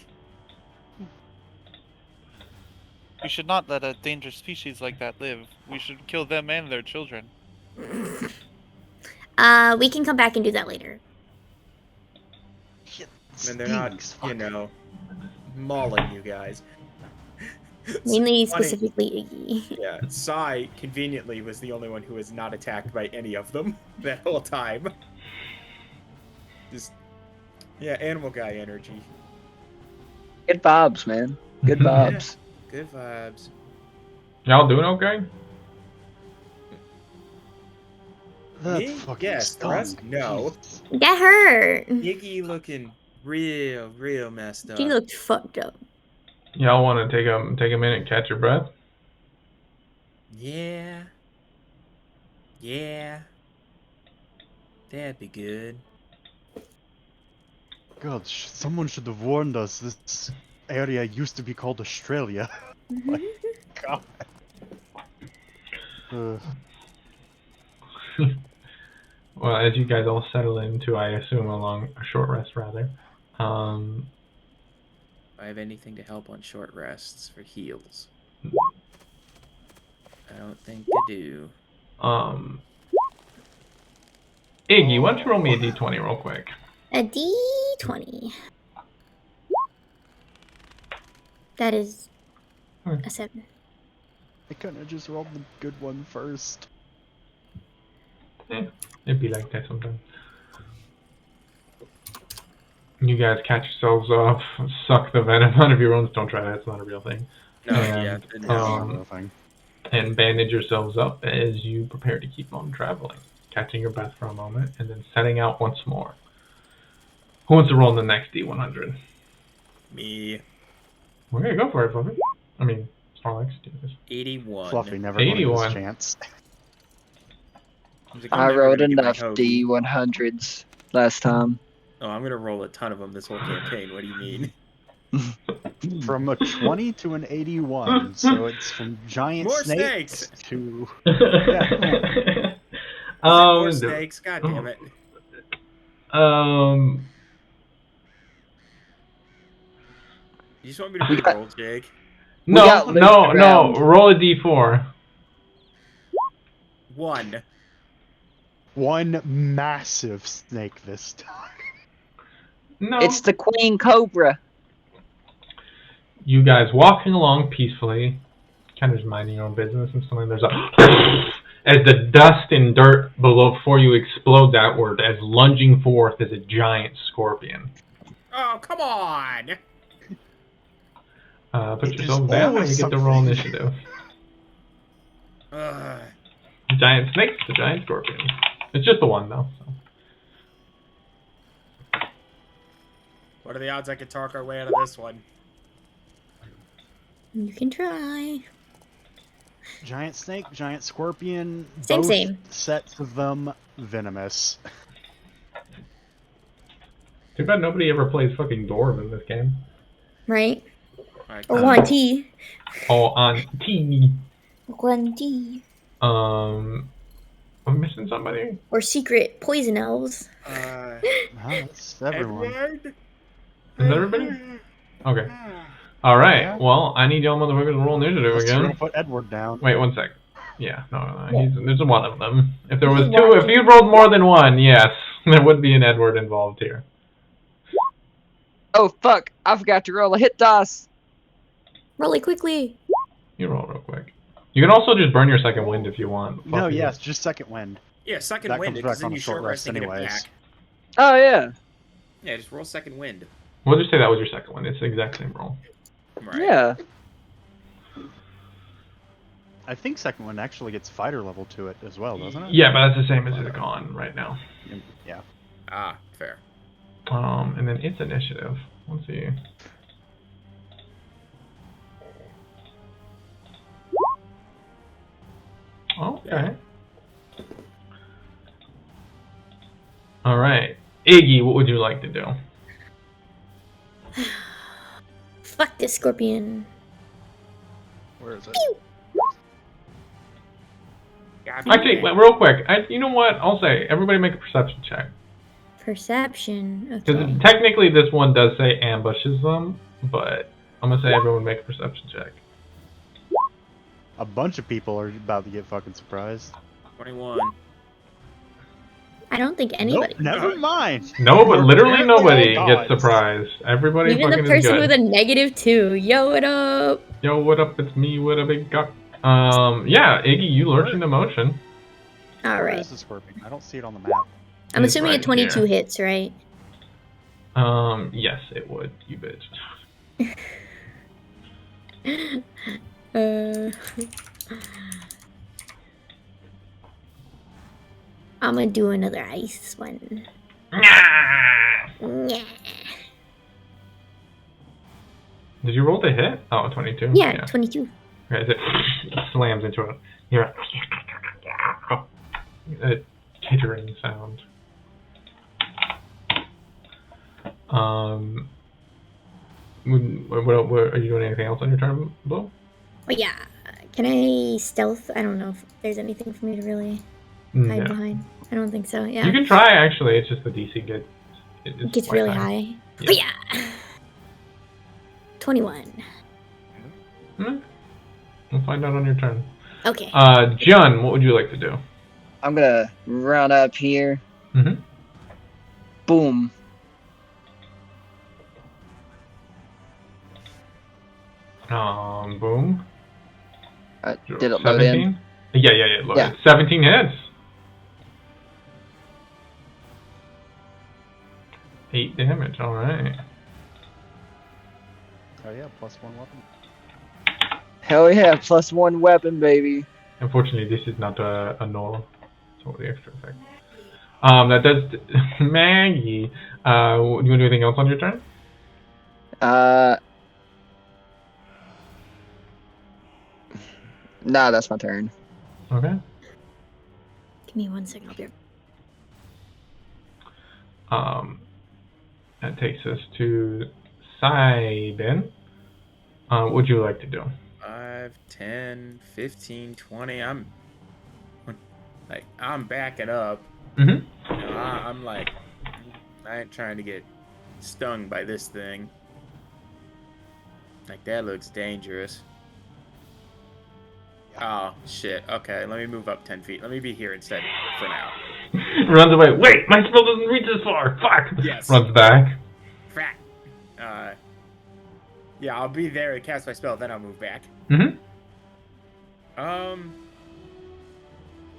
We should not let a dangerous species like that live. We should kill them and their children. We can come back and do that later. And they're not, mauling you guys. Mainly, Funny. specifically Iggy. Yeah, Sai conveniently was the only one who was not attacked by any of them that whole time. Just, yeah, animal guy energy. Good vibes, man. Good vibes. Good vibes. Y'all doing okay? That Me? fucking Yes, the rest? stung. No. Jesus. Get hurt. Iggy looking real messed up. She looked fucked up. Y'all want to take a minute and catch your breath? Yeah. Yeah. That'd be good. God, someone should have warned us. This area used to be called Australia. Like, God. Well, as you guys all settle into, I assume, a short rest rather. If I have anything to help on short rests for heals. I don't think I do. Iggy, why don't you roll me a d20 real quick? A D20. That is a 7. I kinda just rolled the good one first. It'd be like that sometimes. You guys catch yourselves off, suck the venom out of your wounds. Don't try that; it's not a real thing. No, And, yeah. And bandage yourselves up as you prepare to keep on traveling, catching your breath for a moment, and then setting out once more. Who wants to roll in the next D100? Me. Okay, go for it, Fluffy. I mean, Snorlax, do this. 81. Fluffy never going to get 81. his chance. He's like, I'm I never rolled gonna get my enough Hoagie. D100s last time. Oh, I'm gonna roll a ton of them this whole campaign. What do you mean? From a 20 to an 81, so it's from giant More snakes, snakes! to... More snakes? God damn it. You just want me to re-roll, Jake? No, looped around. roll a d4. 1. One massive snake this time. No. It's the Queen Cobra. You guys walking along peacefully, kind of just minding your own business, and suddenly there's a as the dust and dirt below before you explodes outward, as lunging forth is a giant scorpion. Oh, come on! Put It yourself is down and always you get to roll something. initiative. Ugh. The giant snake, the giant scorpion. It's just the one though. So. What are the odds I could talk our way out of this one? You can try. Giant snake, giant scorpion, Same, both same. sets of them venomous. Too bad nobody ever plays fucking Dwarf in this game. Right? Alright, Or 1T. Oh, on T. 1D. I'm missing somebody. Or secret poison elves. That's everyone. Edward? Is that everybody? Okay. Alright, Yeah. well, I need y'all motherfuckers to roll initiative Unless you're again. gonna put Edward down. Wait, one sec. Yeah, no. Yeah. There's one of them. If there was He's two, if watching. you rolled more than one, yes, there would be an Edward involved here. Oh fuck! I forgot to roll a hit dice. Roll it quickly. You roll real quick. You can also just burn your second wind if you want. No, Fuck you. yes, just second wind. Yeah, second That wind, comes because back then on you a short short rest rest and get it anyways. back. Oh yeah. Yeah, just roll second wind. We'll just say that was your second one. It's the exact same roll. Right. Yeah. I think second one actually gets fighter level to it as well, doesn't it? Yeah, but that's the same as it's gone right now. Yeah. Ah, fair. And then its initiative. Let's see. Okay. All right, Iggy, what would you like to do? Fuck this scorpion. Where is it? Actually, real quick, you know what? I'll say everybody make a perception check. Perception. Because Okay. technically this one does say ambushes them, but I'm gonna say everyone make a perception check. A bunch of people are about to get fucking surprised. 21. I don't think anybody. Nope, never mind. No, but literally nobody all gets gods. surprised. Everybody Even the fucking is person good. with a -2. Yo, what up? Yo, what up? It's me with a big cock. Yeah, Iggy, you lurch into motion. All Where right. is this working? I don't see it on the map. I'm It's assuming right a 22 here. hits, right? Yes, it would, you bitch. I'm gonna do another ice one. Yeah. Did you roll the hit? Oh, 22? Yeah, 22. Okay, it slams into it. You're a tittering sound. What, are you doing anything else on your turn, Blue? Oh yeah. Can I stealth? I don't know if there's anything for me to really hide No. behind. I don't think so. Yeah. You can try, actually. It's just the DC gets... It gets really high. Yeah. Oh yeah. 21. We'll find out on your turn. Okay. John, what would you like to do? I'm gonna run up here. Mm-hmm. Boom. Boom. Did it load in? 17? Yeah, loaded. Yeah. 17 hits. 8 damage, alright. Oh yeah, +1 weapon. Hell yeah, +1 weapon, baby. Unfortunately, this is not a null. So the extra effect. That does... Maggie, do you want to do anything else on your turn? Nah, that's my turn. Okay. Give me 1 second. I'll be right. That takes us to Siden. What would you like to do? 5, 10, 15, 20. I'm backing up. Mm-hmm. You know, I'm like, I ain't trying to get stung by this thing. Like, that looks dangerous. Oh, shit. Okay, let me move up 10 feet. Let me be here instead for now. Runs away. Wait, my spell doesn't reach this far. Fuck. Yes. Runs back. Fat. Yeah, I'll be there to cast my spell, then I'll move back. Mm-hmm.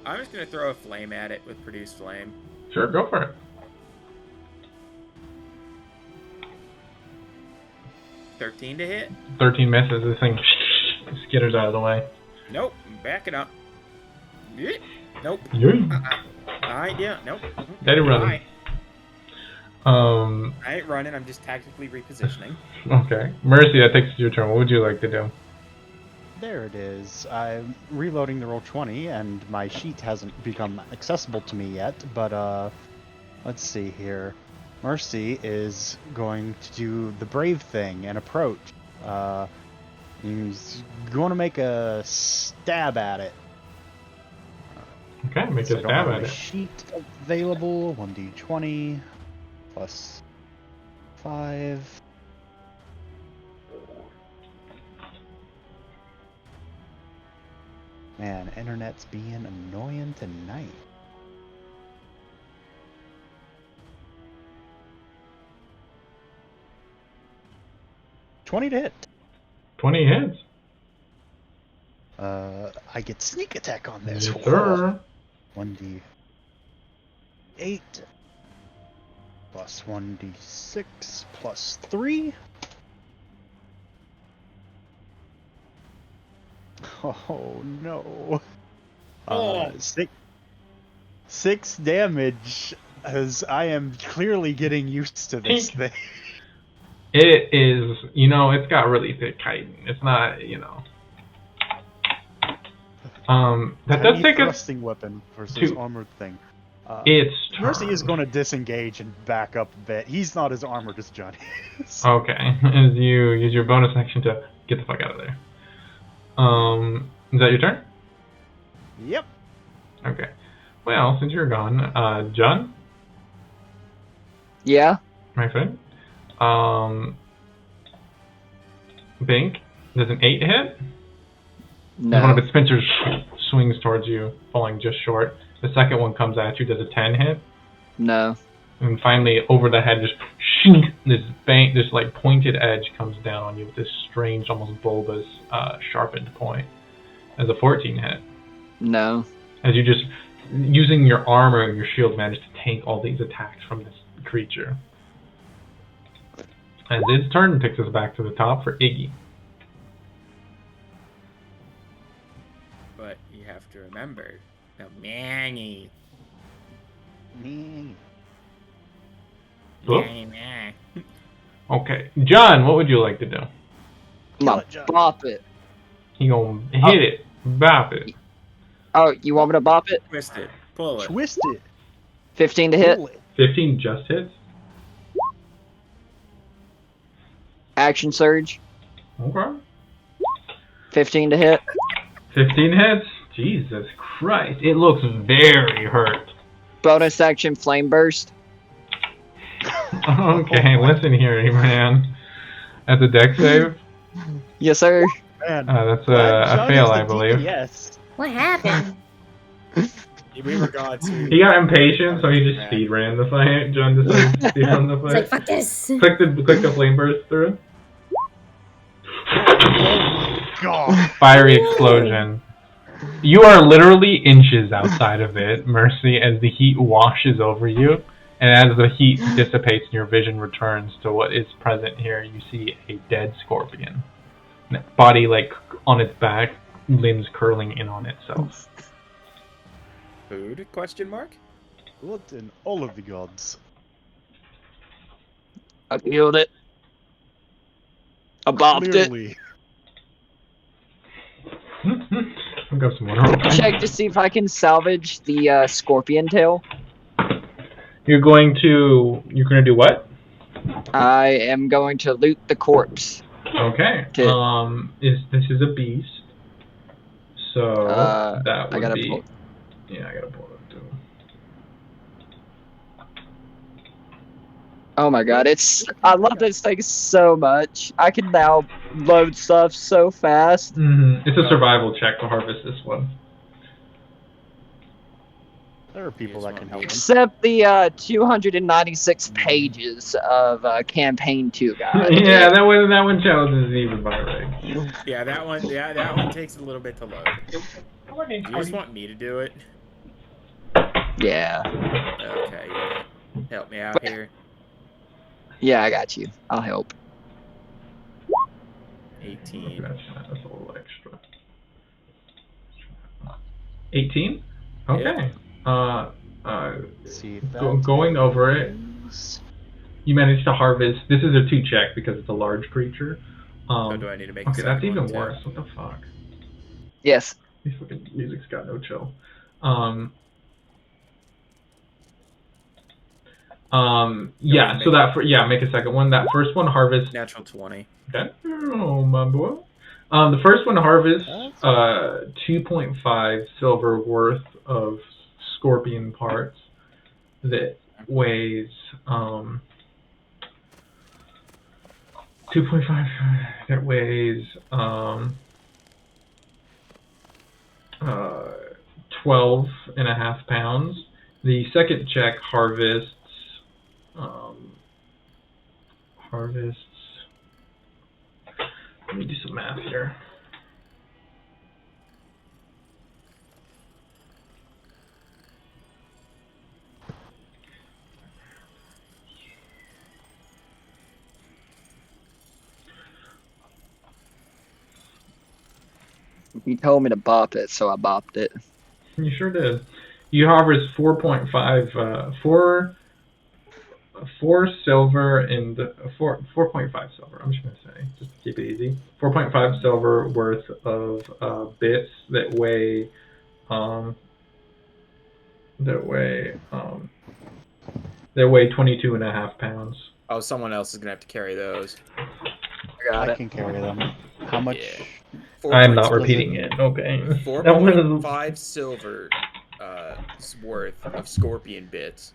I'm just gonna throw a flame at it with Produce Flame. Sure, go for it. 13 to hit? 13 misses. This thing skitters out of the way. Nope, backing up. Yeah. Nope. Yeah. Alright, yeah, nope. Daddy running. I ain't running, I'm just tactically repositioning. Okay. Mercy, that takes your turn. What would you like to do? There it is. I'm reloading the Roll20, and my sheet hasn't become accessible to me yet, but, let's see here. Mercy is going to do the brave thing and approach. He's going to make a stab at it. Okay, make So a I don't stab have at a it. sheet available. 1d20 plus 5. Man, internet's being annoying tonight. $20 to hit. 20 hits. I get sneak attack on this. Yes, sir. 1d8 plus 1d6 plus 3. Oh no. Six damage, as I am clearly getting used to this thing. It is, it's got really thick chitin. It's not, that does take us thrusting weapon versus to- armored thing. It's Mercy turn. is going to disengage and back up a bit. He's not as armored as Johnny is. Okay, as you use your bonus action to get the fuck out of there. Is that your turn? Yep. Okay. Well, since you're gone, John, Yeah? my friend, Bink, does an 8 hit? No. One of its pincers swings towards you, falling just short. The second one comes at you, does a 10 hit? No. And finally, over the head, just shink, this like pointed edge comes down on you with this strange, almost bulbous, sharpened point. As a 14 hit. No. As you just, using your armor and your shield, manage to tank all these attacks from this creature. As its turn takes us back to the top for Iggy. But you have to remember, the Manny. Whoop. Manny. Okay, John, what would you like to do? I'm gonna bop it. You gonna hit it, bop it. Oh, you want me to bop it? Twist it. Pull it. Twist it. 15 to hit. Pull it. 15 just hits. Action surge. Okay. 15 to hit. 15 hits. Jesus Christ, it looks very hurt. Bonus action flame burst. Okay, listen here, man. That's a dex save. Yes, sir. Man. That's a fail, I believe. Yes. What happened? We were gone too. He got impatient, so he just speed ran the fight. John decided to speed run the It's like, fight. fuck this. Click the flame burst through. God. Fiery explosion. You are literally inches outside of it, Mercy, as the heat washes over you. And as the heat dissipates and your vision returns to what is present here, you see a dead scorpion. Body like on its back, limbs curling in on itself. Food? Question mark? What in all of the gods? I killed it. I bopped it. Clearly. I've got some water. Check to see if I can salvage the scorpion tail. You're gonna do what? I am going to loot the corpse. Okay. Okay. This is a beast. So that I would gotta be. pull. Yeah, I gotta pull it too. Oh my god, I love this thing so much. I can now load stuff so fast. It's a survival check to harvest this one. There are people that can help him. Except the 296 pages of campaign 2 guide. Yeah, that one challenges even by rank. Yeah, that one takes a little bit to load. Do you just want me to do it? Yeah. Okay, yeah. Help me out here. Yeah, I got you. I'll help. 18. That's a little extra. 18? Okay. See if Going over it, you managed to harvest. This is a 2 check because it's a large creature. So do I need to make a Okay, that's second even one, too? worse. What the fuck? Yes. This fucking music's got no chill. Yeah, so make a second one. That first one harvests. Natural 20. Okay. Oh, my boy. The first one harvests 2.5 silver worth of scorpion parts that weighs 2.5 that weighs 12.5 pounds. The second check harvests let me do some math here. He told me to bop it, so I bopped it. You sure did. You harvest 4.5 4 silver and 4.5 silver. I'm just gonna say, just to keep it easy. 4.5 silver worth of bits that weigh 22.5 pounds. Oh, someone else is gonna have to carry those. I got I it. can carry them. How much? Yeah. I'm not repeating it. Okay. 4.5 silver worth of scorpion bits,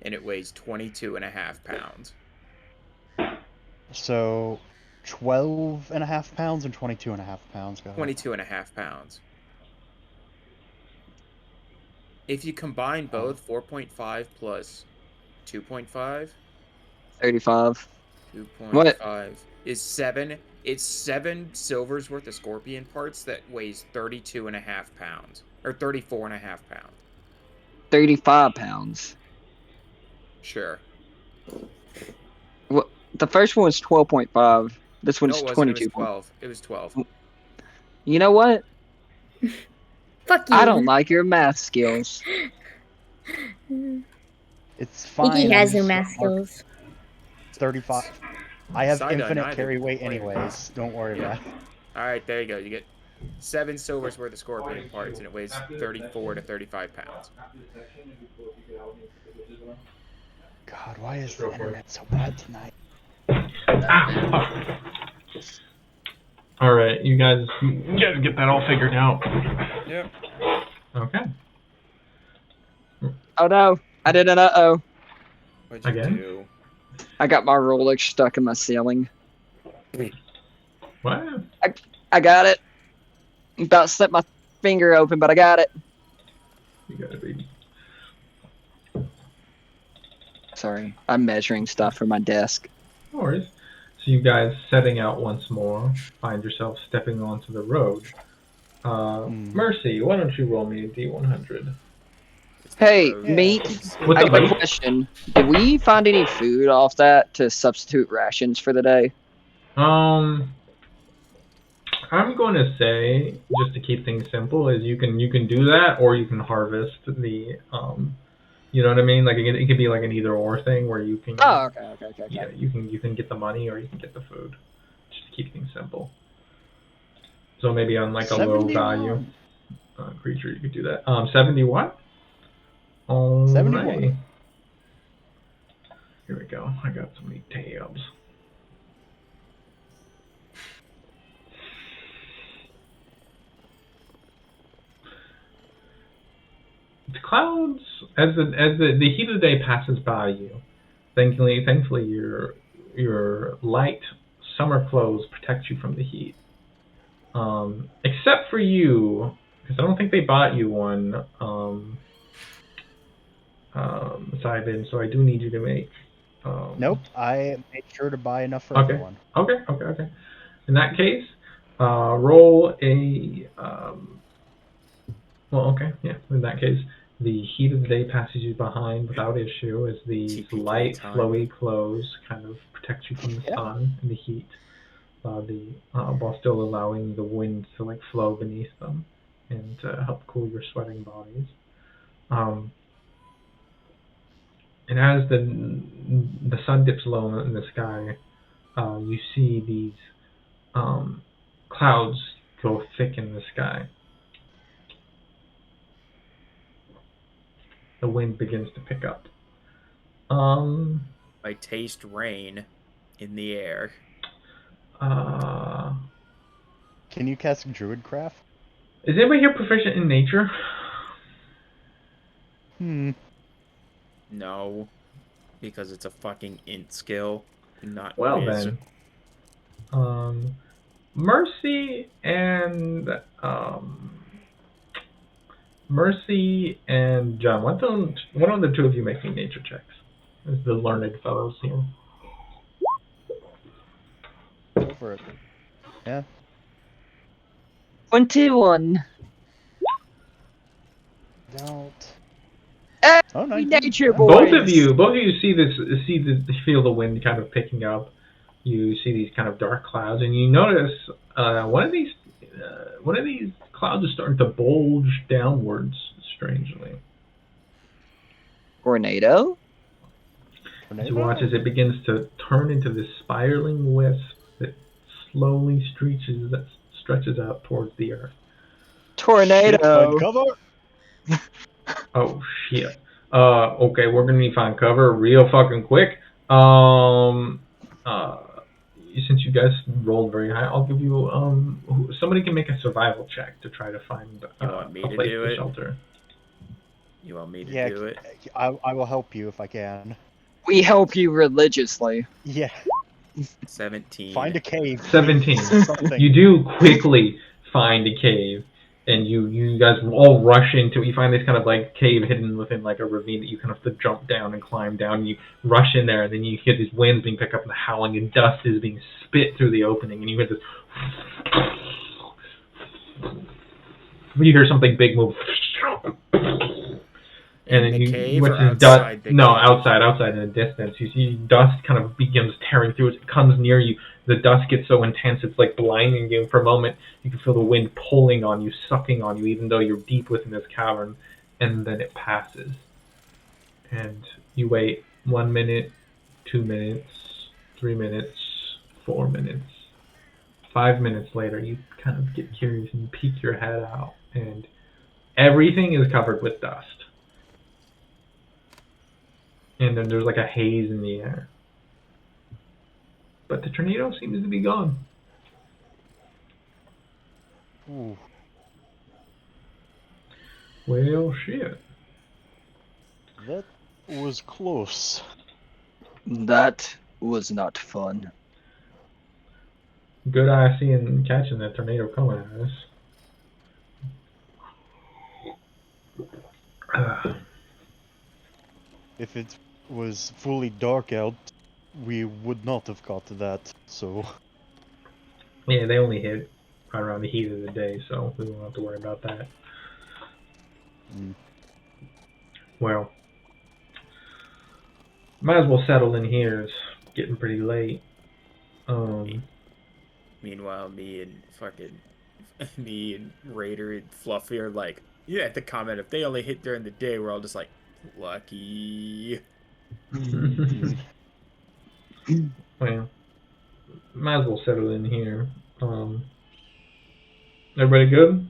and it weighs 22.5 pounds. So, 12.5 pounds and 22.5 pounds. Go ahead. 22.5 pounds. If you combine both 4.5 plus 2.5? 35. 2.5 is 7. It's 7 silvers worth of scorpion parts that weighs 32.5 pounds. Or 34.5 pounds. 35 pounds. Sure. Well, the first one was 12.5. This No, one's it wasn't. 22. It was 12. It was 12. You know what? Fuck you. I don't like your math skills. It's fine. Iggy has no I'm just math gonna mark skills. 35. I have Side-eye, infinite neither. carry weight anyways. Don't worry Yeah. about it. Alright, there you go. You get 7 silvers worth of scorpion parts, and it weighs 34 to 35 pounds. God, why is the internet so bad tonight? All right, you guys get that all figured out. Yep. Okay. Oh no, I did an uh-oh. What'd you Again? do? I got my Rolex stuck in my ceiling. What? I got it. I'm about to slip my finger open, but I got it. You gotta be. Sorry, I'm measuring stuff for my desk. No worries. So you guys setting out once more, find yourself stepping onto the road. Mercy, why don't you roll me a D100? Hey, road. meat. What's I up, got a buddy? question. Did we find any food off that to substitute rations for the day? I'm going to say, just to keep things simple, is you can do that, or you can harvest the you know what I mean? Like it could be like an either or thing where you can. Oh, okay. Yeah, you can get the money or you can get the food, just to keep things simple. So maybe on like a low 71. value creature, you could do that. 70 what? 71. Here we go. I got so many tabs. The clouds, as the heat of the day passes by you, thankfully your light summer clothes protect you from the heat. Except for you, because I don't think they bought you one, Cybin, so I do need you to make. Nope, I made sure to buy enough for Okay. everyone. Okay. In that case, roll a. Well, okay, yeah. In that case, the heat of the day passes you behind without issue, as these TPK light, time. flowy clothes kind of protect you from the sun and the heat, while still allowing the wind to like flow beneath them and help cool your sweating bodies. And as the sun dips low in the sky, you see these clouds go thick in the sky. The wind begins to pick up. I taste rain in the air. Can you cast Druidcraft? Is anybody here proficient in nature? No. Because it's a fucking int skill, not Well whiz. then, Mercy and John. Why don't the two of you make me nature checks? As the learned fellows here. Go for it. Yeah. 21. Don't. Hey, Oh, 19. nature Yeah. boy. Both of you feel the wind kind of picking up. You see these kind of dark clouds, and you notice one of these clouds is starting to bulge downwards strangely. Tornado? As you watch as it begins to turn into this spiraling wisp that slowly stretches out towards the earth. Shit, Tornado. find cover. Oh shit. Okay, we're gonna need to find cover real fucking quick. Since you guys rolled very high, I'll give you somebody can make a survival check to try to find You want me a to place do to it? shelter. You want me to Yeah, do it? I will help you if I can. We help you religiously. Yeah. 17. Find a cave. 17. Something. You do quickly find a cave. and you guys all rush into it. You find this kind of like cave hidden within like a ravine that you kind of have to jump down and climb down. And you rush in there, and then you hear these winds being picked up and the howling, and dust is being spit through the opening, and you hear this. You hear something big move. And In then the cave which or is outside the no, cave? outside in the distance. You see dust kind of begins tearing through. It comes near you. The dust gets so intense it's like blinding you. For a moment, you can feel the wind pulling on you, sucking on you, even though you're deep within this cavern. And then it passes. And you wait 1 minute, 2 minutes, 3 minutes, 4 minutes. 5 minutes later, you kind of get curious and you peek your head out, and everything is covered with dust. And then there's like a haze in the air. But the tornado seems to be gone. Ooh. Well, shit. That was close. That was not fun. Good eye seeing catching that tornado coming at us. If it was fully dark out, we would not have got to that, so... Yeah, they only hit right around the heat of the day, so we won't have to worry about that. Mm. Well, might as well settle in here. It's getting pretty late. Meanwhile, me and Raider and Fluffy are like, you have to comment if they only hit during the day. We're all just like, lucky. Well, might as well settle in here. Everybody good?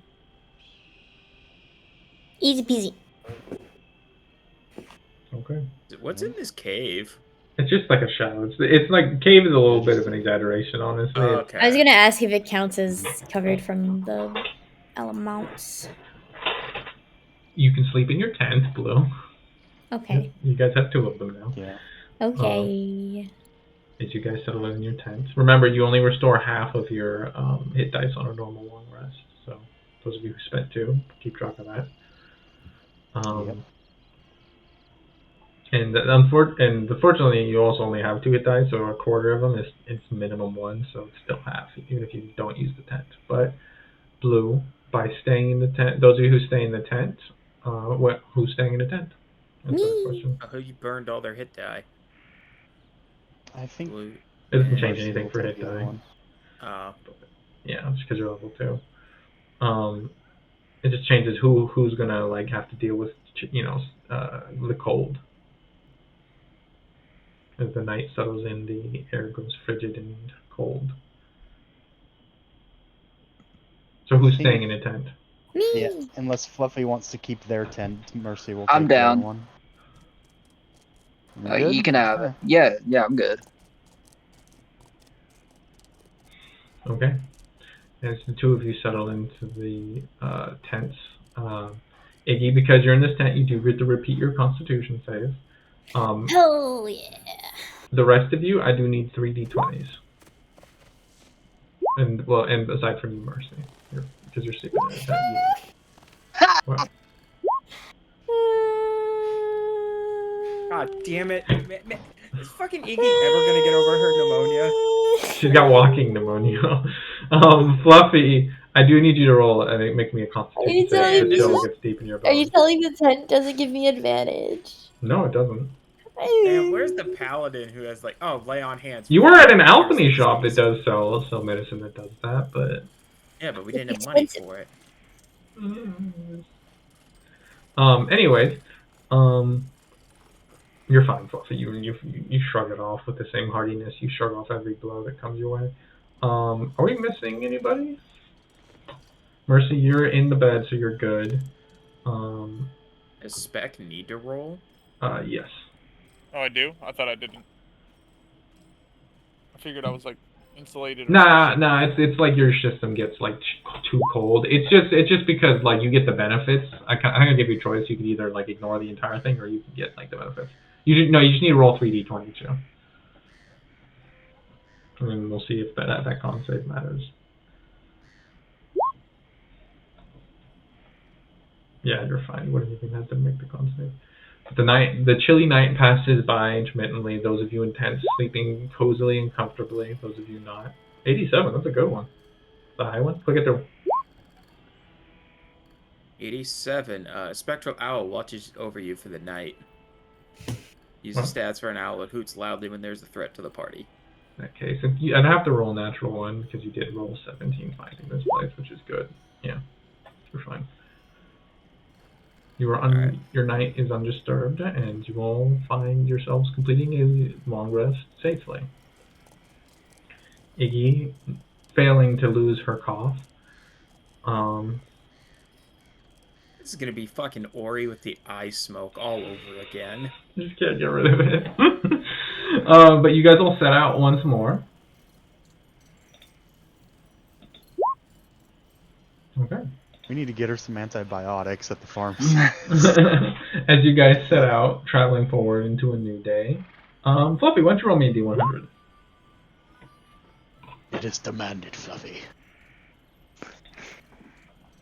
Easy peasy. Okay. What's in this cave? It's just like a shallow. It's like cave is a little bit of an exaggeration, honestly. Oh, It's- okay. I was gonna ask if it counts as covered from the elements. You can sleep in your tent, Blue. Okay. You guys have 2 of them now. Yeah. Okay. As you guys settle in your tent. Remember, you only restore half of your hit dice on a normal long rest. So, those of you who spent 2, keep track of that. Yep. And unfortunately, you also only have 2 hit dice, so a quarter of them is minimum 1, so it's still half, even if you don't use the tent. But Blue, by staying in the tent, those of you who stay in the tent, who's staying in the tent? That's the question. Oh, you burned all their hit die. I think... Blue. It doesn't change Mercy anything will for take hit the other die. one. Yeah, just because you're level 2. It just changes who's gonna like have to deal with the cold. As the night settles in, the air goes frigid and cold. So who's staying in a tent? Me. Yeah, unless Fluffy wants to keep their tent, Mercy will I'm take the other down. one. You can have it. Yeah, I'm good. Okay. As the 2 of you settle into the tents, Iggy, because you're in this tent, you do get to repeat your Constitution save. Oh yeah. The rest of you, I do need 3d20s. And aside from you, Mercy, because you're sleeping in a tent. Well, God damn it. Is fucking Iggy ever gonna get over her pneumonia? she's got walking pneumonia. Fluffy, I do need you to roll and make me a Constitution save. The chill gets deep in your Are you bones. telling the tent doesn't give me advantage? No, it doesn't. And where's the paladin who has like, oh, lay on hands? You were at an alchemy shop that does sell medicine that does that, but Yeah, but we didn't have money for it. Anyways, you're fine, Fluffy. You shrug it off with the same hardiness. You shrug off every blow that comes your way. Are we missing anybody? Mercy, you're in the bed, so you're good. Does Spec need to roll? Yes. Oh, I do? I thought I didn't. I figured I was like insulated. Or Nah. It's like your system gets like too cold. It's just because like you get the benefits. I'm gonna give you a choice. You can either like ignore the entire thing, or you can get like the benefits. You just need to roll 3d20 too. And then we'll see if that con save matters. Yeah, you're fine. You wouldn't even have to make the con save. The chilly night passes by intermittently. Those of you in tents sleeping cozily and comfortably. Those of you not. 87. That's a good one. The high one. Click it through. 87. Spectral owl watches over you for the night. Use the What? stats for an owl that hoots loudly when there's a threat to the party. In that case, I'd have to roll a natural one because you did roll 17 finding this place, which is good. Yeah, you're fine. Alright. Your night is undisturbed, and you will find yourselves completing a long rest safely. Iggy, failing to lose her cough. This is gonna be fucking Ori with the eye smoke all over again. Just can't get rid of it. But you guys will set out once more. Okay. We need to get her some antibiotics at the pharmacy. As you guys set out, traveling forward into a new day. Fluffy, why don't you roll me a D100? It is demanded, Fluffy.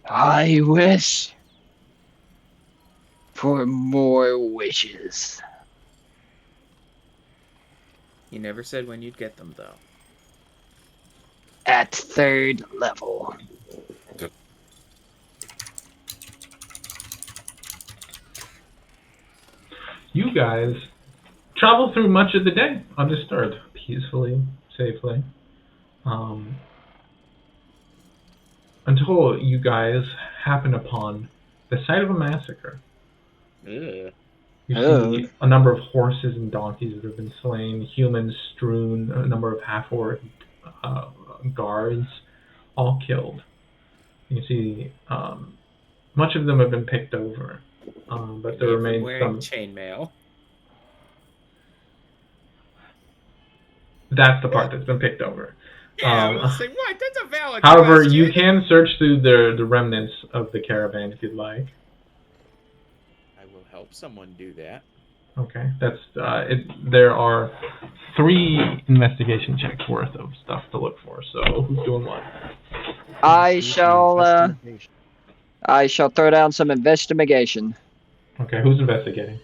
I wish for more wishes. You never said when you'd get them, though. At 3rd level. You guys travel through much of the day undisturbed, peacefully, safely. Until you guys happen upon the site of a massacre. Ugh. You see a number of horses and donkeys that have been slain, humans strewn, a number of half-orc guards, all killed. You can see much of them have been picked over, but there remains wearing some. chainmail. That's the part that's been picked over. Yeah, I was saying, what? That's a valid However, question. you can search through the remnants of the caravan if you'd like. I will help someone do that. Okay, that's there are 3 investigation checks worth of stuff to look for. So who's doing what? I shall throw down some investigation. Okay, who's investigating?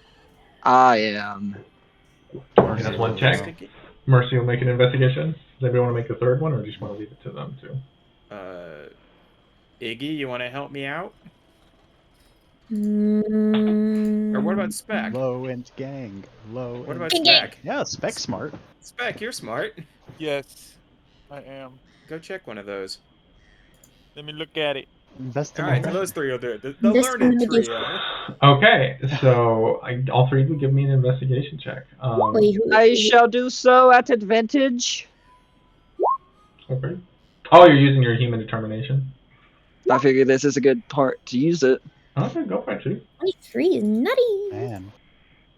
I am. Okay, that's 1 check. Mercy will make an investigation. Does anybody want to make the 3rd one, or do you just want to leave it to them too? Iggy, you want to help me out? Mm, Or what about Spec? Low end gang. What about Gang. Spec? Yeah, Spec smart. Spec, you're smart. Yes, I am. Go check one of those. Let me look at it. Alright, so those 3 will do it. The This learned one is- trio. Okay, so all 3 of you give me an investigation check. Wait, I shall do so at advantage. Okay. Oh, you're using your human determination. I figure this is a good part to use it. Okay, go for it, Chief. 23 is nutty. Man.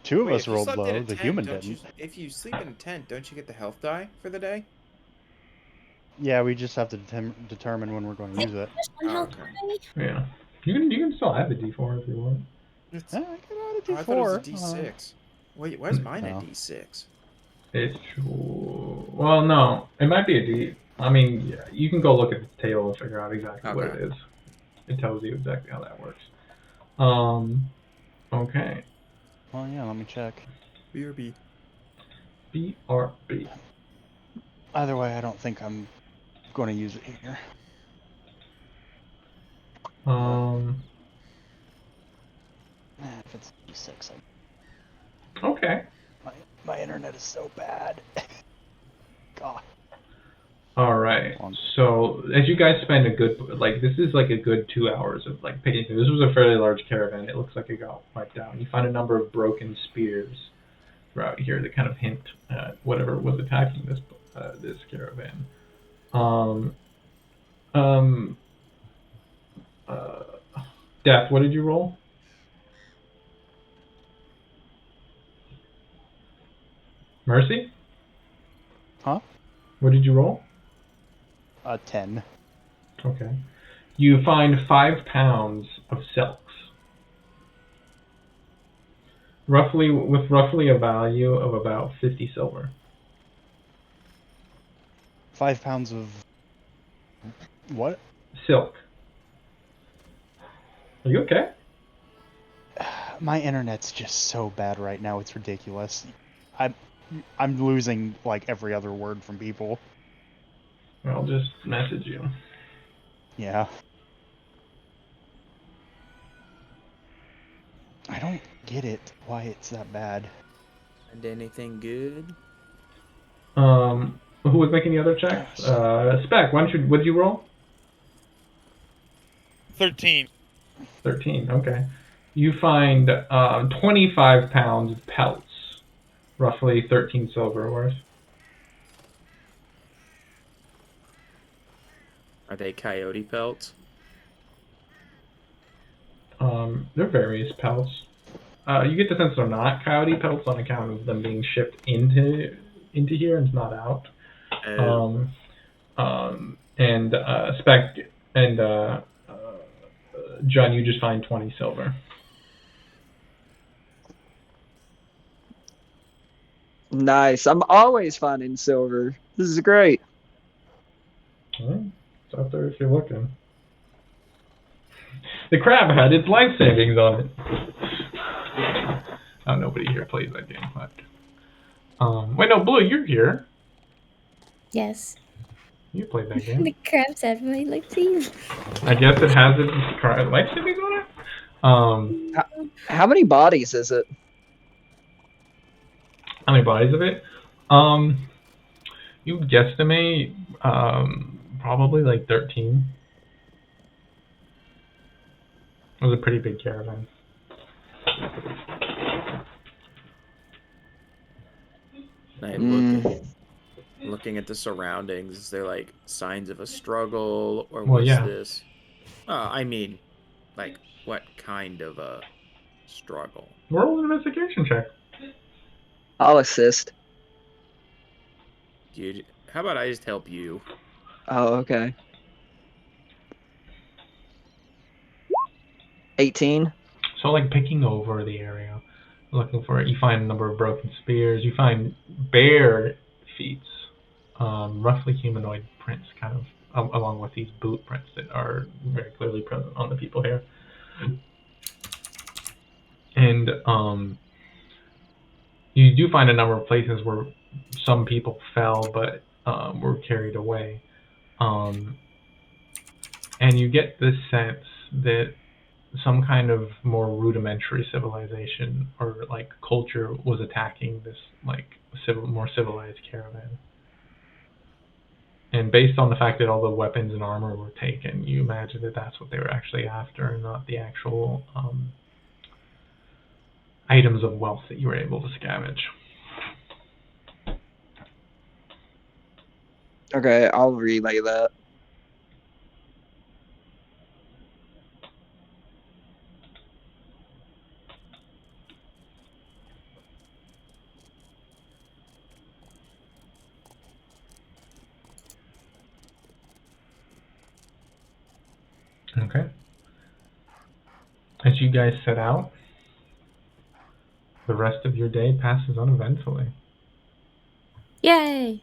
2 of Wait, us if you rolled slept in low, a the tent, human don't didn't. if you sleep in a tent, don't you get the health die for the day? Yeah, we just have to determine when we're going to use it. Just one health okay. die. Yeah. You can still add the D4 if you want. It's, I can add a oh, I thought it was a D4. D6. Wait, where's mine No. a D6? It's well, no, it might be a D. I mean, yeah, you can go look at the table and figure out exactly what it Okay. is. It tells you exactly how that works. Okay. Well, yeah, let me check. BRB. BRB. Either way, I don't think I'm going to use it here. If it's D6, Okay. my internet is so bad. God. All right. So as you guys spend a good, this is like a good 2 hours of picking through. This was a fairly large caravan. It looks like it got wiped out. You find a number of broken spears throughout here that kind of hint at whatever was attacking this caravan. Death. What did you roll? Mercy. Huh? What did you roll? 10. Okay. You find 5 pounds of silks. With roughly a value of about 50 silver. 5 pounds of... What? Silk. Are you okay? My internet's just so bad right now. It's ridiculous. I'm losing like every other word from people. I'll just message you. Yeah. I don't get it. Why it's that bad. And anything good? Who was making the other checks? Spec, what did you roll? 13. 13, okay. You find 25 pounds of pelts, roughly 13 silver worth. Are they coyote pelts? They're various pelts. You get the sense they're not coyote pelts on account of them being shipped into here and not out. And Spec and John, you just find 20 silver. Nice. I'm always finding silver. This is great. Well, it's out there if you're looking. The crab had its life savings on it. Oh, nobody here plays that game, but wait, no, Blue, you're here. Yes. You played that game. The crabs have my life savings. I guess it has its life savings on it. How many bodies is it? How many bodies of it? You would guesstimate probably like 13. It was a pretty big caravan. Looking at the surroundings, is there like signs of a struggle, or Well, was yeah. this? I mean, like what kind of a struggle? Roll an investigation check. I'll assist. Dude, how about I just help you? Oh, okay. 18. So, like, picking over the area, looking for it, you find a number of broken spears. You find bare feet, roughly humanoid prints, kind of, along with these boot prints that are very clearly present on the people here. And you do find a number of places where some people fell but were carried away. And you get this sense that some kind of more rudimentary civilization or like culture was attacking this like more civilized caravan. And based on the fact that all the weapons and armor were taken, you imagine that that's what they were actually after, and not the actual items of wealth that you were able to scavenge. Okay, I'll relay that. Okay. As you guys set out, the rest of your day passes uneventfully. Yay!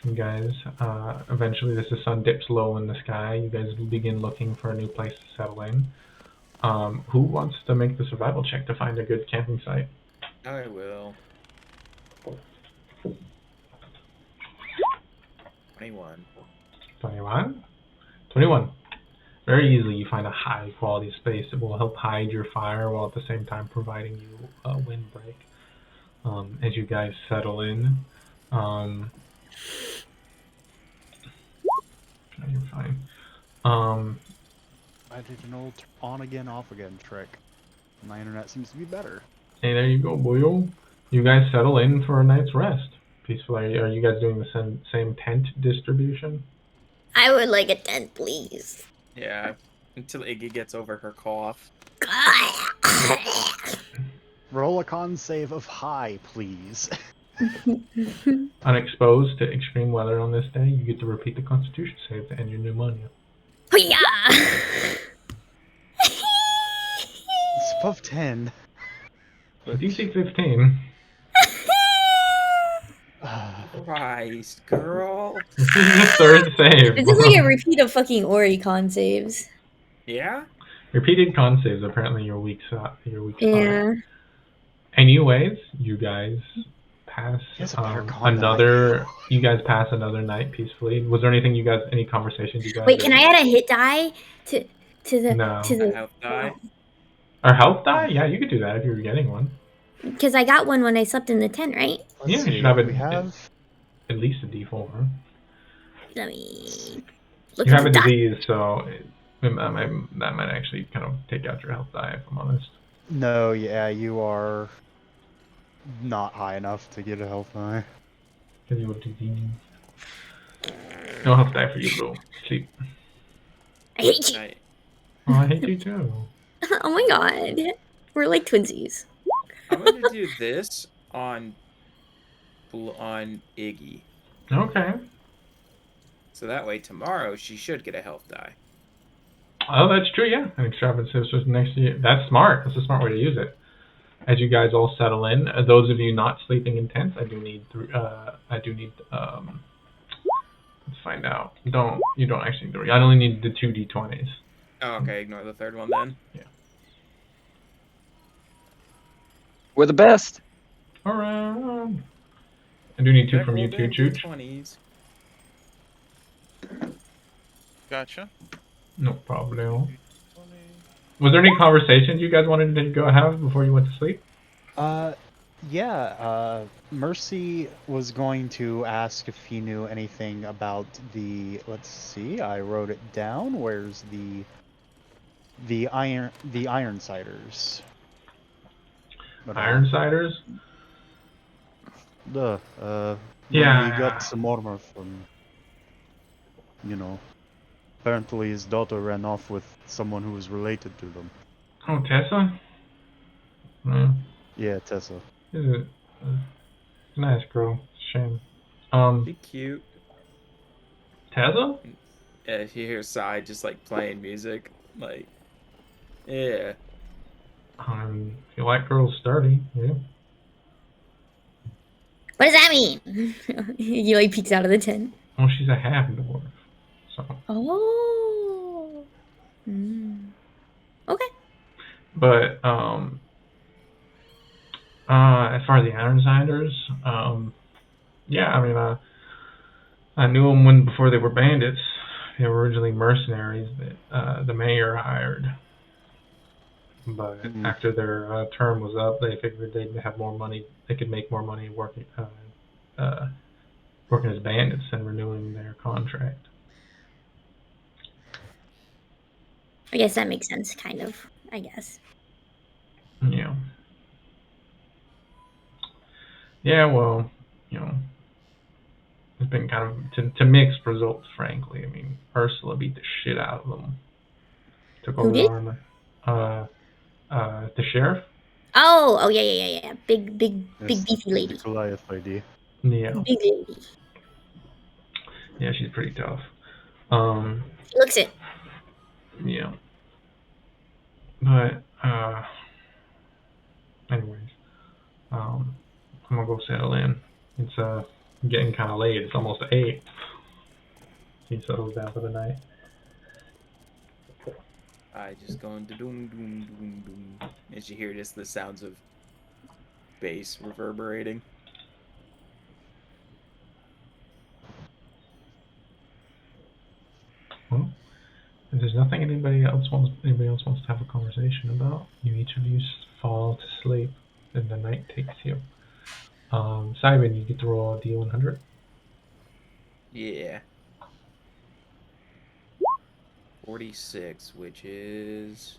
You guys, eventually as the sun dips low in the sky, you guys begin looking for a new place to settle in. Who wants to make the survival check to find a good camping site? I will. 21. 21? 21. Very easily you find a high quality space that will help hide your fire while at the same time providing you a windbreak. As you guys settle in, you're fine. I did an old on again, off again trick. My internet seems to be better. Hey, there you go, boyo. You guys settle in for a night's rest. Peacefully. Are you guys doing the same tent distribution? I would like a tent, please. Yeah, until Iggy gets over her cough. Roll a con save of high, please. Unexposed to extreme weather on this day, you get to repeat the Constitution save to end your pneumonia. Yeah. It's above 10. DC 15. Christ, girl. This is the third save. This is like a repeat of fucking Ori con saves. Yeah? Repeated con saves apparently your weak spot. Yeah. Anyways, you guys pass He has a better con than I another. You guys pass another night peacefully. Was there anything you guys? Any conversations you guys? Wait, can did? I add a hit die to the No. to A the health die. Or health die? Yeah, you could do that if you were getting one. because I got one when I slept in the tent, right? Let's Yeah, you see, should have we have at least a D4. Let me look You at have the a die. disease, so that might actually kind of take out your health die, if I'm honest. no. Yeah, you are not high enough to get a health die. Because you have disease. No health die for you, bro. Sleep. I hate you. Night. Oh, I hate you too. Oh my god, we're like twinsies. I'm gonna do this on Iggy. Okay. So that way tomorrow she should get a health die. Oh, that's true, yeah. An extravagant sisters next to you. That's smart. That's a smart way to use it. As you guys all settle in, those of you not sleeping in tents, I do need. Let's find out. You don't actually need 3. I only need the 2 d20s. Oh, okay, ignore the third one then. We're the best. Alright. I do need 2 from you too, Chooch. 20s. Gotcha. No problem. Was there any conversations you guys wanted to go have before you went to sleep? Yeah, Mercy was going to ask if he knew anything about the, let's see, I wrote it down, where's the Ironsiders. But, Ironsiders? Yeah. Yeah. We got some armor from, apparently his daughter ran off with someone who was related to them. Oh, Tessa? Yeah, Tessa. She's a nice girl. Shame. Be cute. Tessa? Yeah, if you hear Sai just like playing music, like, yeah. If you like girls sturdy, yeah. What does that mean? He like peeks out of the tent. Well, she's a half dwarf, so. Oh. Okay. But as far as the Ironsiders, yeah, I mean, I knew them before they were bandits. They were originally mercenaries that the mayor hired. But after their term was up, they figured they'd have more money. They could make more money working as bandits than renewing their contract. I guess that makes sense, kind of. I guess. Yeah. Yeah, well, it's been kind of to mixed results, frankly. I mean, Ursula beat the shit out of them. Took all their armor. The sheriff? Oh, yeah. Big beefy lady. Goliath ID. Yeah. Big lady. Yeah, she's pretty tough. She looks it. Yeah. But, anyways, I'm gonna go settle in. It's getting kind of late. It's almost 8. He settles down for the night. I just going to doom doom doom doom. As you hear just the sounds of bass reverberating. Well, if there's nothing anybody else wants to have a conversation about, each of you fall to sleep, and the night takes you. Simon, you get to roll a D100. Yeah. 46, which is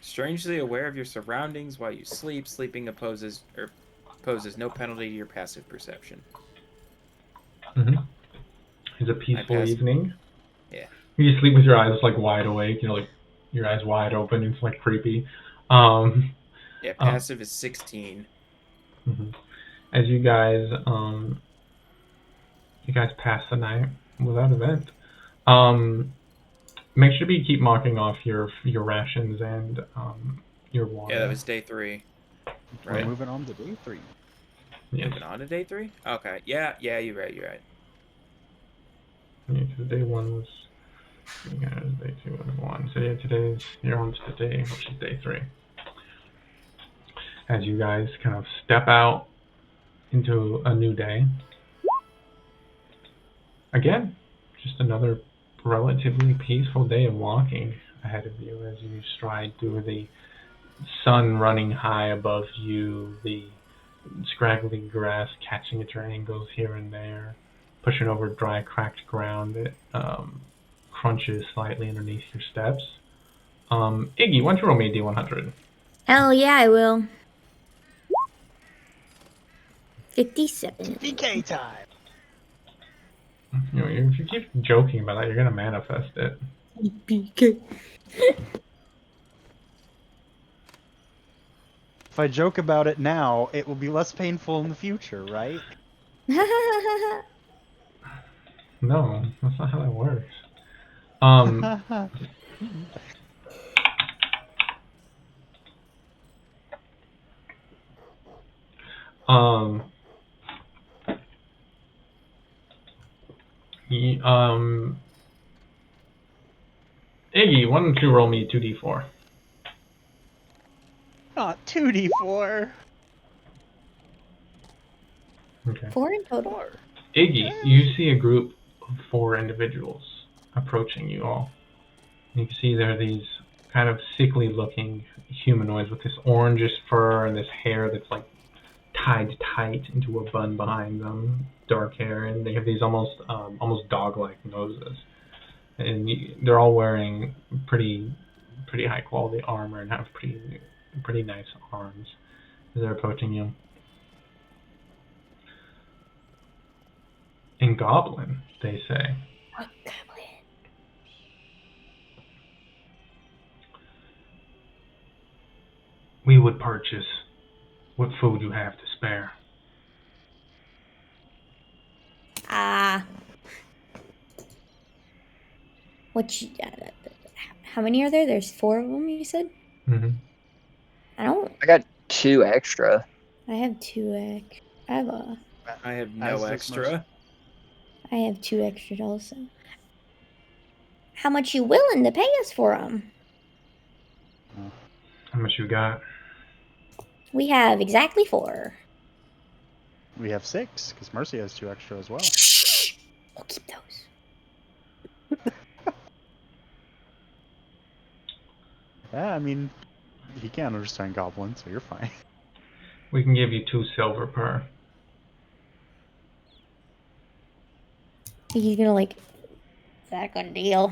strangely aware of your surroundings while you sleep. Sleeping poses no penalty to your passive perception. It's a peaceful evening. Yeah. You sleep with your eyes like wide awake, like your eyes wide open. It's like creepy. Yeah, passive is 16. As you guys pass the night without event. Make sure you keep marking off your rations and your water. Yeah, that was day 3. Right. We're moving on to day 3. Yes. Moving on to day 3? Okay. Yeah, you're right. Yeah, because day 1 was you guys, day 2 and 1. So yeah, you're on to day, which is day 3. As you guys kind of step out into a new day. Again, just another relatively peaceful day of walking ahead of you as you stride through the sun running high above you, the scraggly grass catching at your ankles here and there, pushing over dry, cracked ground that crunches slightly underneath your steps. Iggy, why don't you roll me a D100? Hell yeah, I will. 57. PK time. You know, if you keep joking about that, you're gonna manifest it. BK. If I joke about it now, it will be less painful in the future, right? No, that's not how that works. Iggy, why don't you roll me 2d4? Not 2d4. Okay. 4 in total. Iggy, you see a group of 4 individuals approaching you all. You can see there are these kind of sickly looking humanoids with this orangish fur and this hair that's like tied tight into a bun behind them, dark hair, and they have these almost dog-like noses. And they're all wearing pretty high quality armor and have pretty nice arms as they're approaching you. In Goblin, they say. What goblin? We would purchase what food you have to spare. How many are there? There's 4 of them, you said? Mm-hmm. I got 2 extra. I have 2 extra. I have no extra. I have 2 extra also. How much you willing to pay us for them? How much you got? We have exactly 4. We have 6, because Mercy has 2 extra as well. Shh! We'll keep those. Yeah, I mean, he can't understand Goblin, so you're fine. We can give you 2 silver per. He's gonna is that a good deal?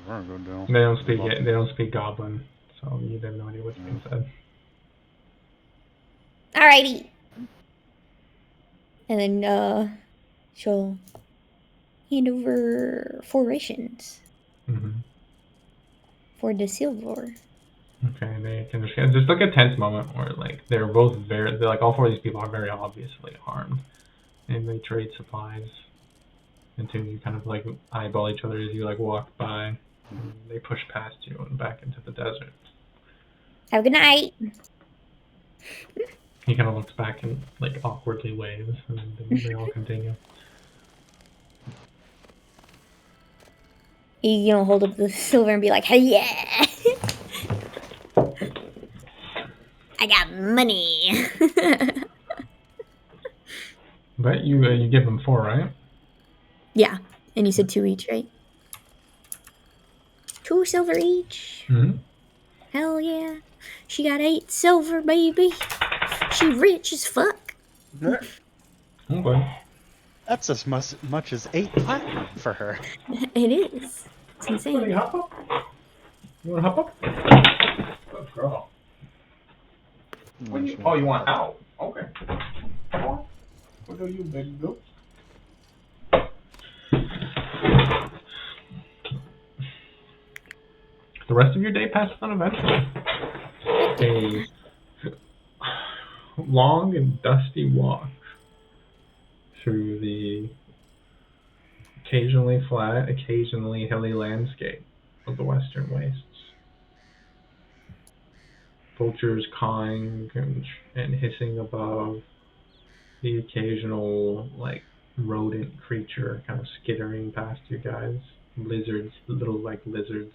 Very good deal. They don't speak it. They don't speak Goblin, so you have no idea what's being said. Alrighty. And then she'll hand over 4 rations Mm-hmm. for the silver. Okay, they can understand. There's like a tense moment where they're both all 4 of these people are very obviously armed, and they trade supplies until you kind of eyeball each other as you walk by. And they push past you and back into the desert. Have a good night. He kind of looks back and awkwardly waves, and then they all continue. He's gonna hold up the silver and be like, "Hey, yeah, I got money." But you give them 4, right? Yeah, and you said 2 each, right? 2 silver each. Mm-hmm. Hell yeah, she got 8 silver, baby. She rich as fuck. Okay. That's as much as 8 platinum for her. It is. It's insane. You hop up? You want to hop up? Good girl. Oh, you want out? Okay. Come on. What are you, big goose? The rest of your day passes uneventfully. A long and dusty walk through the occasionally flat, occasionally hilly landscape of the western wastes. Vultures cawing and hissing above, the occasional rodent creature kind of skittering past you guys. Lizards, little like lizards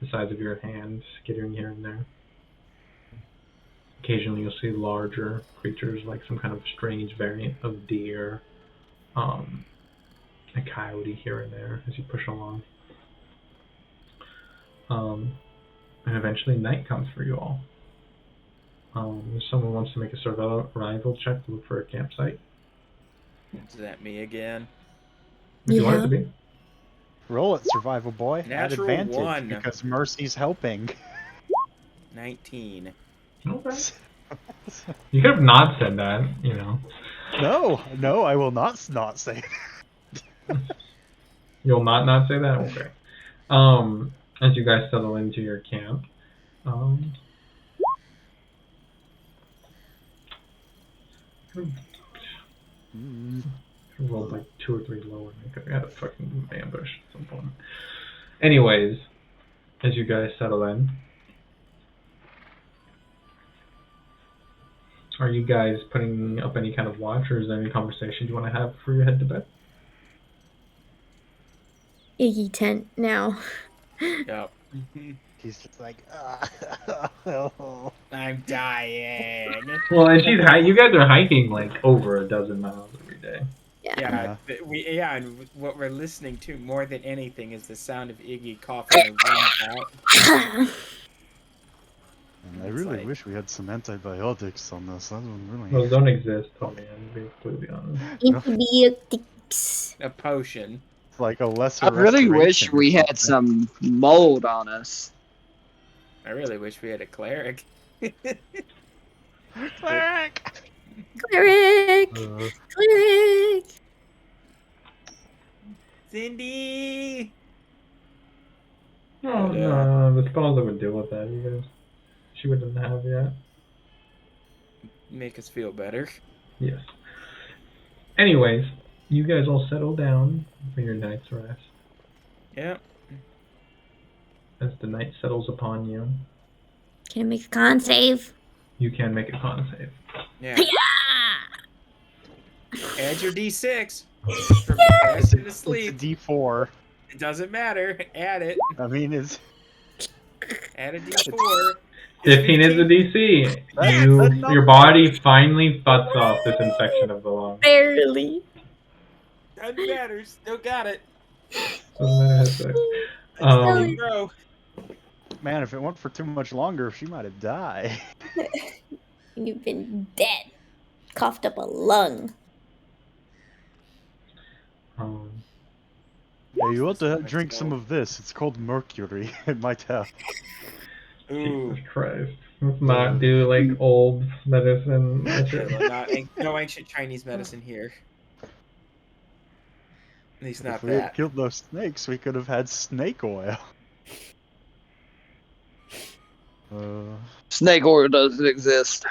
the size of your hand, skittering here and there. Occasionally you'll see larger creatures like some kind of strange variant of deer, a coyote here and there as you push along. And eventually night comes for you all. If someone wants to make a survival check to look for a campsite. Is that me again? If you want it to be. Roll it, survival boy. Natural At advantage 1. because Mercy's helping. 19. Okay. You could have not said that, you know. No, I will not say that. You'll not say that? Okay. As you guys settle into your camp, rolled like 2 or 3 lower because I had a fucking ambush at some point. Anyways, as you guys settle in, are you guys putting up any kind of watch, or is there any conversation you want to have before you head to bed? Iggy tent now. Yep. He's just like, I'm dying. Well, and you guys are hiking like over a dozen miles every day. Yeah, and what we're listening to more than anything is the sound of Iggy coughing her lungs out. And I really wish we had some antibiotics on this. That would really. Those don't exist, Tommy. I'm being completely honest. Antibiotics. A potion. It's like a lesser. I really wish restoration or we had something. some mold on us. I really wish we had a cleric. Cleric! Cleric! Cleric! Cindy! Oh, no, the spells that would deal with that, you guys. She wouldn't have yet. Make us feel better. Yes. Anyways, you guys all settle down for your night's rest. Yep. As the night settles upon you, Can I make a con save? you can make a con save. Yeah. Yeah! Add your d6. For passing to It's a sleep. D4. It doesn't matter. Add it. I mean, it's. Add a d4. 15 is the DC. Your body finally butts off this infection of the lung. Barely. Doesn't matter. Still got it. Doesn't matter how sick. Still- Bro. Man, if it went for too much longer, she might have died. You've been dead. Coughed up a lung. Yeah, you ought to drink some of this. It's called mercury. It might help. Ooh. Jesus Christ. Let's not do like old medicine. No ancient Chinese medicine here. At least not If we had that. killed those snakes, we could have had snake oil. Snake oil doesn't exist.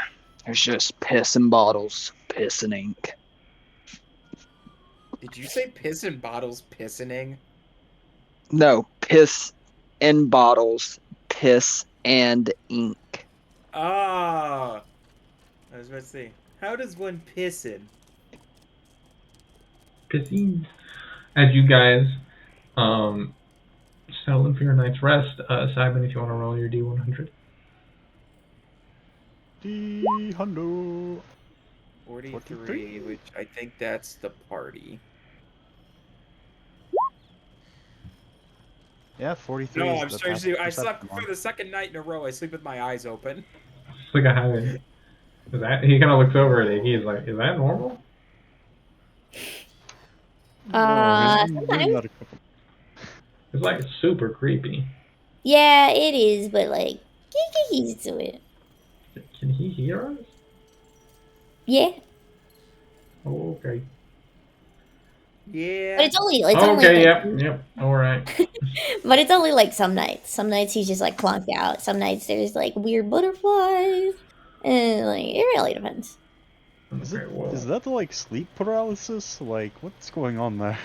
There's just piss in bottles, piss and ink. Did you say piss in bottles pissening? No, piss in bottles, piss and ink. Ah. I was about to say, how does one piss in? Pissing. As you guys settle in for your night's rest, Simon, if you want to roll your D100. D-hundo. 43, which I think that's the party. Yeah, 43. No, is I'm the seriously. I perception slept one. for the second night in a row. I sleep with my eyes open. It's like I haven't. Is that? He kind of looks over at Iggy. He's like, "Is that normal?" No, he's been doing sometimes. that a couple- It's like super creepy. Yeah, it is, but like, get used to it. Can he hear us? Yeah, Oh, okay. Yeah. but it's only Okay, like, yep, all right. but it's only like some nights. Some nights he's just like plonked out. Some nights there's like weird butterflies, and like it really depends. Okay, well, Is that the, like, sleep paralysis? Like, what's going on there?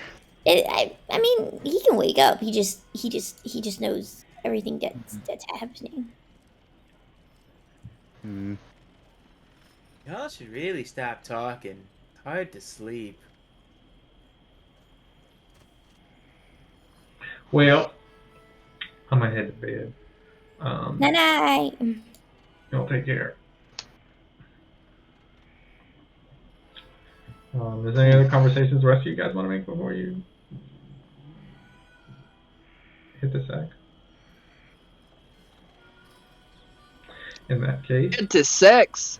I mean, he can wake up. He just knows everything that's happening. Hmm. Y'all should really stop talking. It's hard to sleep. Well, I'm gonna head to bed. Night night. Y'all take care. Is there any other conversations the rest of you guys want to make before you hit the sack? In that case, Into sex.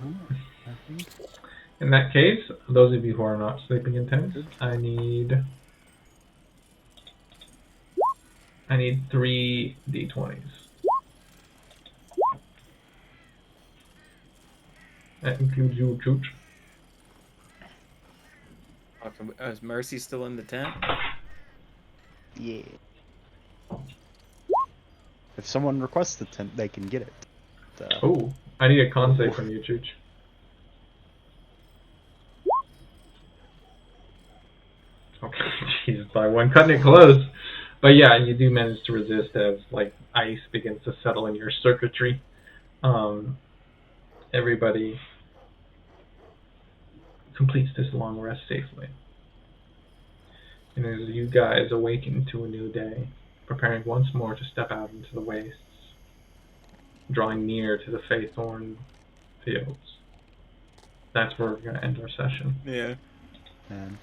in that case, those of you who are not sleeping in tents, I need 3 d20s. That includes you, Chooch. Is Mercy still in the tent? Yeah. If someone requests the tent, they can get it. Oh, I need a con save from you, Chooch. Okay, Jesus, by one, cutting it close. But yeah, you do manage to resist as like ice begins to settle in your circuitry. Everybody completes this long rest safely. And as you guys awaken to a new day, preparing once more to step out into the wastes, drawing near to the Feythorn Fields. That's where we're going to end our session. Yeah. And